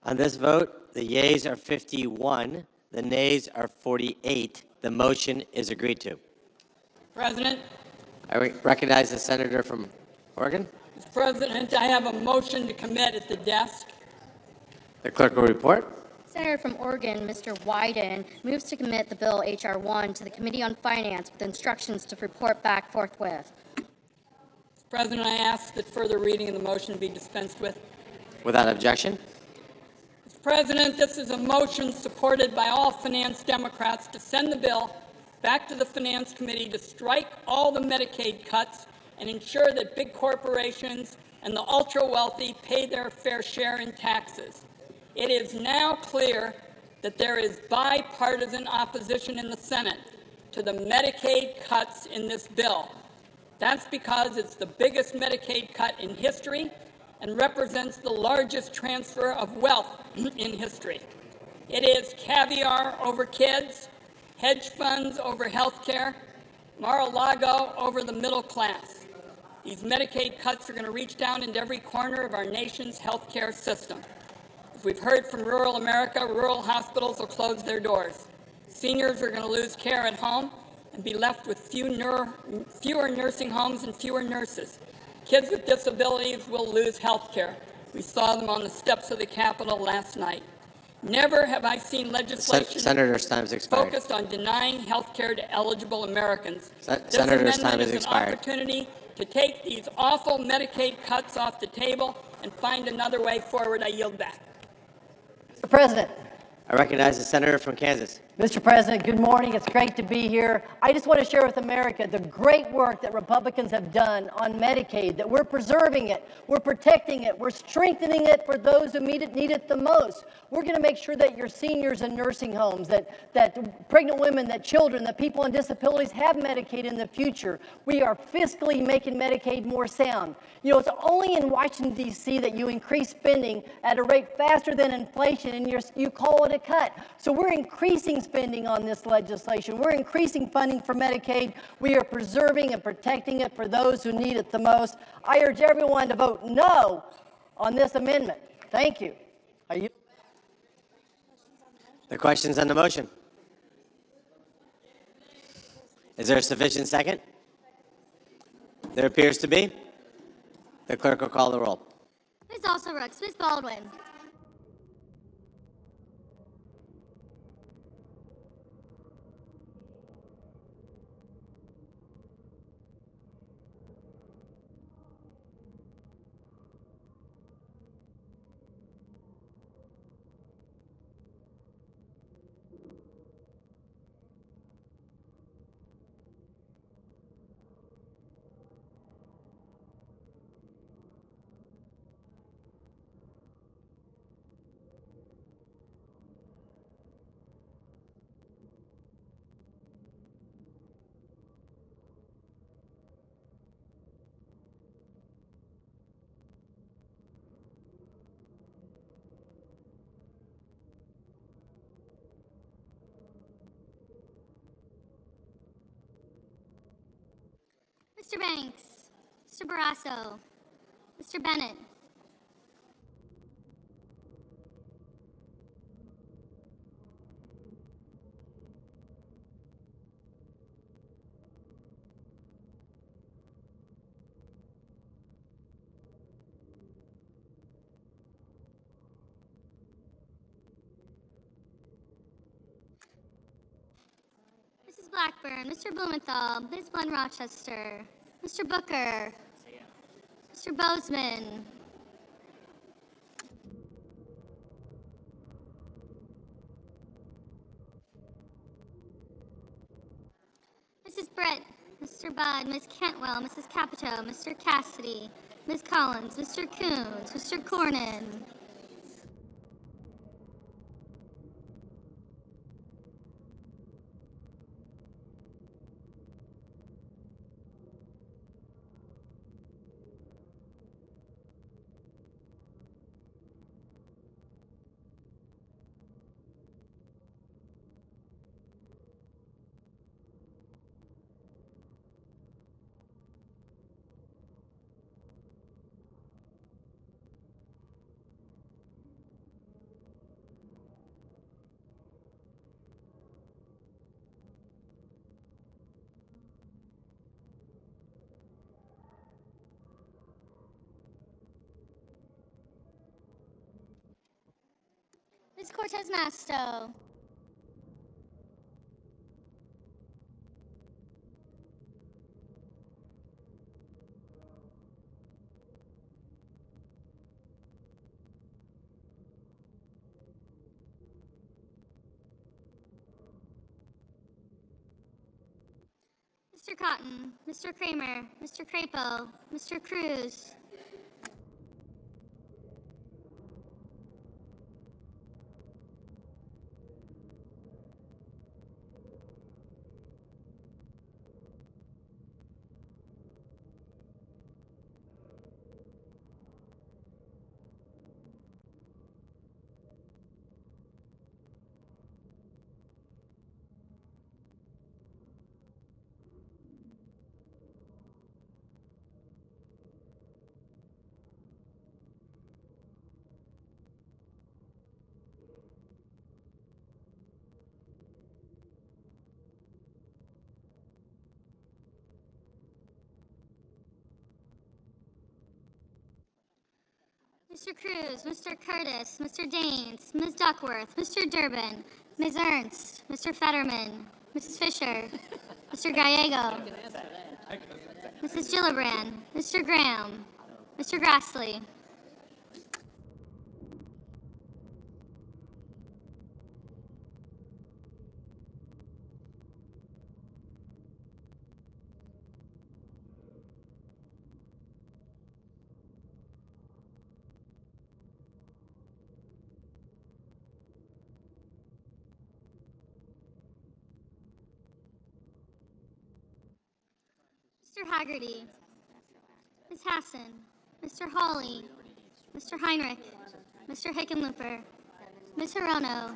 On this vote, the yeas are 51, the nays are 48. The motion is agreed to. President, I recognize the senator from Oregon. Mr. President, I have a motion to commit at the desk. The clerk will report. Senator from Oregon, Mr. Wyden, moves to commit the bill H.R. 1 to the Committee on Finance with instructions to report back forthwith. Mr. President, I ask that further reading of the motion be dispensed with. Without objection. Mr. President, this is a motion supported by all finance Democrats to send the bill back to the Finance Committee to strike all the Medicaid cuts and ensure that big corporations and the ultra-wealthy pay their fair share in taxes. It is now clear that there is bipartisan opposition in the Senate to the Medicaid cuts in this bill. That's because it's the biggest Medicaid cut in history and represents the largest transfer of wealth in history. It is caviar over kids, hedge funds over health care, Mar-a-Lago over the middle class. These Medicaid cuts are going to reach down into every corner of our nation's health care system. As we've heard from rural America, rural hospitals will close their doors. Seniors are going to lose care at home and be left with fewer nursing homes and fewer nurses. Kids with disabilities will lose health care. We saw them on the steps of the Capitol last night. Never have I seen legislation focused on denying health care to eligible Americans. Senator's time has expired. An opportunity to take these awful Medicaid cuts off the table and find another way forward. I yield back. Mr. President. I recognize the senator from Kansas. Mr. President, good morning. It's great to be here. I just want to share with America the great work that Republicans have done on Medicaid, that we're preserving it, we're protecting it, we're strengthening it for those who need it the most. We're going to make sure that your seniors in nursing homes, that pregnant women, that children, that people on disabilities have Medicaid in the future. We are fiscally making Medicaid more sound. You know, it's only in Washington, D.C. that you increase spending at a rate faster than inflation, and you call it a cut. So we're increasing spending on this legislation. We're increasing funding for Medicaid. We are preserving and protecting it for those who need it the most. I urge everyone to vote no on this amendment. Thank you. The questions on the motion. Is there a sufficient second? There appears to be. The clerk will call the roll. Ms. Also Rooks, Ms. Baldwin. Mr. Banks, Mr. Barrasso, Mr. Bennett. Mrs. Blackburn, Mr. Blumenthal, Ms. Glenn Rochester, Mr. Booker, Mr. Bozeman, Mrs. Britt, Mr. Budd, Ms. Cantwell, Mrs. Capito, Mr. Cassidy, Ms. Collins, Mr. Coons, Mr. Cornyn. Ms. Cortez Masto. Mr. Cotton, Mr. Kramer, Mr. Crapo, Mr. Cruz. Mr. Cruz, Mr. Curtis, Mr. Daines, Ms. Duckworth, Mr. Durbin, Ms. Ernst, Mr. Fetterman, Mrs. Fisher, Mr. Gallego, Mrs. Gillibrand, Mr. Graham, Mr. Grassley. Mr. Haggerty, Ms. Hassan, Mr. Hawley, Mr. Heinrich, Mr. Hickenlooper, Ms. Hirono,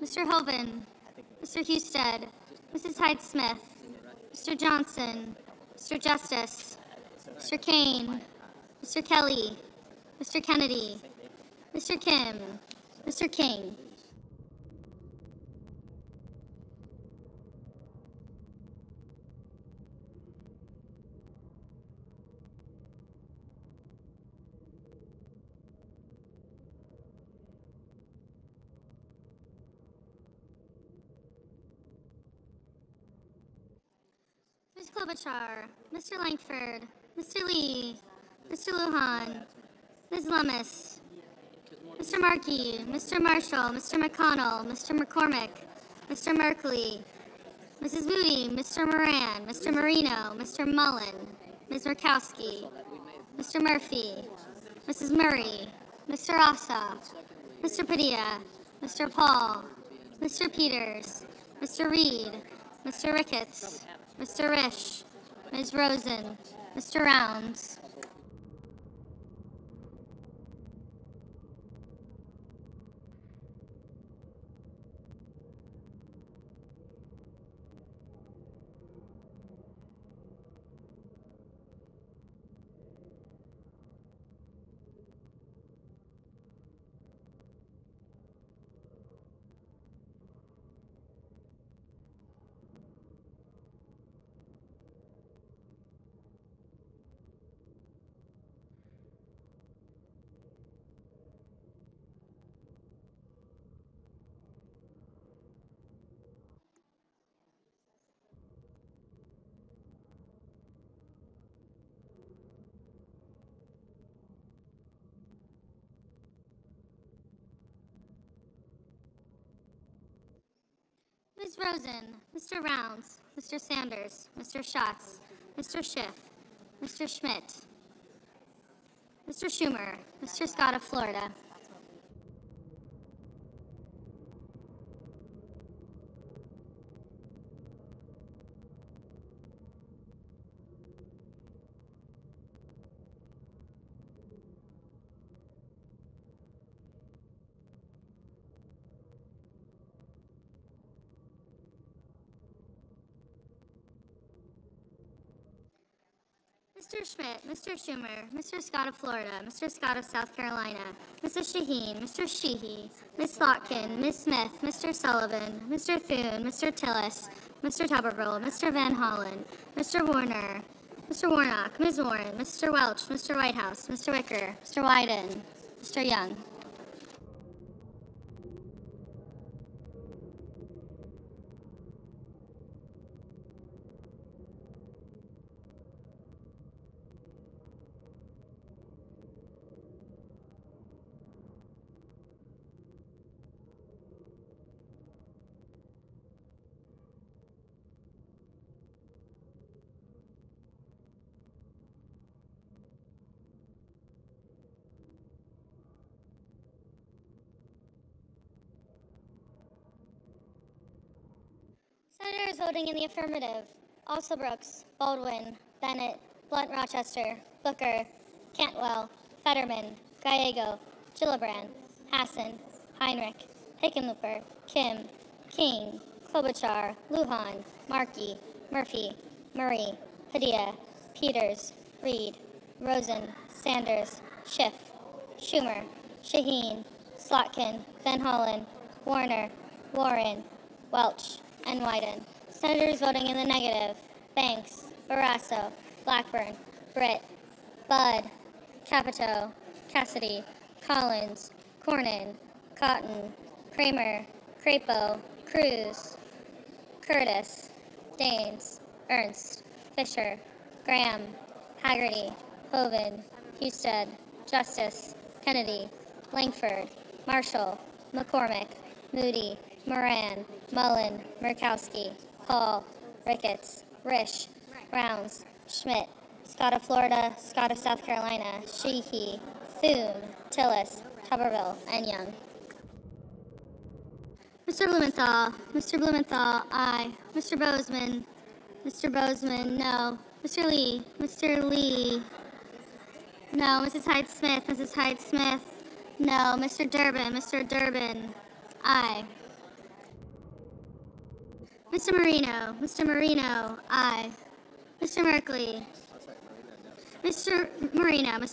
Mr. Hoven, Mr. Husted, Mrs. Hyde-Smith, Mr. Johnson, Mr. Justice, Mr. Kane, Mr. Kelly, Mr. Kennedy, Mr. Kim, Mr. King. Ms. Klobuchar, Mr. Langford, Mr. Lee, Mr. Lujan, Ms. Lummis, Mr. Markey, Mr. Marshall, Mr. McConnell, Mr. McCormick, Mr. Merkley, Mrs. Moody, Mr. Moran, Mr. Marino, Mr. Mullen, Ms. Murkowski, Mr. Murphy, Mrs. Murray, Mr. Assa, Mr. Padilla, Mr. Paul, Mr. Peters, Mr. Reed, Mr. Ricketts, Mr. Risch, Ms. Rosen, Mr. Rounds. Ms. Rosen, Mr. Rounds, Mr. Sanders, Mr. Schatz, Mr. Schiff, Mr. Schmidt, Mr. Schumer, Mr. Scott of Florida. Mr. Schmidt, Mr. Schumer, Mr. Scott of Florida, Mr. Scott of South Carolina, Mrs. Shaheen, Mr. Sheehy, Ms. Slotkin, Ms. Smith, Mr. Sullivan, Mr. Thune, Mr. Tillis, Mr. Tuberville, Mr. Van Hollen, Mr. Warner, Mr. Warnock, Ms. Warren, Mr. Welch, Mr. Whitehouse, Mr. Wicker, Mr. Wyden, Mr. Young. voting in the affirmative: Alsobrooks, Baldwin, Bennett, Blunt Rochester, Booker, Cantwell, Fetterman, Gallego, Gillibrand, Hassan, Heinrich, Hickenlooper, Kim, King, Klobuchar, Lujan, Markey, Murphy, Murray, Padilla, Peters, Reed, Rosen, Sanders, Schiff, Schumer, Shaheen, Slotkin, Van Hollen, Warner, Warren, Welch, and Wyden. Senators voting in the negative: Banks, Barrasso, Blackburn, Britt, Budd, Capito, Cassidy, Collins, Cornyn, Cotton, Kramer, Crapo, Cruz, Curtis, Daines, Ernst, Fisher, Graham, Haggerty, Hoven, Husted, Justice, Kennedy, Langford, Marshall, McCormick, Moody, Moran, Mullen, Murkowski, Hall, Ricketts, Risch, Rounds, Schmidt, Scott of Florida, Scott of South Carolina, Sheehy, Thune, Tillis, Tuberville, and Young. Mr. Blumenthal, aye. Mr. Bozeman, no. Mr. Lee, no. Mrs. Hyde-Smith, no. Mr. Durbin, aye. Mr. Marino, aye. Mr. Merkley, Mr.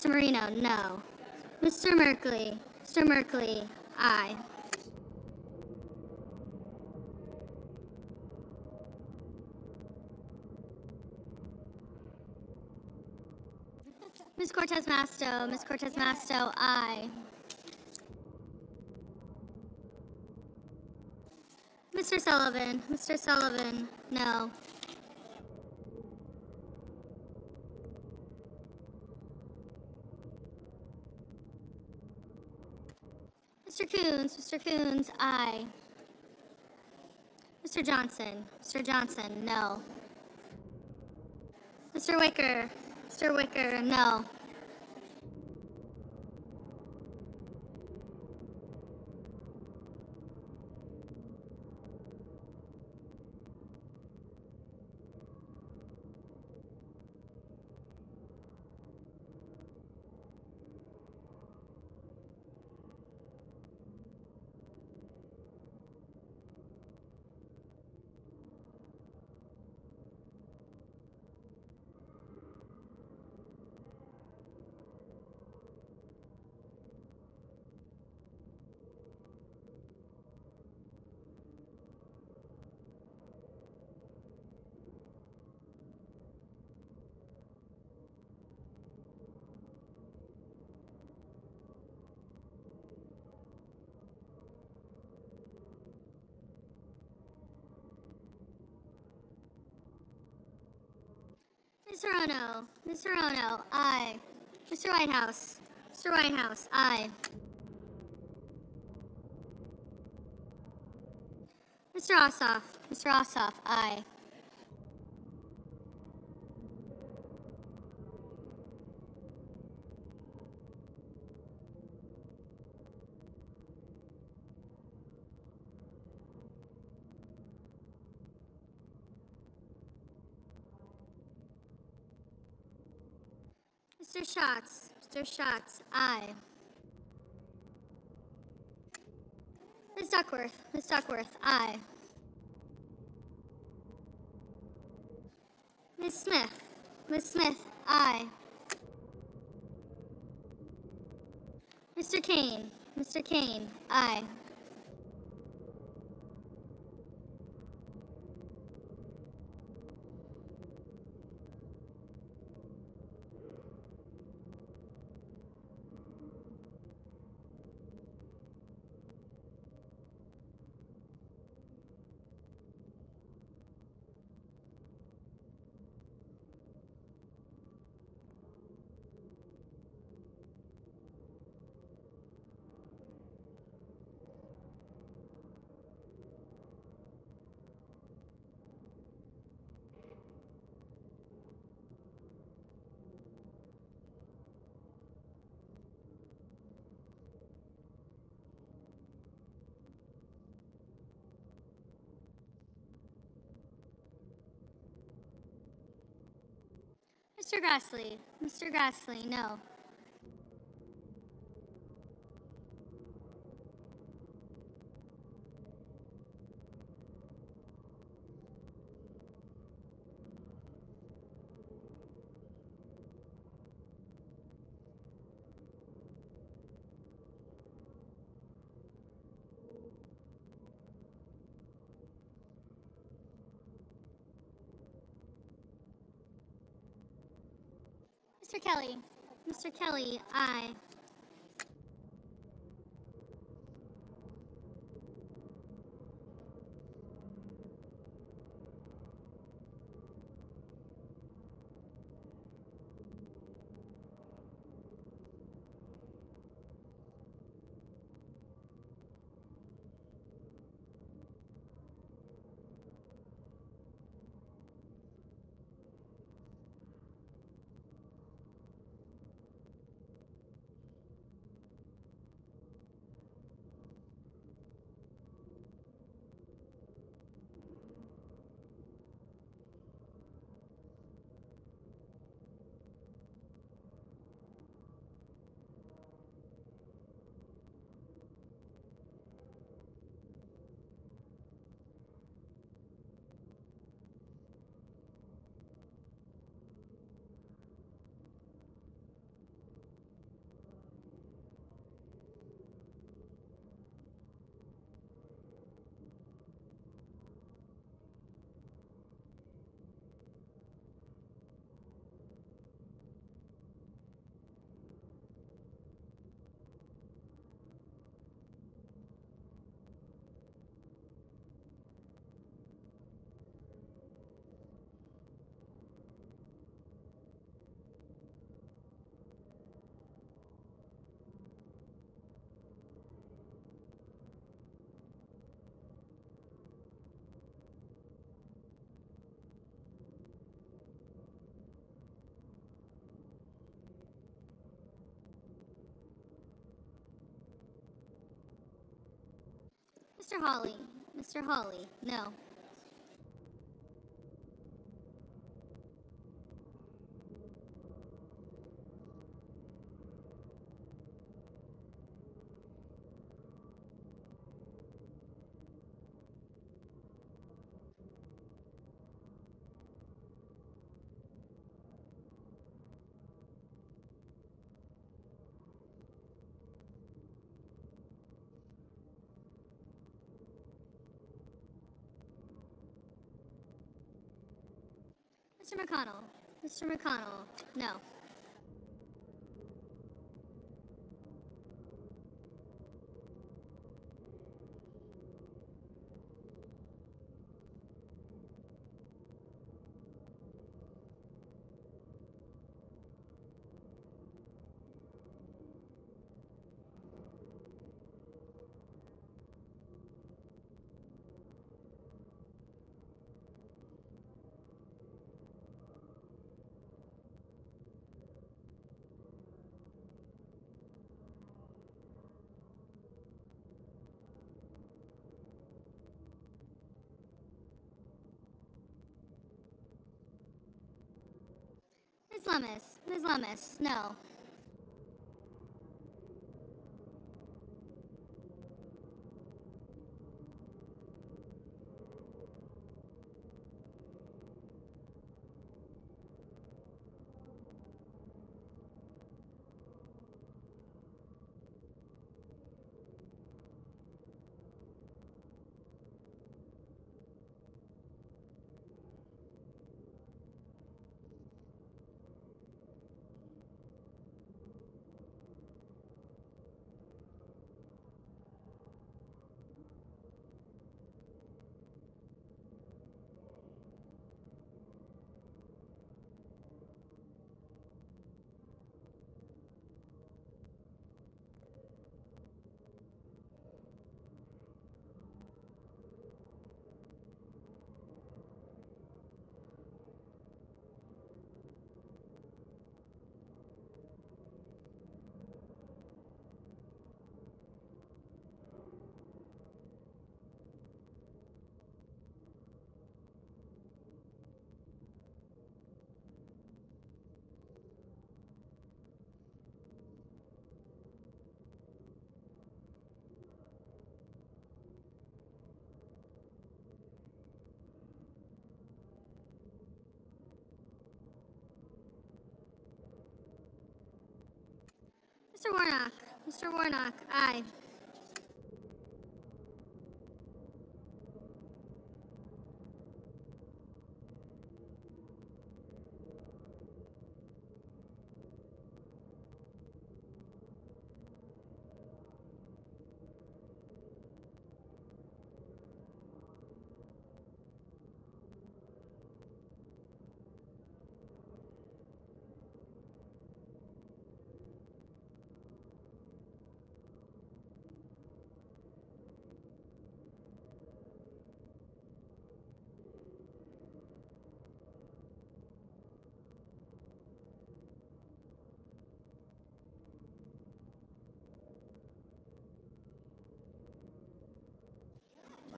Marino, no. Mr. Merkley, aye. Ms. Cortez Masto, aye. Mr. Sullivan, no. Mr. Coons, aye. Mr. Johnson, no. Mr. Wicker, no. Mr. Ono, aye. Mr. Whitehouse, aye. Mr. Ossoff, aye. Mr. Schatz, aye. Ms. Duckworth, aye. Ms. Smith, aye. Mr. Kane, aye. Mr. Grassley. Mr. Grassley, no. Mr. Kelly. Mr. Kelly, aye. Mr. Hawley. Mr. Hawley, no. Mr. McConnell. Mr. McConnell, no. Ms. Lummis. Ms. Lummis, no. Mr. Warnock. Mr. Warnock, aye.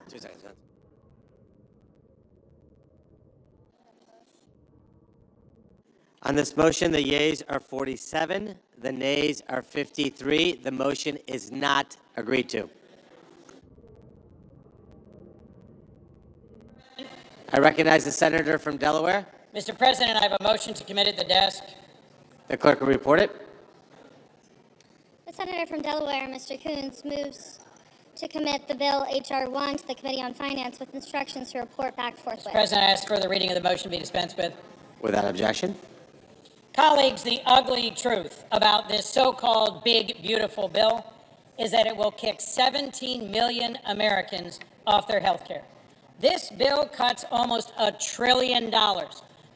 Two seconds. On this motion, the yeas are 47, the nays are 53. The motion is not agreed to. I recognize the senator from Delaware. Mr. President, I have a motion to commit at the desk. The clerk will report it. The senator from Delaware, Mr. Coons, moves to commit the bill H.R. 1 to the Committee on Finance with instructions to report back forthwith. Mr. President, I ask for the reading of the motion be dispensed with. Without objection. Colleagues, the ugly truth about this so-called big, beautiful bill is that it will kick 17 million Americans off their health care. This bill cuts almost $1 trillion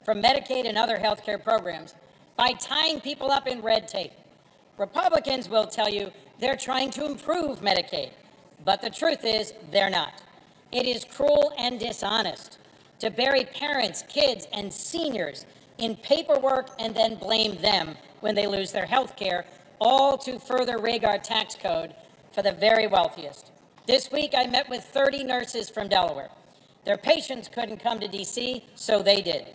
from Medicaid and other health care programs by tying people up in red tape. Republicans will tell you they're trying to improve Medicaid, but the truth is they're not. It is cruel and dishonest to bury parents, kids, and seniors in paperwork and then blame them when they lose their health care, all to further rig our tax code for the very wealthiest. This week, I met with 30 nurses from Delaware. Their patients couldn't come to D.C., so they did.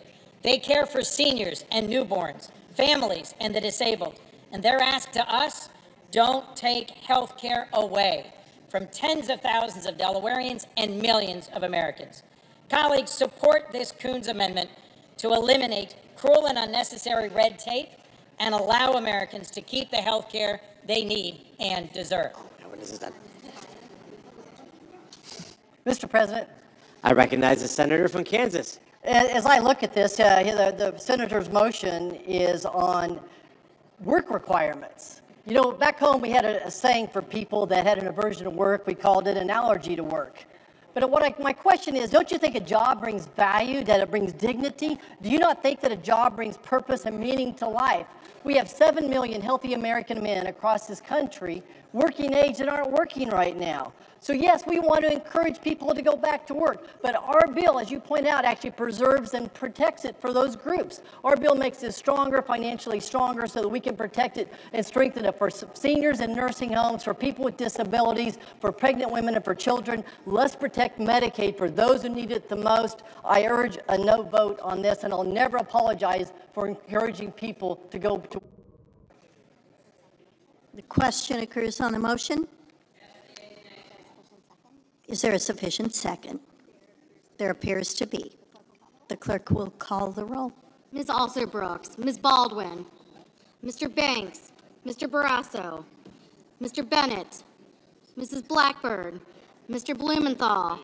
They care for seniors and newborns, families, and the disabled. And their ask to us, don't take health care away from tens of thousands of Delawareans and millions of Americans. Colleagues, support this Coons amendment to eliminate cruel and unnecessary red tape and allow Americans to keep the health care they need and deserve. Mr. President, I recognize the senator from Kansas. as I look at this, the senator's motion is on work requirements. You know, back home we had a saying for people that had an aversion to work. We called it an allergy to work. But my question is, don't you think a job brings value, that it brings dignity? Do you not think that a job brings purpose and meaning to life? We have 7 million healthy American men across this country, working age, that aren't working right now. So yes, we want to encourage people to go back to work, but our bill, as you point out, actually preserves and protects it for those groups. Our bill makes it stronger, financially stronger, so that we can protect it and strengthen it for seniors in nursing homes, for people with disabilities, for pregnant women, and for children. Let's protect Medicaid for those who need it the most. I urge a no vote on this, and I'll never apologize for encouraging people to go to. The question occurs on the motion. Is there a sufficient second? There appears to be. The clerk will call the roll. Ms. Alsor-Brooks, Ms. Baldwin, Mr. Banks, Mr. Barrasso, Mr. Bennett, Mrs. Blackbird, Mr. Blumenthal.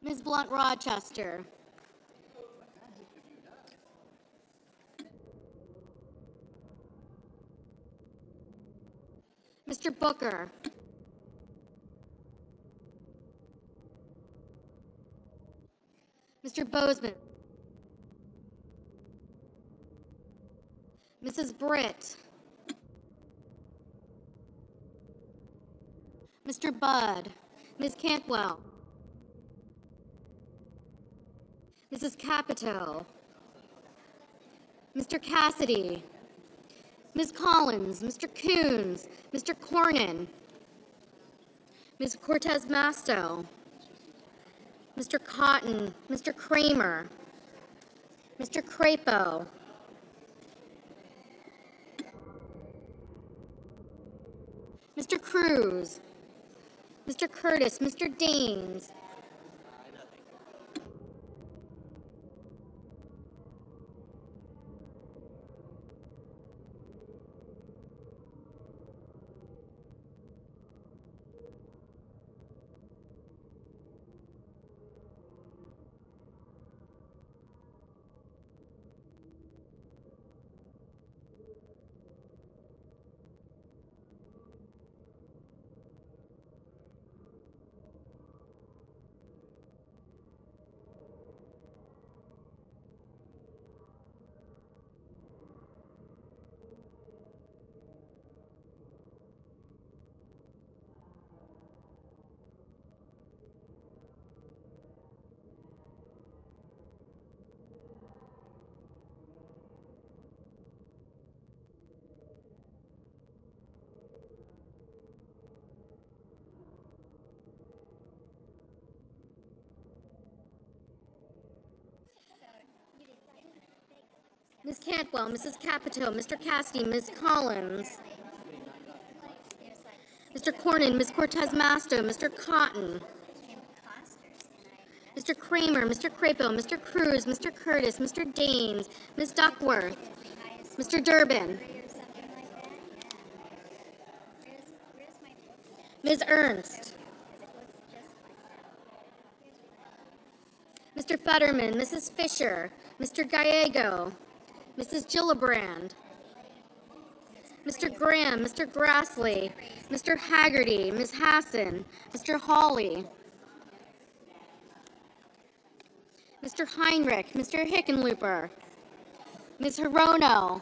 Ms. Blunt Rochester. Mr. Booker. Bozeman. Mrs. Britt. Mr. Budd. Ms. Cantwell. Mrs. Capito. Mr. Cassidy. Ms. Collins, Mr. Coons, Mr. Cornyn, Ms. Cortez Masto, Mr. Cotton, Mr. Kramer, Mr. Crapo, Mr. Cruz, Mr. Curtis, Mr. Daines, Ms. Cantwell, Mrs. Capito, Mr. Cassidy, Ms. Collins, Mr. Cornyn, Ms. Cortez Masto, Mr. Cotton, Mr. Kramer, Mr. Crapo, Mr. Cruz, Mr. Curtis, Mr. Daines, Ms. Duckworth, Mr. Durbin, Ms. Ernst, Mr. Fetterman, Mrs. Fisher, Mr. Gallego, Mrs. Gillibrand, Mr. Graham, Mr. Grassley, Mr. Haggerty, Ms. Hassan, Mr. Hawley, Mr. Heinrich, Mr. Hickenlooper, Ms. Hirono,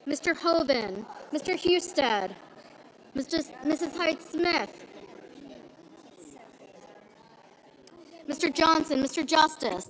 Mr. Hoven, Mr. Husted, Mrs. Hyde-Smith, Mr. Johnson, Mr. Justice,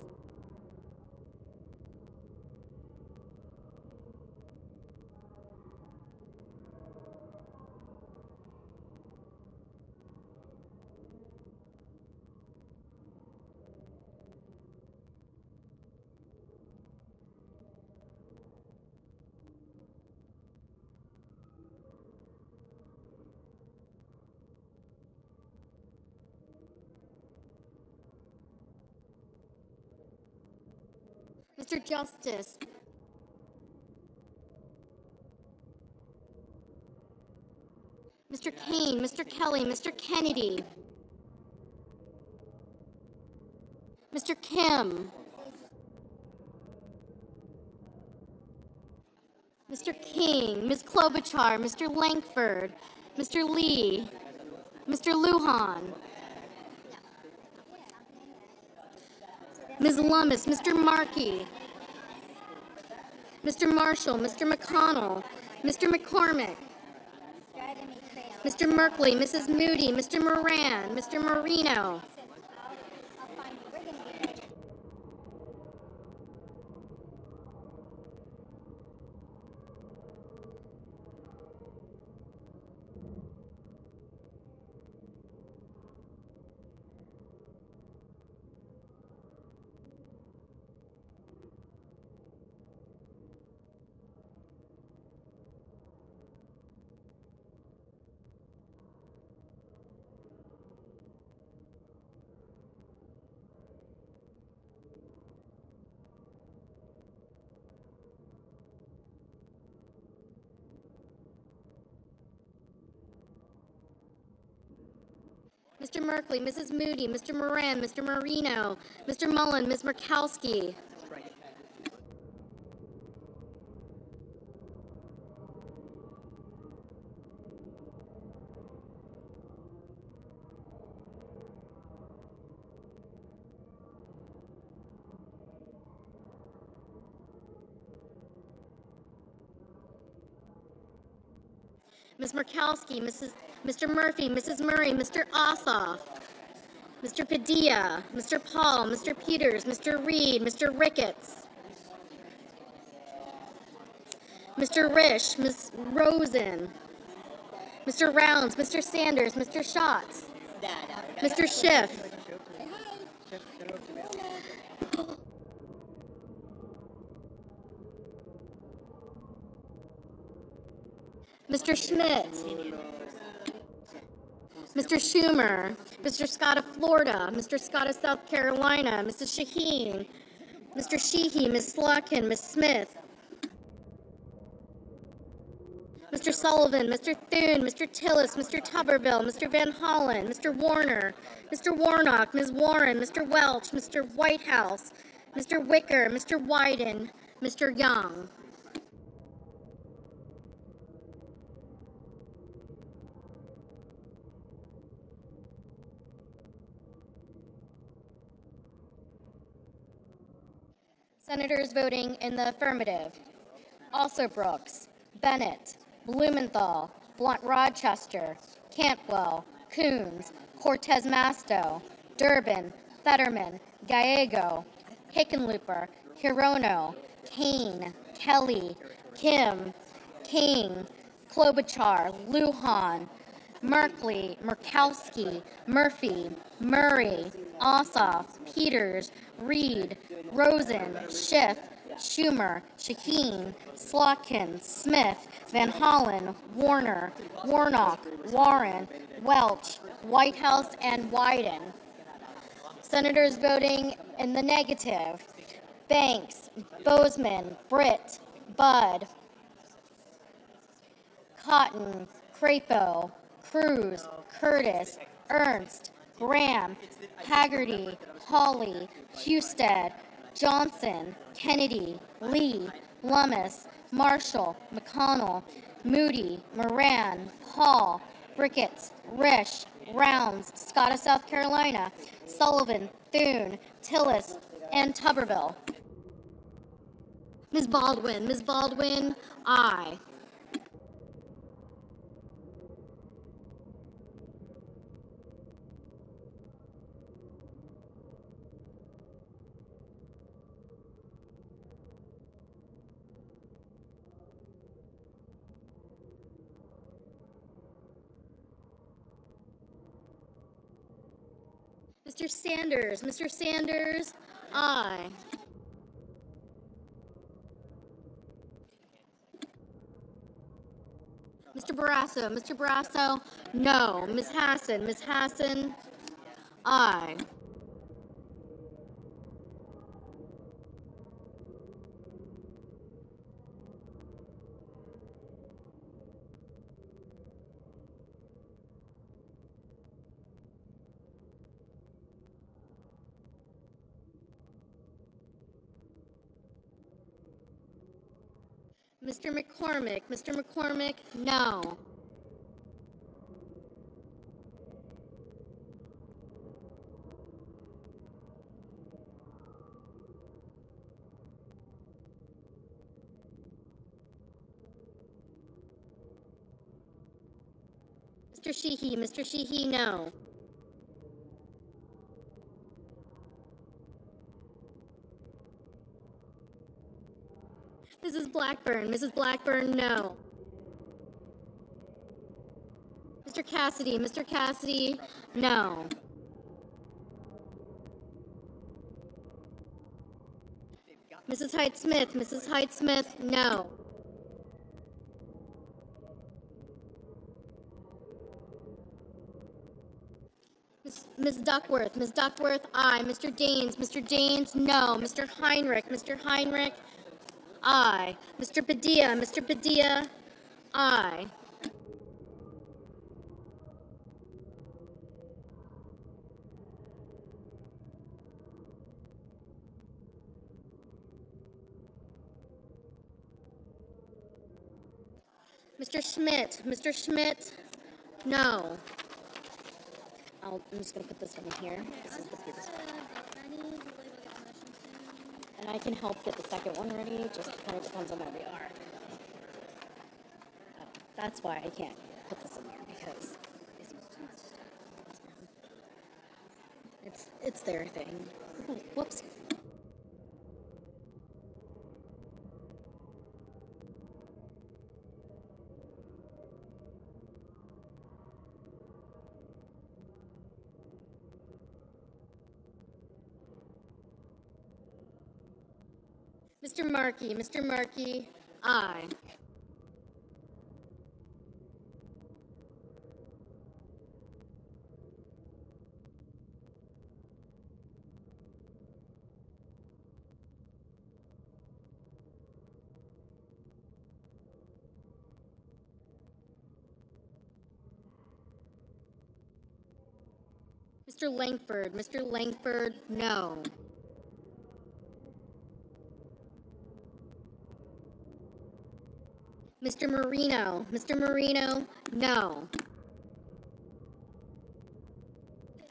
Mr. Justice, Mr. Kane, Mr. Kelly, Mr. Kennedy, Mr. Kim, Mr. King, Ms. Klobuchar, Mr. Langford, Mr. Lee, Mr. Lujan, Ms. Lummis, Mr. Markey, Mr. Marshall, Mr. McConnell, Mr. McCormick, Mr. Merkley, Mrs. Moody, Mr. Moran, Mr. Marino, Mr. Merkley, Mrs. Moody, Mr. Moran, Mr. Marino, Mr. Mullen, Ms. Murkowski, Ms. Murkowski, Mr. Murphy, Mrs. Murray, Mr. Ossoff, Mr. Padilla, Mr. Paul, Mr. Peters, Mr. Reed, Mr. Ricketts, Mr. Risch, Ms. Rosen, Mr. Rounds, Mr. Sanders, Mr. Schatz, Mr. Schiff, Mr. Schmidt, Mr. Schumer, Mr. Scott of Florida, Mr. Scott of South Carolina, Mrs. Shaheen, Mr. Sheehy, Ms. Slotkin, Ms. Smith, Mr. Sullivan, Mr. Thune, Mr. Tillis, Mr. Tuberville, Mr. Van Hollen, Mr. Warner, Mr. Warnock, Ms. Warren, Mr. Welch, Mr. Whitehouse, Mr. Wicker, Mr. Wyden, Mr. Young. Senators voting in the affirmative: Also Brooks, Bennett, Blumenthal, Blunt-Rochester, Cantwell, Coons, Cortez Masto, Durbin, Fetterman, Gallego, Hickenlooper, Hirono, Kane, Kelly, Kim, King, Klobuchar, Lujan, Merkley, Murkowski, Murphy, Murray, Ossoff, Peters, Reed, Rosen, Schiff, Schumer, Shaheen, Slotkin, Smith, Van Hollen, Warner, Warnock, Warren, Welch, Whitehouse, and Wyden. Senators voting in the negative: Banks, Bozeman, Britt, Budd, Cotton, Crapo, Cruz, Curtis, Ernst, Graham, Haggerty, Hawley, Husted, Johnson, Kennedy, Lee, Lummis, Marshall, McConnell, Moody, Moran, Hall, Ricketts, Risch, Rounds, Scott of South Carolina, Sullivan, Thune, Tillis, and Tuberville. Ms. Baldwin, aye. Mr. Sanders, aye. Mr. Barrasso, no. Ms. Hassan, aye. Mr. McCormick, no. Mr. Sheehy, no. Mrs. Blackburn, no. Mr. Cassidy, no. Mrs. Height Smith, no. Ms. Duckworth, aye. Mr. Daines, no. Mr. Heinrich, aye. Mr. Padilla, aye. Mr. Schmidt, no. I'm just going to put this one here. This is the previous one. And I can help get the second one ready, just kind of depends on where we are. Oh, that's why I can't. put this in there because it's their thing. Oh, whoops. Mr. Markey, aye. Mr. Langford, no. Mr. Marino, no.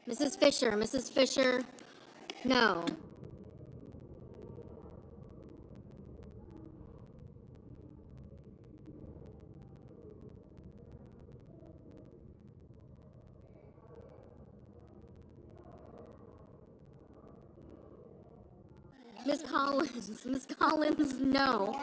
Mrs. Fisher, no. Ms. Collins, no.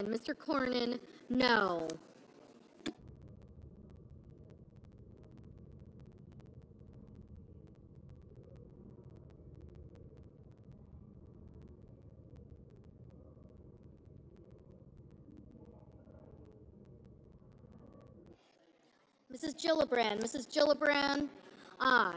Mr. Cornyn, no. Mrs. Gillibrand, aye.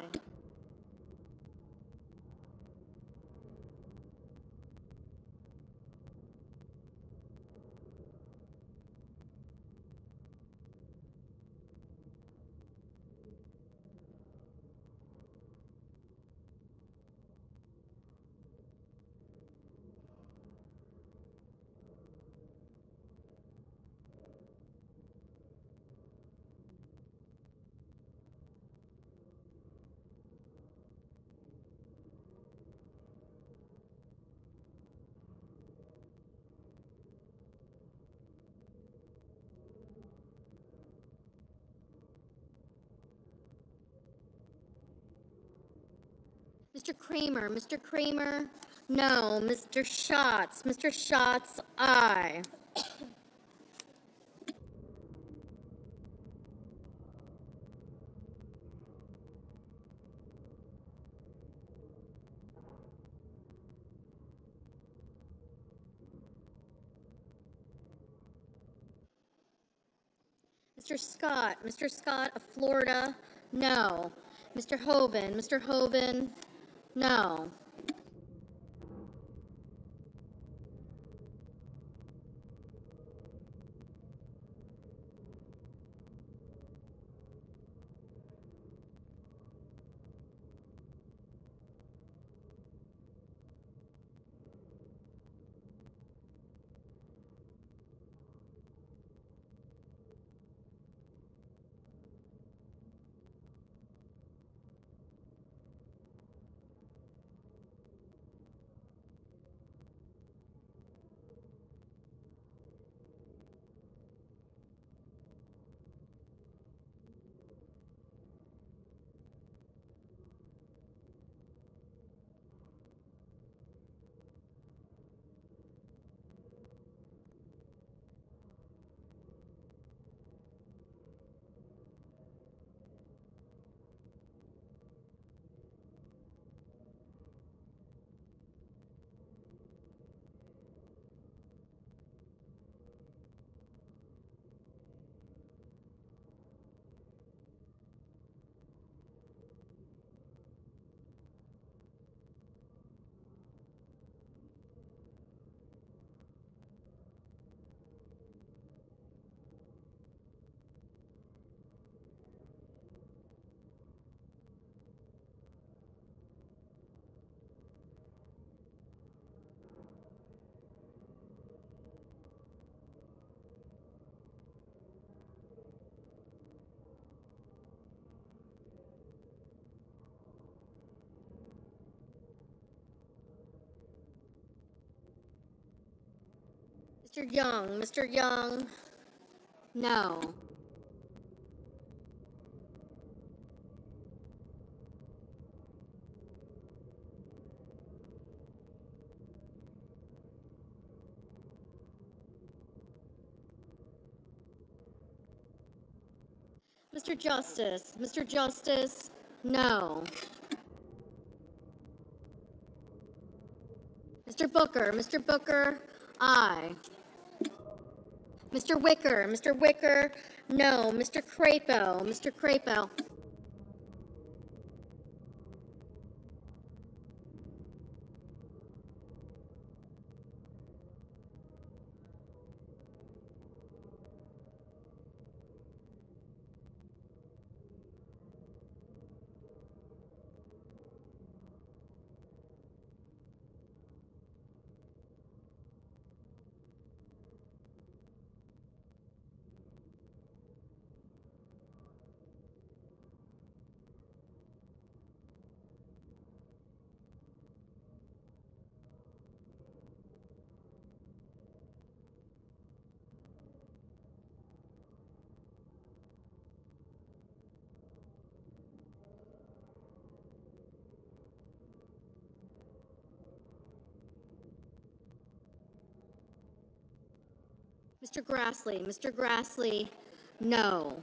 Mr. Kramer, no. Mr. Schatz, aye. Mr. Scott of Florida, no. Mr. Hoven, no. Mr. Young, Mr. Young, no. Mr. Justice, no. Mr. Booker, aye. Mr. Wicker, no. Mr. Crapo, Mr. Grassley, no.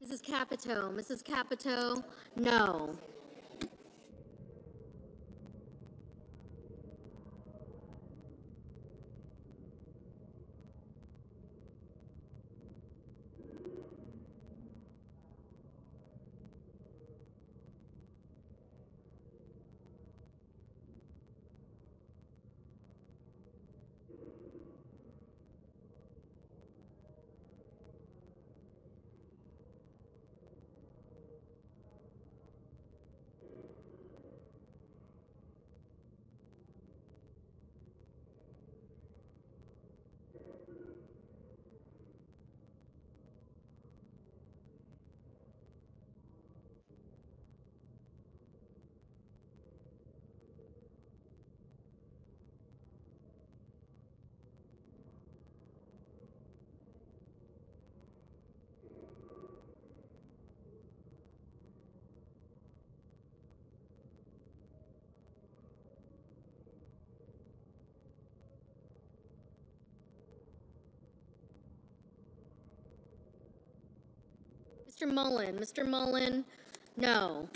Mrs. Capito, no. Mr. Mullen? Mr. Mullen? No.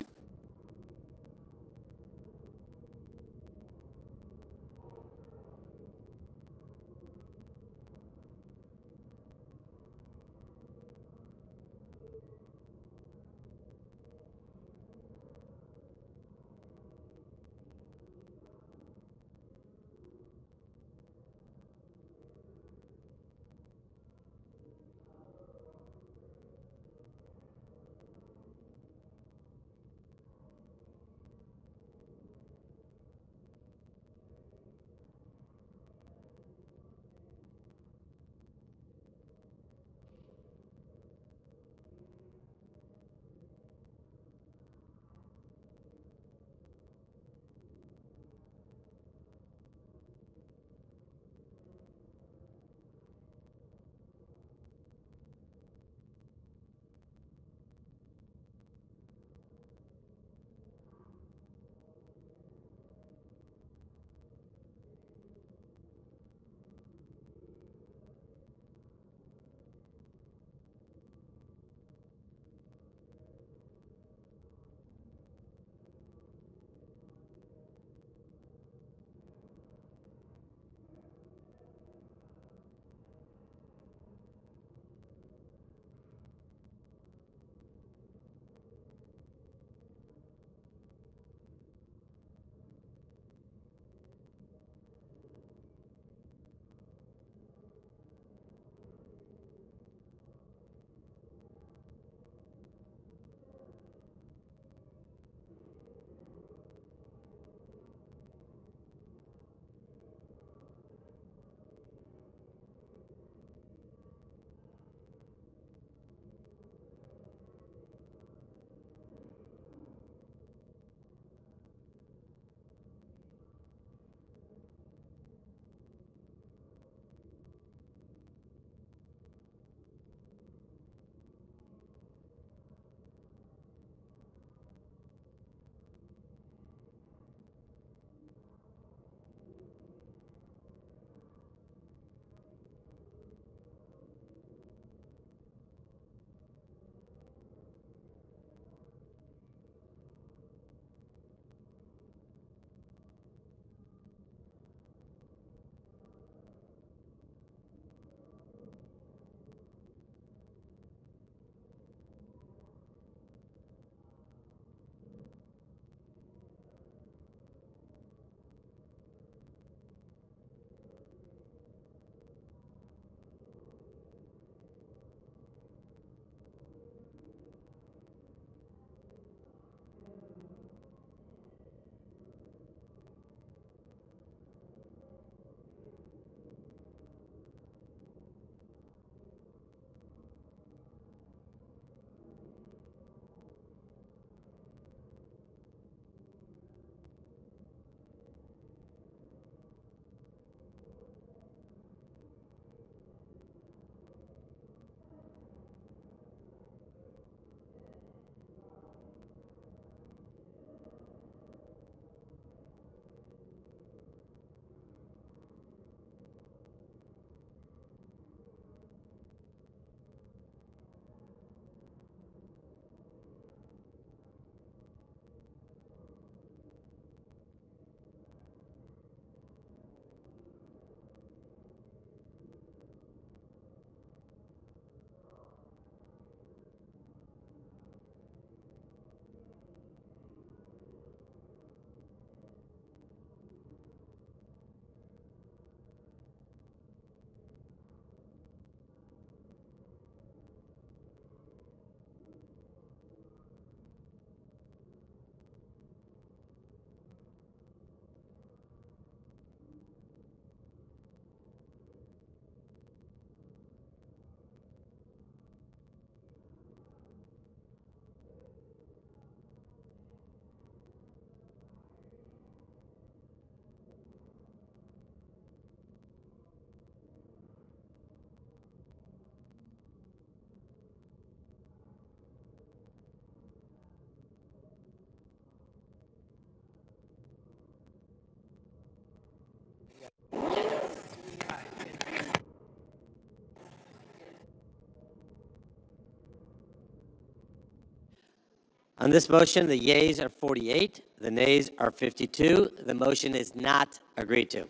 On this motion, the yeas are 48, the nays are 52. The motion is not agreed to.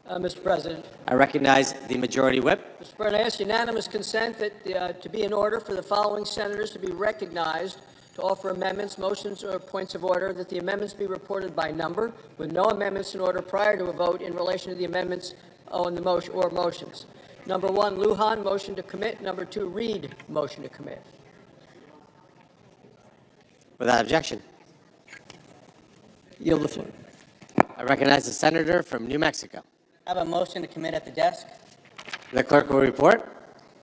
Mr. President. I recognize the majority whip. Mr. President, I ask unanimous consent that to be in order for the following senators to be recognized to offer amendments, motions, or points of order, that the amendments be reported by number, with no amendments in order prior to a vote in relation to the amendments on the motion or motions. Number 1, Lujan, motion to commit. Number 2, Reed, motion to commit. Without objection. Yield the floor. I recognize the senator from New Mexico. I have a motion to commit at the desk. The clerk will report.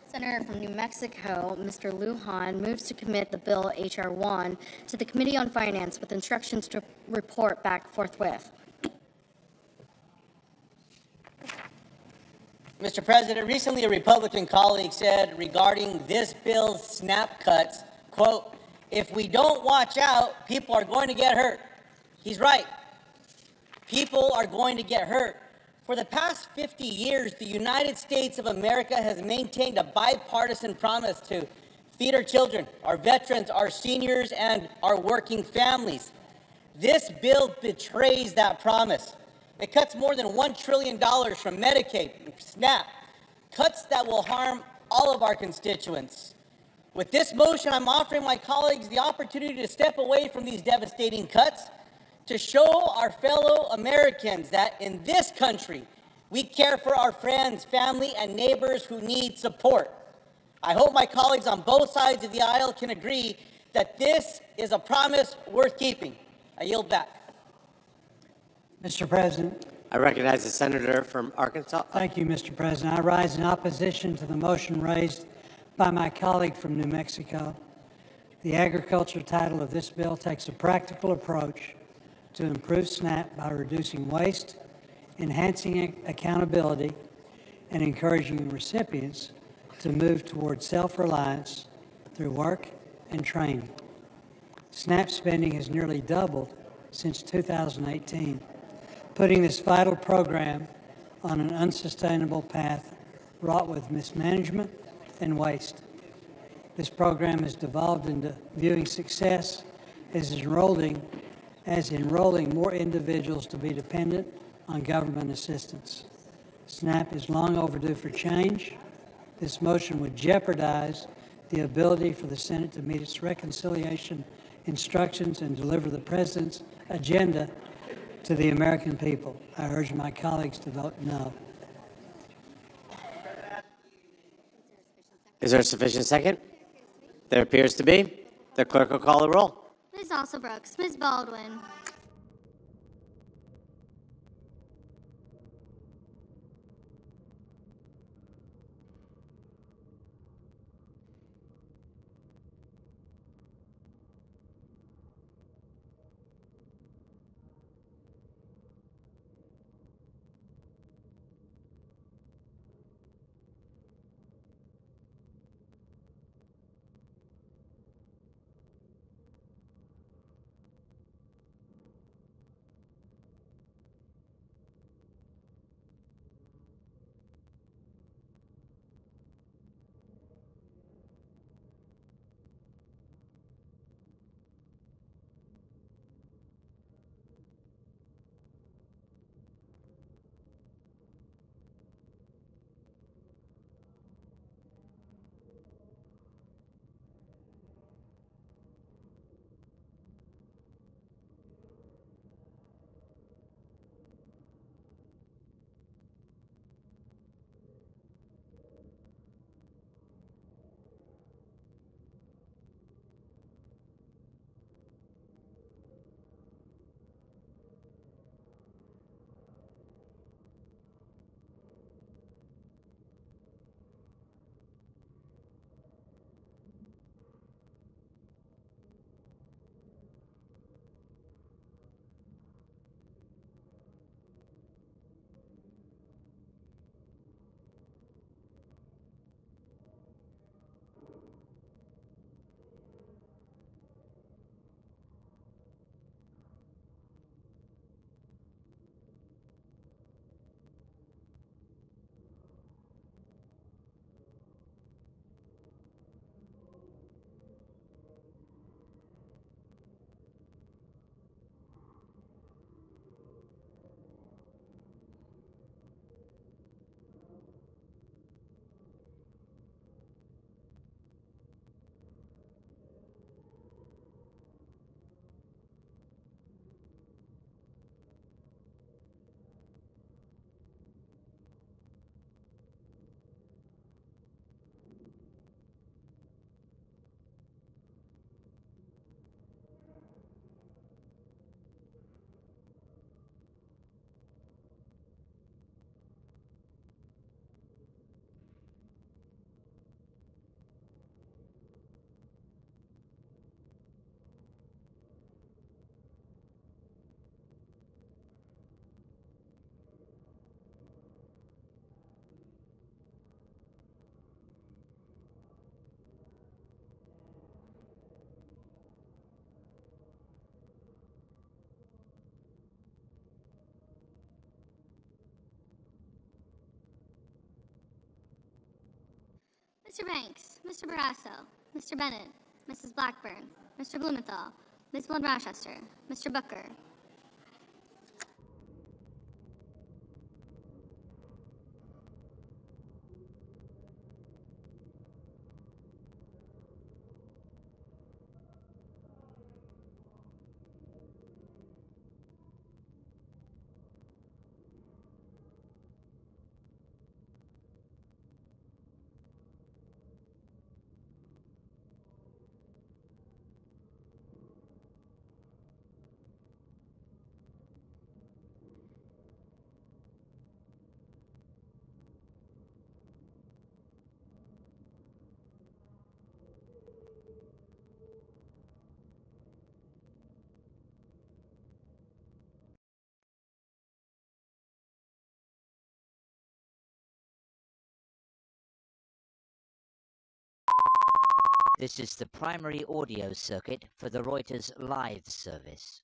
Senator from New Mexico, Mr. Lujan, moves to commit the bill H.R. 1 to the Committee on Finance with instructions to report back forthwith. Mr. President, recently a Republican colleague said regarding this bill's SNAP cuts, quote, "If we don't watch out, people are going to get hurt." He's right. People are going to get hurt. For the past 50 years, the United States of America has maintained a bipartisan promise to feed our children, our veterans, our seniors, and our working families. This bill betrays that promise. It cuts more than $1 trillion from Medicaid and SNAP, cuts that will harm all of our constituents. With this motion, I'm offering my colleagues the opportunity to step away from these devastating cuts, to show our fellow Americans that in this country, we care for our friends, family, and neighbors who need support. I hope my colleagues on both sides of the aisle can agree that this is a promise worth keeping. I yield back. Mr. President. I recognize the senator from Arkansas. Thank you, Mr. President. I rise in opposition to the motion raised by my colleague from New Mexico. The agriculture title of this bill takes a practical approach to improve SNAP by reducing waste, enhancing accountability, and encouraging recipients to move toward self-reliance through work and training. SNAP spending has nearly doubled since 2018, putting this vital program on an unsustainable path wrought with mismanagement and waste. This program has devolved into viewing success as enrolling more individuals to be dependent on government assistance. SNAP is long overdue for change. This motion would jeopardize the ability for the Senate to meet its reconciliation instructions and deliver the President's agenda to the American people. I urge my colleagues to vote no. Is there a sufficient second? There appears to be. The clerk will call the roll. Ms. Alsobrooks, Ms. Baldwin. Mr. Banks, Mr. Barrasso, Mr. Bennett, Mrs. Blackburn, Mr. Blumenthal, Ms. Blood Rochester, Mr. Booker. This is the primary audio circuit for the Reuters live service.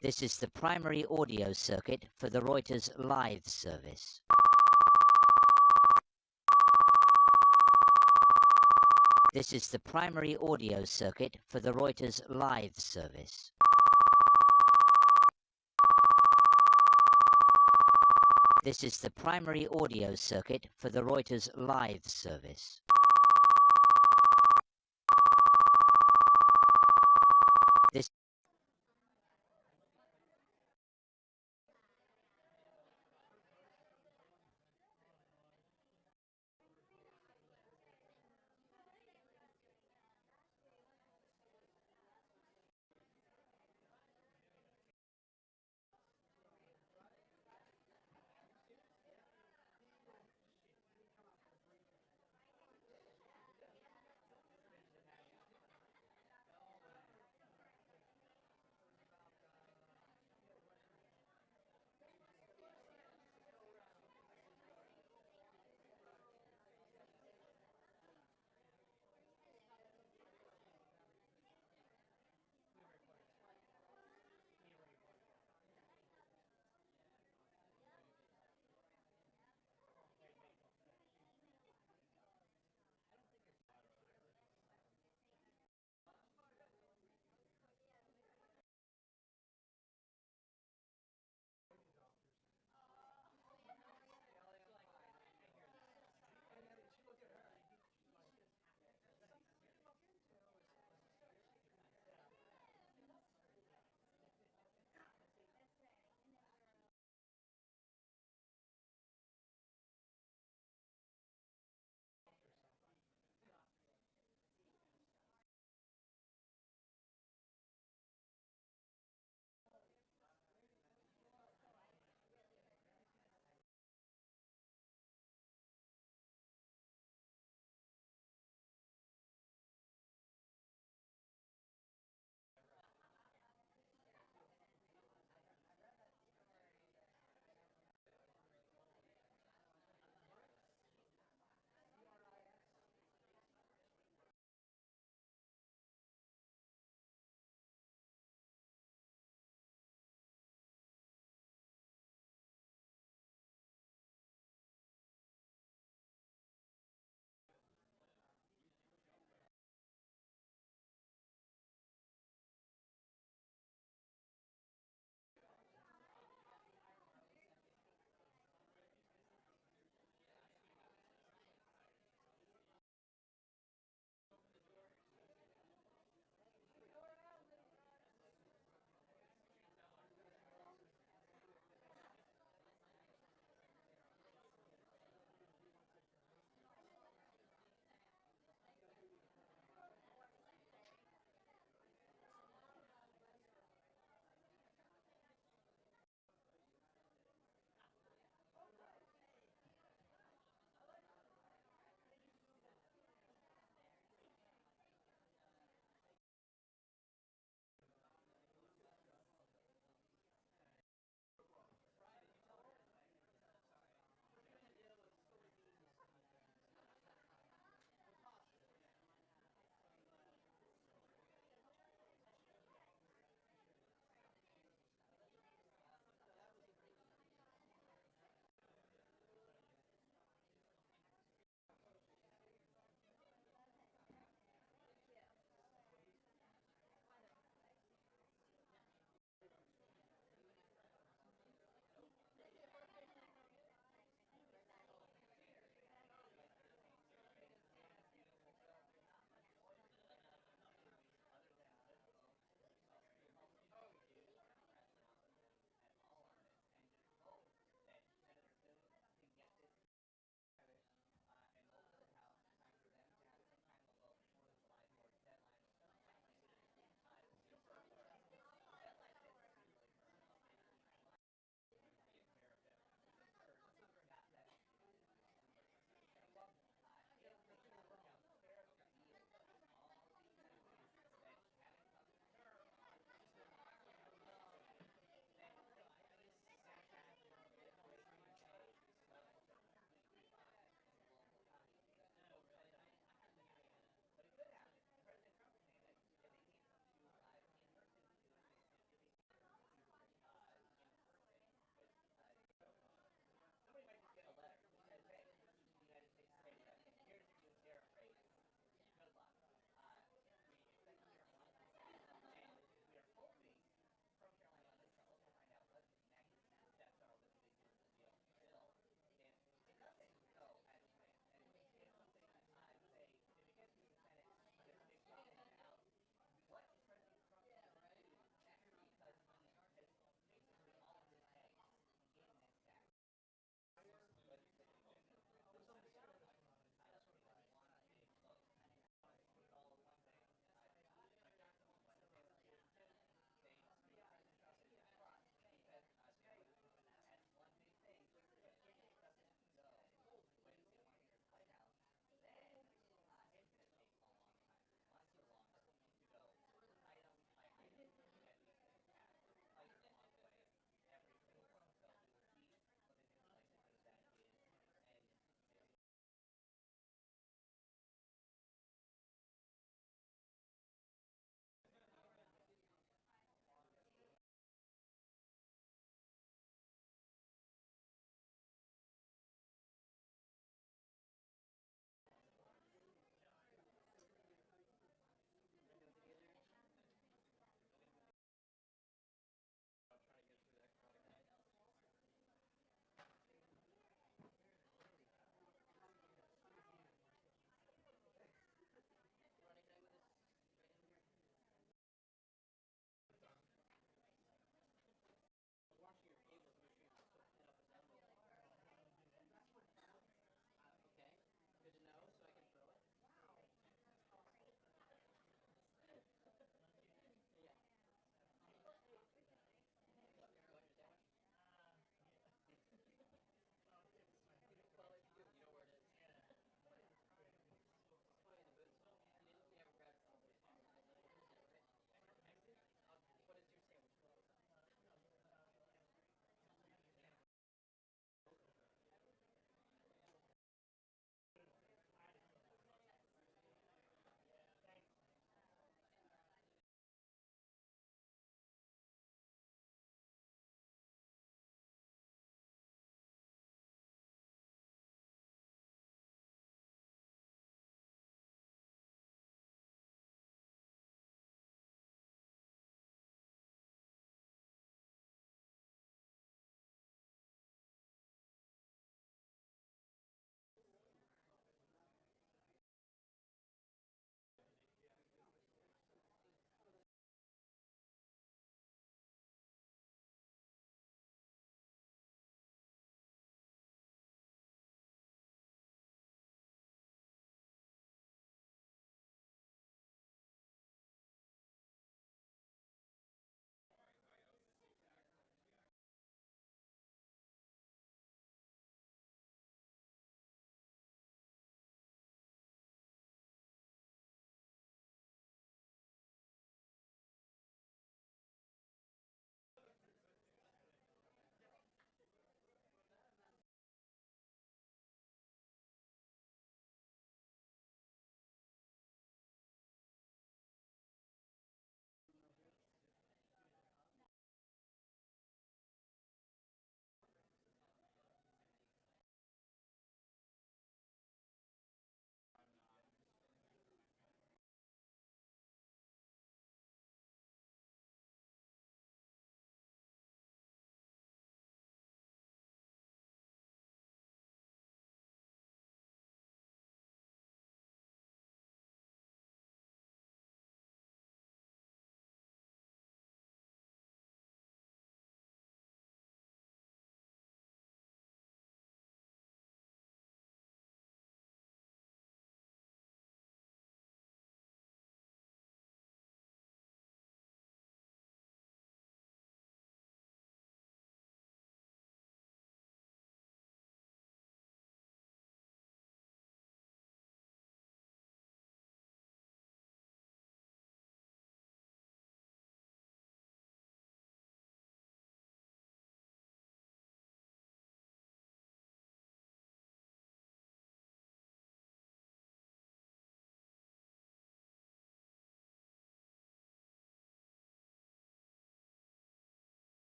This is the primary audio circuit for the Reuters live service. This is the primary audio circuit for the Reuters live service. This is the primary audio circuit for the Reuters live service.